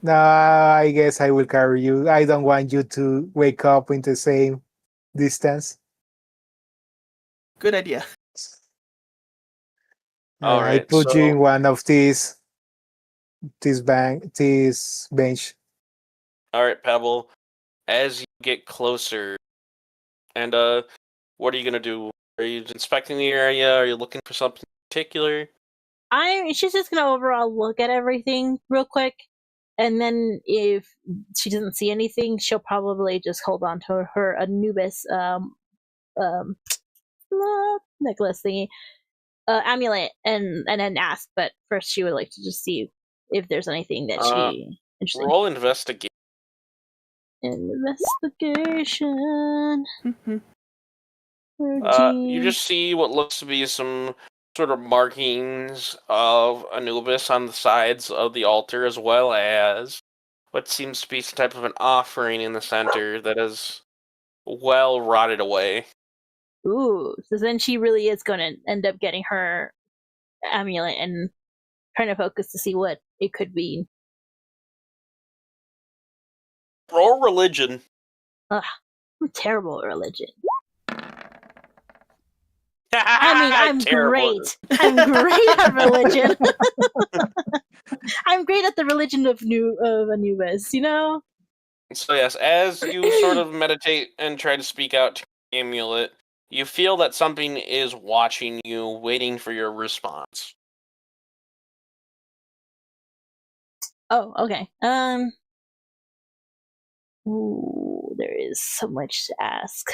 No, I guess I will carry you. I don't want you to wake up in the same distance. Good idea. All I right. put you in So one of this bench. all right, Pebble. As you get closer, and what are you gonna do? Are you inspecting the area? Are you looking for something particular? She's just gonna overall look at everything real quick, and then if she doesn't see anything, she'll probably just hold on to her Anubis necklace thingy, amulet, and then ask. But first, she would like to just see if there's anything that she interested. Roll investigate. Investigation. You just see what looks to be some sort of markings of Anubis on the sides of the altar, as well as what seems to be some type of an offering in the center that is well rotted away. Ooh, so then she really is going to end up getting her amulet and trying to focus to see what it could be. Roll religion. Ugh, I'm terrible at religion. I mean, I'm great. I'm great at religion. I'm great at the religion of Anubis, you know? So yes, as you sort of meditate and try to speak out to the amulet, you feel that something is watching you, waiting for your response. Oh, okay. Ooh, there is so much to ask.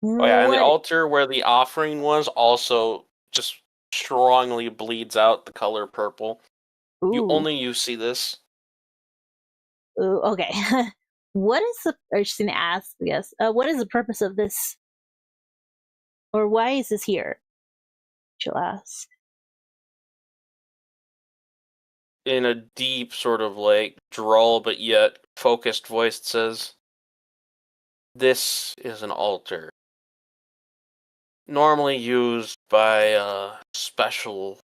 Oh yeah, and the What? altar where the offering was also just strongly bleeds out the color purple. Ooh. You see this. Ooh, okay. What is the? Or she's gonna ask. Yes. What is the purpose of this? Or why is this here? She'll ask. In a deep sort of like drawl but yet focused voice, it says, "This is an altar, normally used by special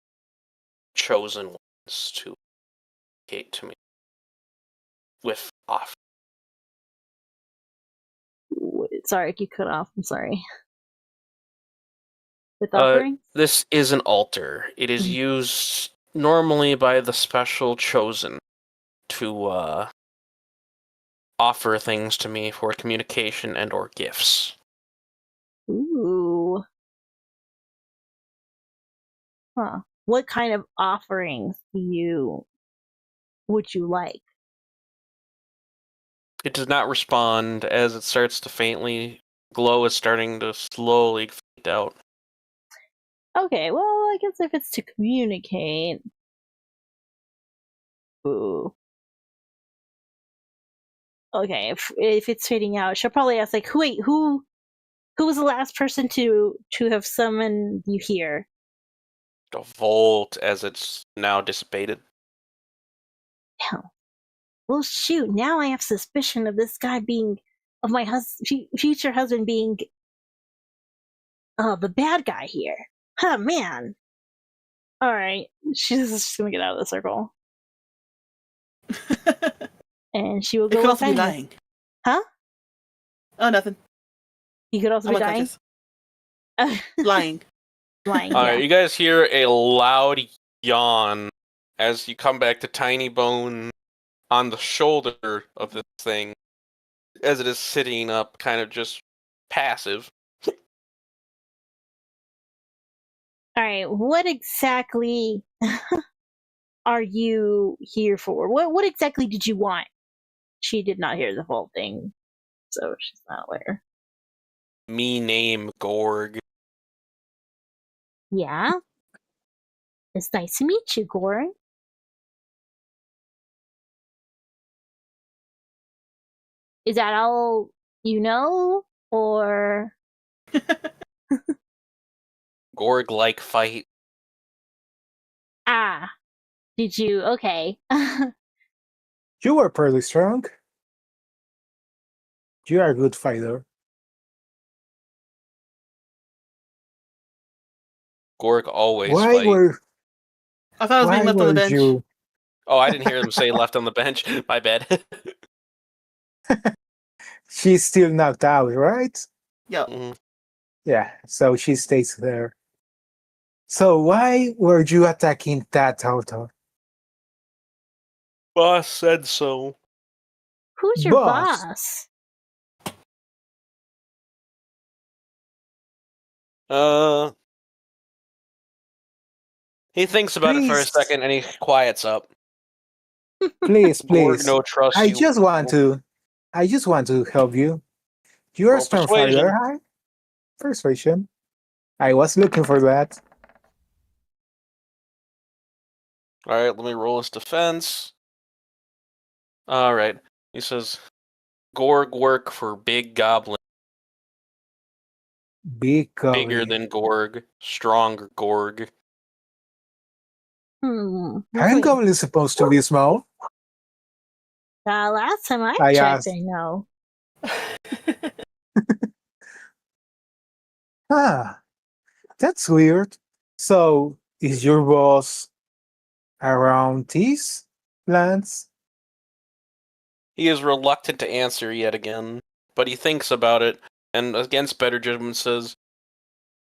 chosen ones to communicate to me with off. Sorry, you cut off. I'm sorry. With offerings? This is an altar. It is used normally by the special chosen to offer things to me for communication and or gifts." Ooh. Huh. What kind of offerings would you like? It does not respond as it starts to faintly glow. Is starting to slowly fade out. Okay, well, I guess if it's to communicate. Ooh. Okay, if it's fading out, she'll probably ask like, wait, who was the last person to have summoned you here? A volt as it's now dissipated. Hell. Well, shoot, now I have suspicion of this guy being, of my future husband being, the bad guy here. Huh, man. Alright, she's just gonna get out of the circle. And she will It go could also be inside. lying. Huh? Oh, nothing. He could also I'm be dying. unconscious. Lying. Lying, yeah. Alright, you guys hear a loud yawn as you come back to Tiny Bone on the shoulder of this thing as it is sitting up, kind of just passive. Alright, what exactly are you here for? What exactly did you want? She did not hear the whole thing, so she's not aware. Me name Gorg. Yeah? It's nice to meet you, Goran. Is that all you know? Or... Gorg like fight. Ah, did you? Okay. You are pretty strong. You are a good fighter. Gorg always Why fight. were I thought I was being why left on the were bench. you Oh, I didn't hear them say left on the bench. My bad. she's still knocked out, right? Yep. Mhm. Yeah, so she stays there. So why were you attacking that altar? Boss said so. Who's your Boss, boss? Uh, he thinks about it for a please, second and he quiets up. please, Gorg please. no trust I you. just want to I just want to help you. You're a Roll strong fighter, persuasion. huh? Persuasion. I was looking for that. Alright, let me roll his defense. Alright. He says, Gorg work for big goblin. Big Bigger than Gorg. Stronger Gorg. Aren't Wait. goblins supposed to be small? Last time I I checked, asked. I know. Ah, that's weird. So, is your boss around these lands? He is reluctant to answer yet again, but he thinks about it, and against better judgment says,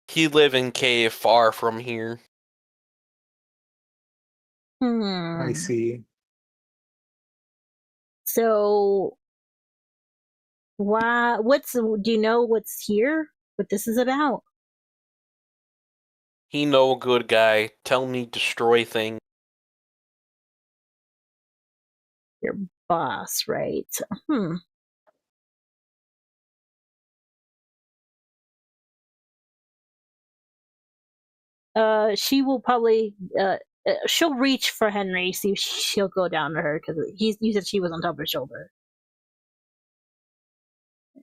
he live in cave far from here. I see. So, why? Do you know what's here? What this is about? He no good guy. Tell me destroy thing. Your boss, right? she will probably she'll reach for Henry, see if she'll go down to her because you said she was on top of her shoulder.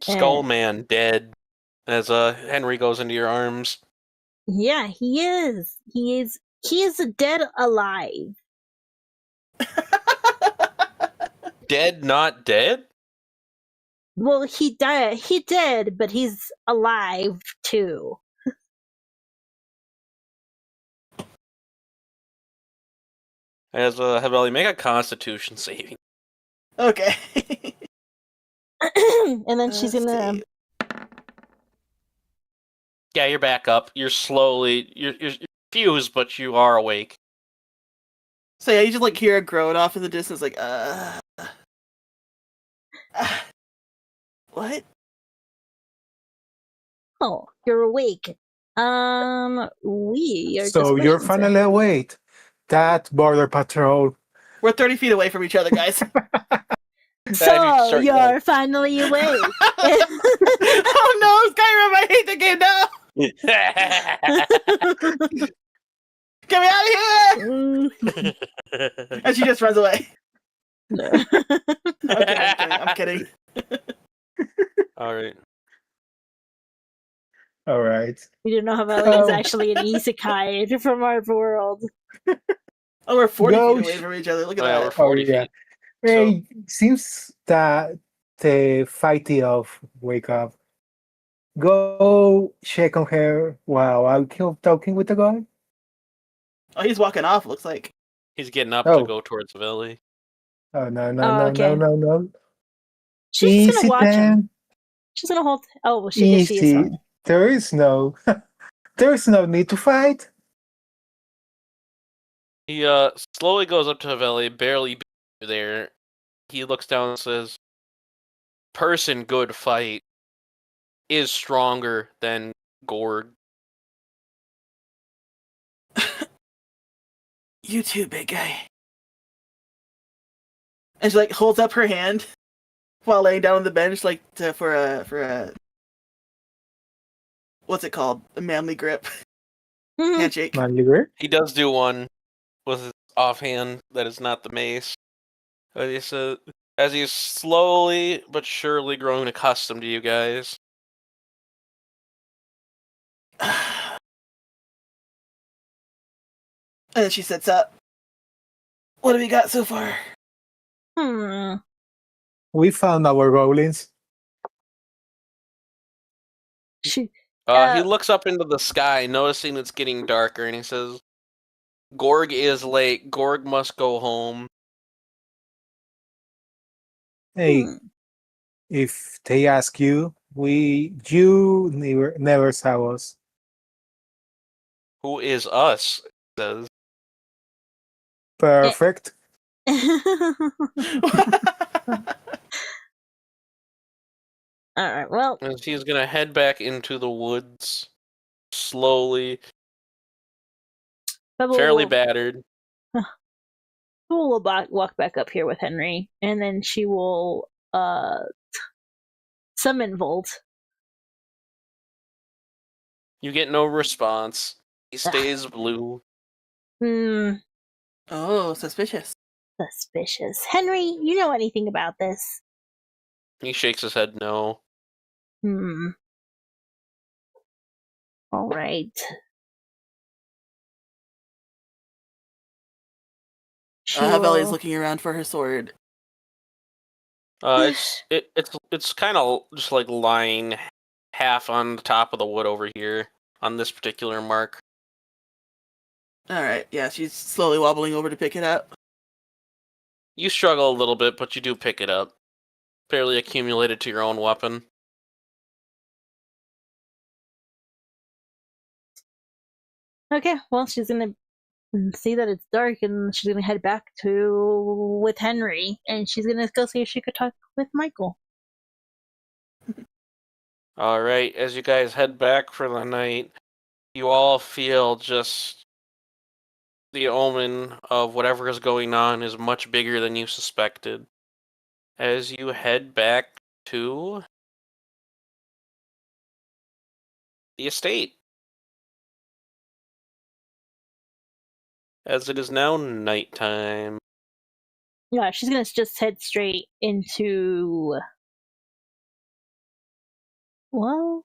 Skullman dead as Henry goes into your arms. Yeah, he is. He is dead alive. Dead, not dead? Well, he died. He dead, but he's alive too. As Haveli, make a Constitution saving. Okay. And then she's gonna. Yeah, you're back up. You're slowly. You're confused, but you are awake. So yeah, you just like hear a groan off in the distance, like what? Oh, you're awake. We are. So just you're waiting, finally awake. That border patrol. We're 30 feet away from each other, guys. So you're finally awake. Oh no, Skyrim! I hate the game now. Get me out of here! And she just runs away. No. Okay, I'm kidding. All right. All right. We don't know how Valley is actually an isekai from our world. Oh, we're 40 Go feet away from each other. Look at Yeah, we're that. 40 yeah. feet. Hey, seems that the fighty elf wake up. Go check on her while I keep talking with the guy. Oh, he's walking off, looks like. He's getting up Oh. to go towards Haveli. Oh no no Oh, no okay. no. She's just Easy gonna watch him. then. She's gonna hold. Oh, well, she is Easy. fine. There is no need to fight. He slowly goes up to Haveli, barely there. He looks down and says, "Person good fight is stronger than Gorg." You too, big guy. And she like holds up her hand while laying down on the bench, like for a what's it called? A manly grip handshake. Manliger. He does do one with his offhand that is not the mace. But he says, as he's slowly but surely growing accustomed to you guys. And then she sits up. What have you got so far? We found our goblins. She. He looks up into the sky, noticing it's getting darker, and he says, "Gorg is late. Gorg must go home." Hey, if they ask you, you never saw us. Who is us? He says. Perfect. Alright, well. And he's gonna head back into the woods, slowly, fairly battered. Who will walk back up here with Henry, and then she will summon Volt. You get no response. He stays blue. Oh, suspicious. Suspicious. Henry, you know anything about this? He shakes his head no. All right. Haveli's looking around for her sword. It's kind of just like lying half on the top of the wood over here on this particular mark. Alright, yeah, she's slowly wobbling over to pick it up. You struggle a little bit, but you do pick it up. Fairly accumulated to your own weapon. Okay, well, she's gonna see that it's dark, and she's gonna head back with Henry, and she's gonna go see if she could talk with Michael. Alright, as you guys head back for the night, you all feel just the omen of whatever is going on is much bigger than you suspected. As you head back to the estate. as it is now nighttime. Yeah, she's gonna just head straight into. Well,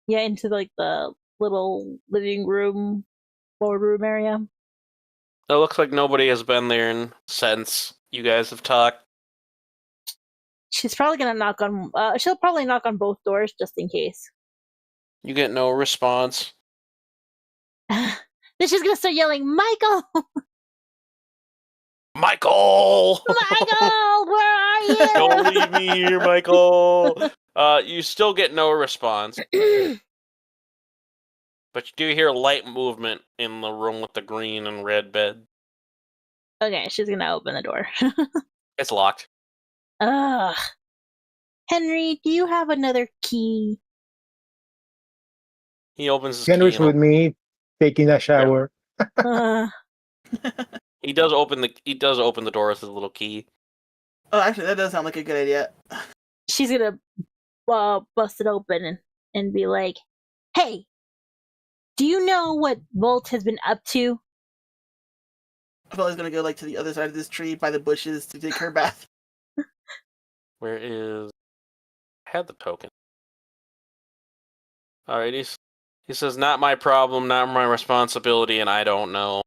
yeah, into like the little living room, boardroom area. It looks like nobody has been there since you guys have talked. She's probably gonna knock on. She'll probably knock on both doors just in case. You get no response. Then she's gonna start yelling, "Michael! Michael! Michael, where are you? Don't leave me here, Michael! You still get no response. But you do hear light movement in the room with the green and red bed. Okay, she's gonna open the door. It's locked. Ugh. Henry, do you have another key? He opens his Henry's key. with me, taking a shower. He does open the door with his little key. Oh, actually, that does sound like a good idea. She's gonna bust it open and be like, "Hey, do you know what Volt has been up to?" I thought I was gonna go like to the other side of this tree by the bushes to take her bath. Where is... I had the token. Alright, he says, not my problem, not my responsibility, and I don't know.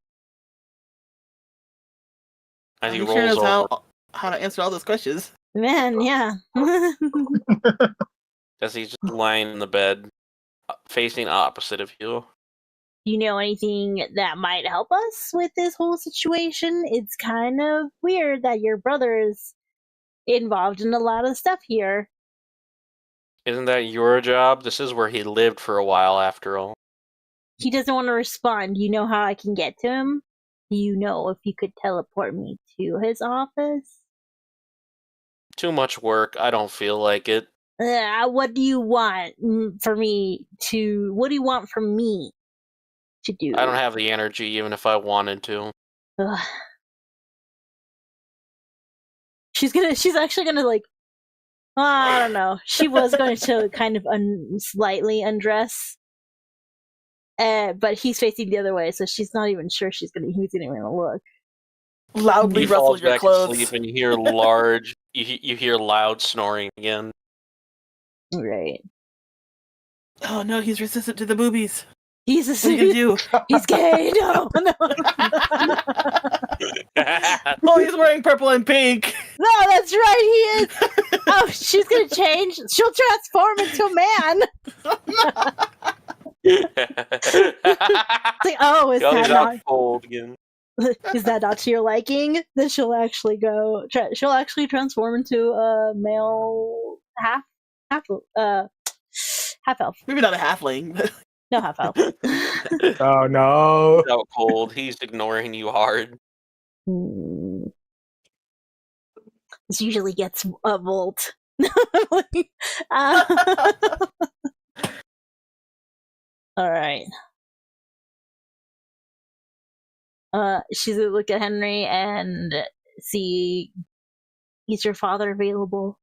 As he He rolls sure knows over. how to answer all those questions. Man, yeah. As he's just lying in the bed, facing opposite of you. Do you know anything that might help us with this whole situation? It's kind of weird that your brother is involved in a lot of stuff here. Isn't that your job? This is where he lived for a while, after all. He doesn't want to respond. Do you know how I can get to him? Do you know if you could teleport me to his office? Too much work. I don't feel like it. What do you want for me to... What do you want from me to do? I don't have the energy, even if I wanted to. Ugh. She's actually gonna like... I don't know. She was going to kind of slightly undress. But he's facing the other way, so she's not even sure he's gonna even look. Loudly He rustle falls your back clothes. asleep, and you hear you hear loud snoring again. Right. Oh no, he's resistant to the boobies. He's What are you gonna do? He's gay. No. Oh, he's wearing purple and pink. No, that's right. He is. Oh, she's gonna change. She'll transform into a man. It's like, oh, is that not cold again? Is that not to your liking? Then she'll actually go. She'll actually transform into a male half elf. Maybe not a halfling. No, half elf. Oh no! He's out cold. He's ignoring you hard. This usually gets a volt. All right. She's gonna look at Henry and see, is your father available?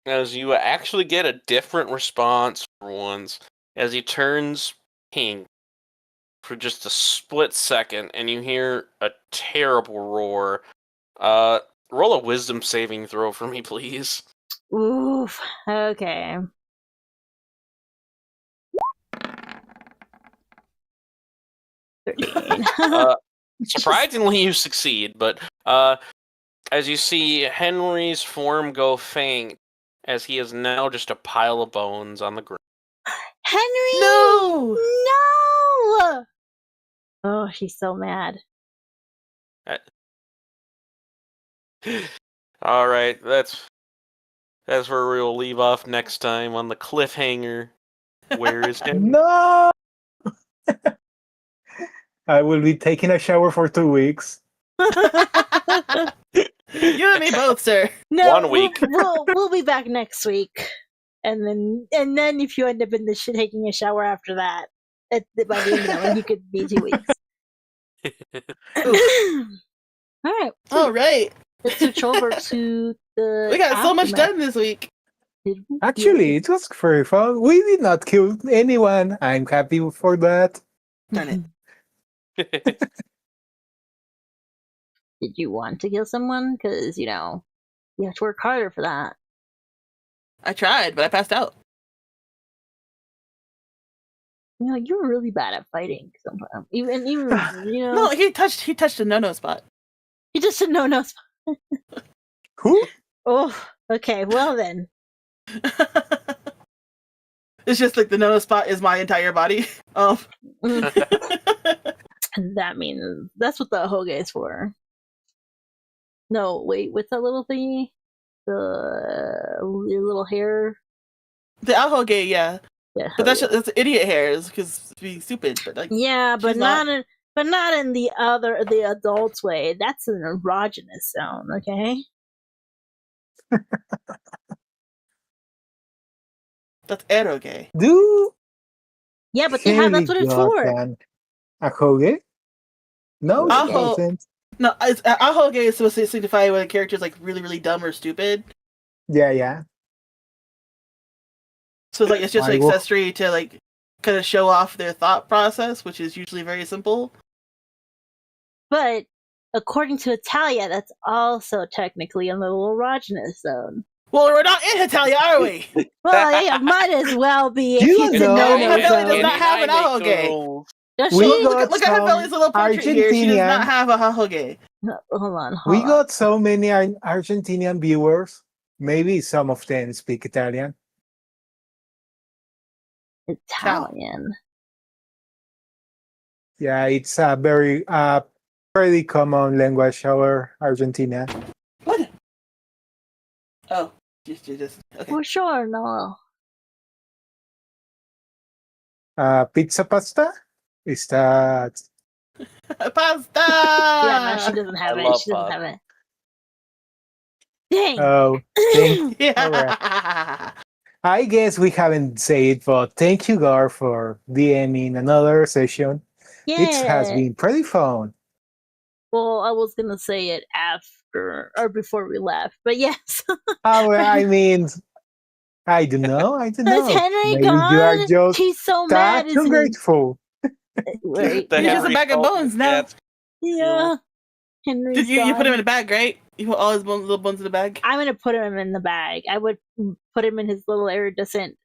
As you actually get a different response for once, as he turns pink for just a split second, and you hear a terrible roar. Roll a wisdom saving throw for me, please. Oof. Okay. Surprisingly, you succeed, but as you see Henry's form go faint, as he is now just a pile of bones on the ground. Henry! No! No! Oh, she's so mad. All right, that's where we'll leave off next time on the cliffhanger. Where is Henry? No! I will be taking a shower for 2 weeks. You and me both, sir. No, 1 week. We'll be back next week, and then if you end up in the taking a shower after that, by the end of that one, you could be 2 weeks. All right. All right. Let's switch over to the. We got so much aftermath. done this week. Did we Actually, it was very fun. We did not kill anyone. I'm happy for that. Darn it. Did you want to kill someone? Because, you have to work harder for that. I tried, but I passed out. You're really bad at fighting sometimes. Even No, he touched a no-no spot. He just a no spot. Who? Oh, okay. Well then. It's just like the no-no spot is my entire body. That means that's what the hoge is for. No, wait, what's that little thingy? Your little hair. The ahoge, yeah. Yeah, But that's idiot hairs because it's being stupid. But like, yeah, but not in the adult's way. That's an erogenous zone, okay? That's eroge. Yeah, but that's what it's for. A hoge? No, it doesn't. No, ahoge is supposed to signify when a character is like really, really dumb or stupid. Yeah. So it's just an accessory to like kind of show off their thought process, which is usually very simple. But according to Italia, that's also technically in the erogenous zone. Well, we're not in Italia, are we? Well, yeah, might as well be. If he's no does not have an ahoge. Look at Havelli's little portrait here. She does not have a ahoge. No, hold on. We got so many Argentinian viewers. Maybe some of them speak Italian. Italian. Yeah, it's a very pretty common language over Argentina. What? Oh, just okay. For sure, no. Pizza pasta? Is that pasta? Yeah, no, she doesn't have it. She doesn't have it. Dang. Oh, yeah. Right. I guess we haven't said it, but thank you, Gar, for DMing another session. Yeah. It has been pretty fun. Well, I was gonna say it after or before we left, but yes. I mean, I don't know. Is Henry Maybe gone? You are just He's so mad. ungrateful. Wait, he's just a bag of bones now. Yeah. Henry's you put him in a bag, right? You put all his little bones in the bag? I'm gonna put him in the bag. I would put him in his little iridescent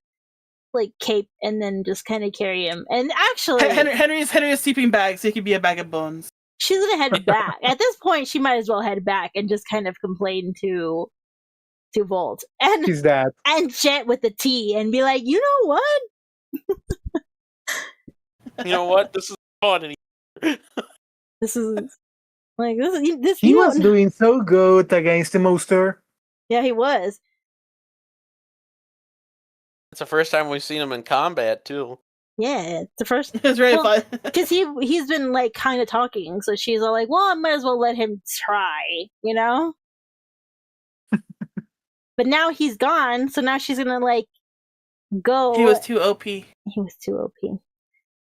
cape and then just kind of carry him. And actually Henry's sleeping bag, so he could be a bag of bones. She's gonna head back. At this point she might as well head back and just kind of complain to Volt and Who's that? And Jet with the T and be like, you know what? You know what? This is fun. This is He was doing so good against the monster. Yeah, he was. It's the first time we've seen him in combat too. Yeah, it's the first. It's really fun because he's been kind of talking, so she's all like, "Well, I might as well let him try," you know. But now he's gone, so now she's gonna go. He was too OP. He was too OP.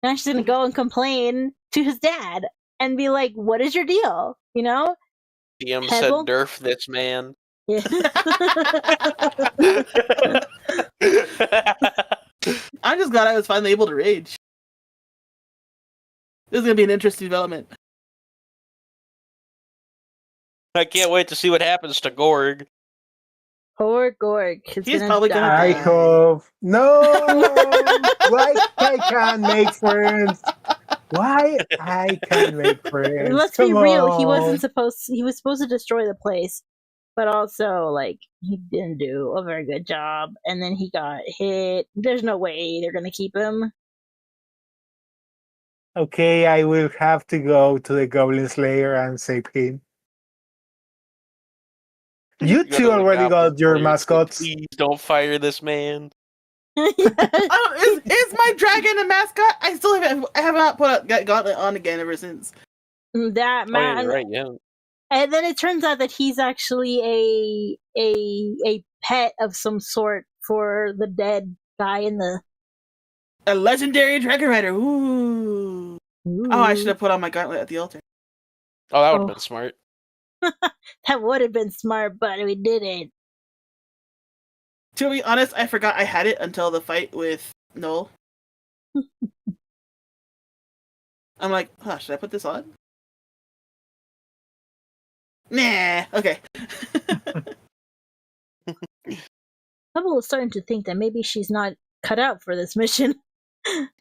Now she's gonna go and complain to his dad and be like, "What is your deal?" You know. DM said, "Derf this man." Yeah. I'm just glad I was finally able to rage. This is gonna be an interesting development. I can't wait to see what happens to Gorg. Poor Gorg. He's probably gonna I hope. No! Why I can't make friends? Why I can't make friends? Let's be real. He was supposed to destroy the place, but also he didn't do a very good job, and then he got hit. There's no way they're gonna keep him. Okay, I will have to go to the Goblin Slayer and save him. You two already got your mascots. Please don't fire this man. Is my dragon a mascot? I still have not put Gauntlet on again ever since. That man. Oh, yeah, right, yeah. And then it turns out that he's actually a pet of some sort for the dead guy in the. A legendary dragon rider. Ooh. Oh, I should have put on my gauntlet at the altar. Oh, that would have been smart. That would have been smart, but we didn't. To be honest, I forgot I had it until the fight with Noel. I'm like, huh, should I put this on? Nah, okay. Hubble is starting to think that maybe she's not cut out for this mission.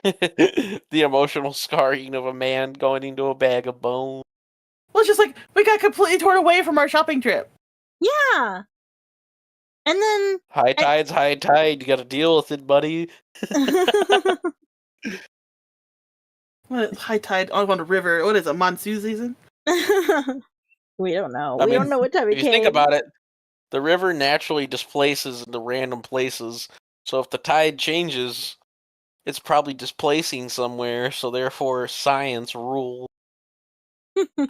The emotional scarring of a man going into a bag of bones. Well, it's just like, we got completely torn away from our shopping trip. Yeah. And then... High tide's high tide. You gotta deal with it, buddy. What is high tide on a river? What is it, monsoon season? We don't know. I We mean, don't know what time it If you came. think about it, the river naturally displaces into random places. So if the tide changes, it's probably displacing somewhere. So therefore, science rules.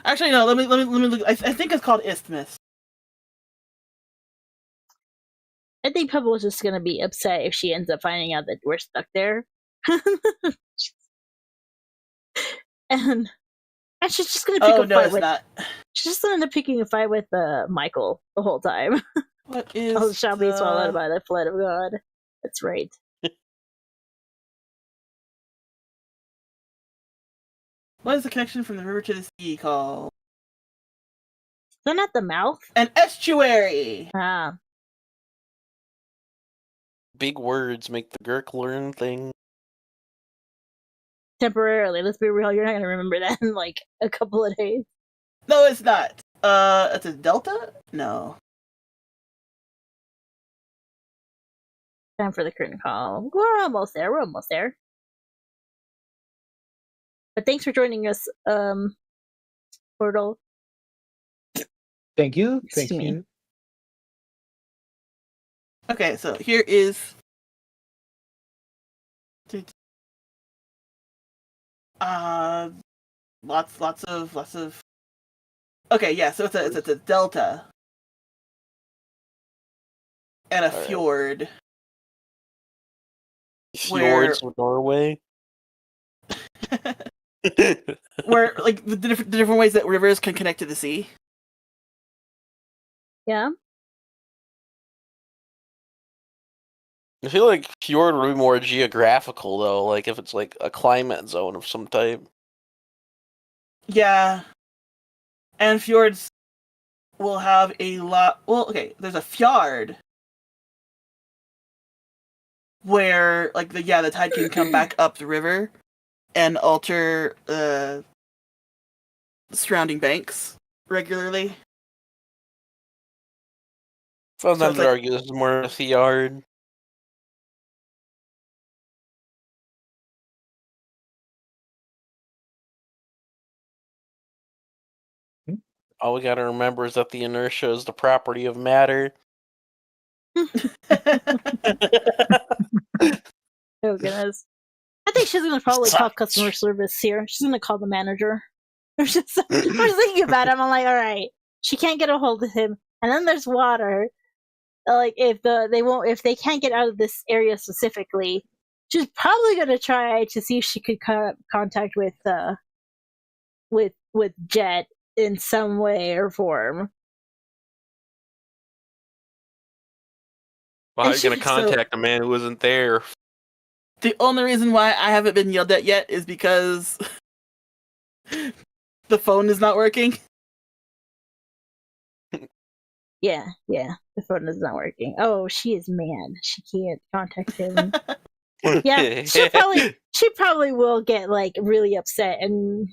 Actually, no. Let me look. I think it's called isthmus. I think Pebble is just gonna be upset if she ends up finding out that we're stuck there. and she's just gonna pick a fight with... not. She's just gonna end up picking a fight with Michael the whole time. What is? Oh, shall be swallowed by the flood of God. That's right. What is the connection from the river to the sea called? They're not the mouth. An estuary. Ah, Big words make the Gurk learn things. temporarily. Let's be real. You're not gonna remember that in like a couple of days. No, it's not. It's a delta. No. Time for the curtain call. We're almost there. We're almost there. But thanks for joining us, Portal. Thank you. Excuse Thank me. you. Okay, so here is. Lots of. Okay, yeah. So it's a delta and a All right. fjord. Fjords of Norway. Where like the different ways that rivers can connect to the sea. Yeah. I feel like fjord would be more geographical though, like if it's like a climate zone of some type. Yeah. And fjords will have a lot. Well, okay, there's a fjord where like the tide can come back up the river and alter surrounding banks regularly. Sometimes So I it's would like- argue this is more of a fjord. All we gotta remember is that the inertia is the property of matter. Oh goodness. I think she's gonna probably call customer service here. She's gonna call the manager. I'm just thinking about it. I'm like, all right, she can't get a hold of him, and then there's water. Like if they can't get out of this area specifically, she's probably gonna try to see if she could contact with Jet in some way or form. Well, how are And you gonna she- contact a man who isn't there? The only reason why I haven't been yelled at yet is because the phone is not working. Yeah, the phone is not working. Oh, she is mad. She can't contact him. Yeah, she probably will get like really upset and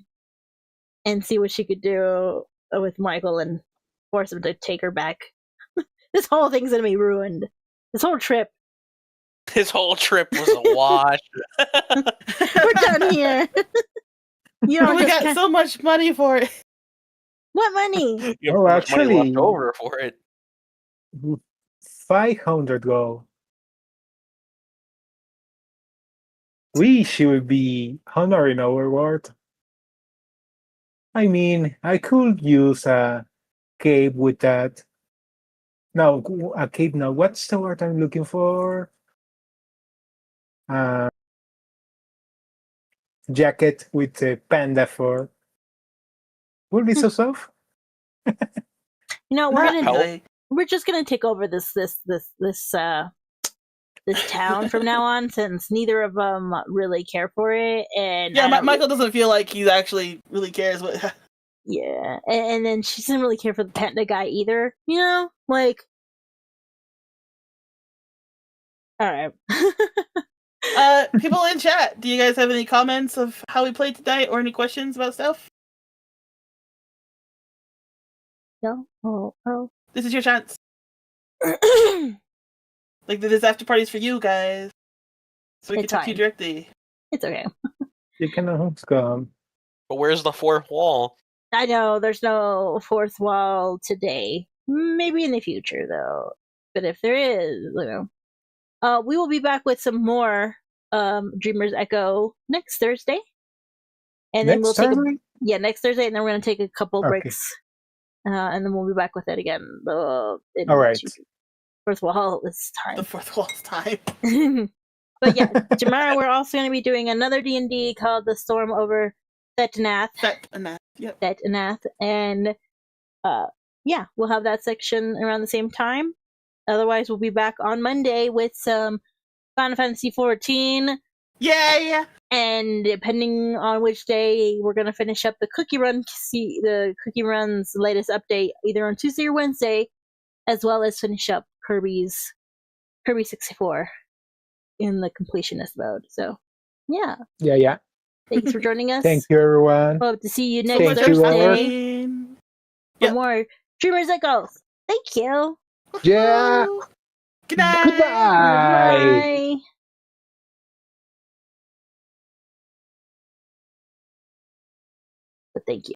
see what she could do with Michael and force him to take her back. This whole thing's gonna be ruined. This whole trip. His whole trip was a wash. We're done here. You know, We got so much money for it. what money? You have Oh, so much money actually- left over for it. 500 gold. We should be honoring our word. I mean, I could use a cape with that. No, a cape. No, what's the word I'm looking for? Jacket with the panda fur. Would be so soft. You know, Not we're really. just gonna take over this this town from now on, since neither of them really care for it. And yeah, Michael doesn't feel like he actually really cares what. Yeah, and then she doesn't really care for the panda guy either. You know, like. All right. People in chat, do you guys have any comments of how we played tonight, or any questions about stuff? No. Oh. This is your chance. Like, this after party's for you guys, so we can talk to you directly. It's okay. You can come. But where's the fourth wall? I know there's no fourth wall today. Maybe in the future, though. But if there is, you know, we will be back with some more Dreamer's Echo next Thursday, and then we'll take next Thursday, and then we're gonna take a couple breaks, and then we'll be back with it again. All right. Fourth wall is time. The fourth wall's time. But yeah, tomorrow we're also going to be doing another D&D called The Storm over thet-annath. Thet-annath, yep. Thet-annath, and yeah, we'll have that section around the same time. Otherwise, we'll be back on Monday with some Final Fantasy XIV. Yay! And depending on which day, we're going to finish up the Cookie Run, the Cookie Run's latest update, either on Tuesday or Wednesday, as well as finish up Kirby 64 in the completionist mode. So, yeah. Yeah. Thanks for joining us. Thank you, everyone. Hope to see you next Thursday for more Dreamers Echoes. Thank you. Yeah. Good night. Goodbye. But thank you.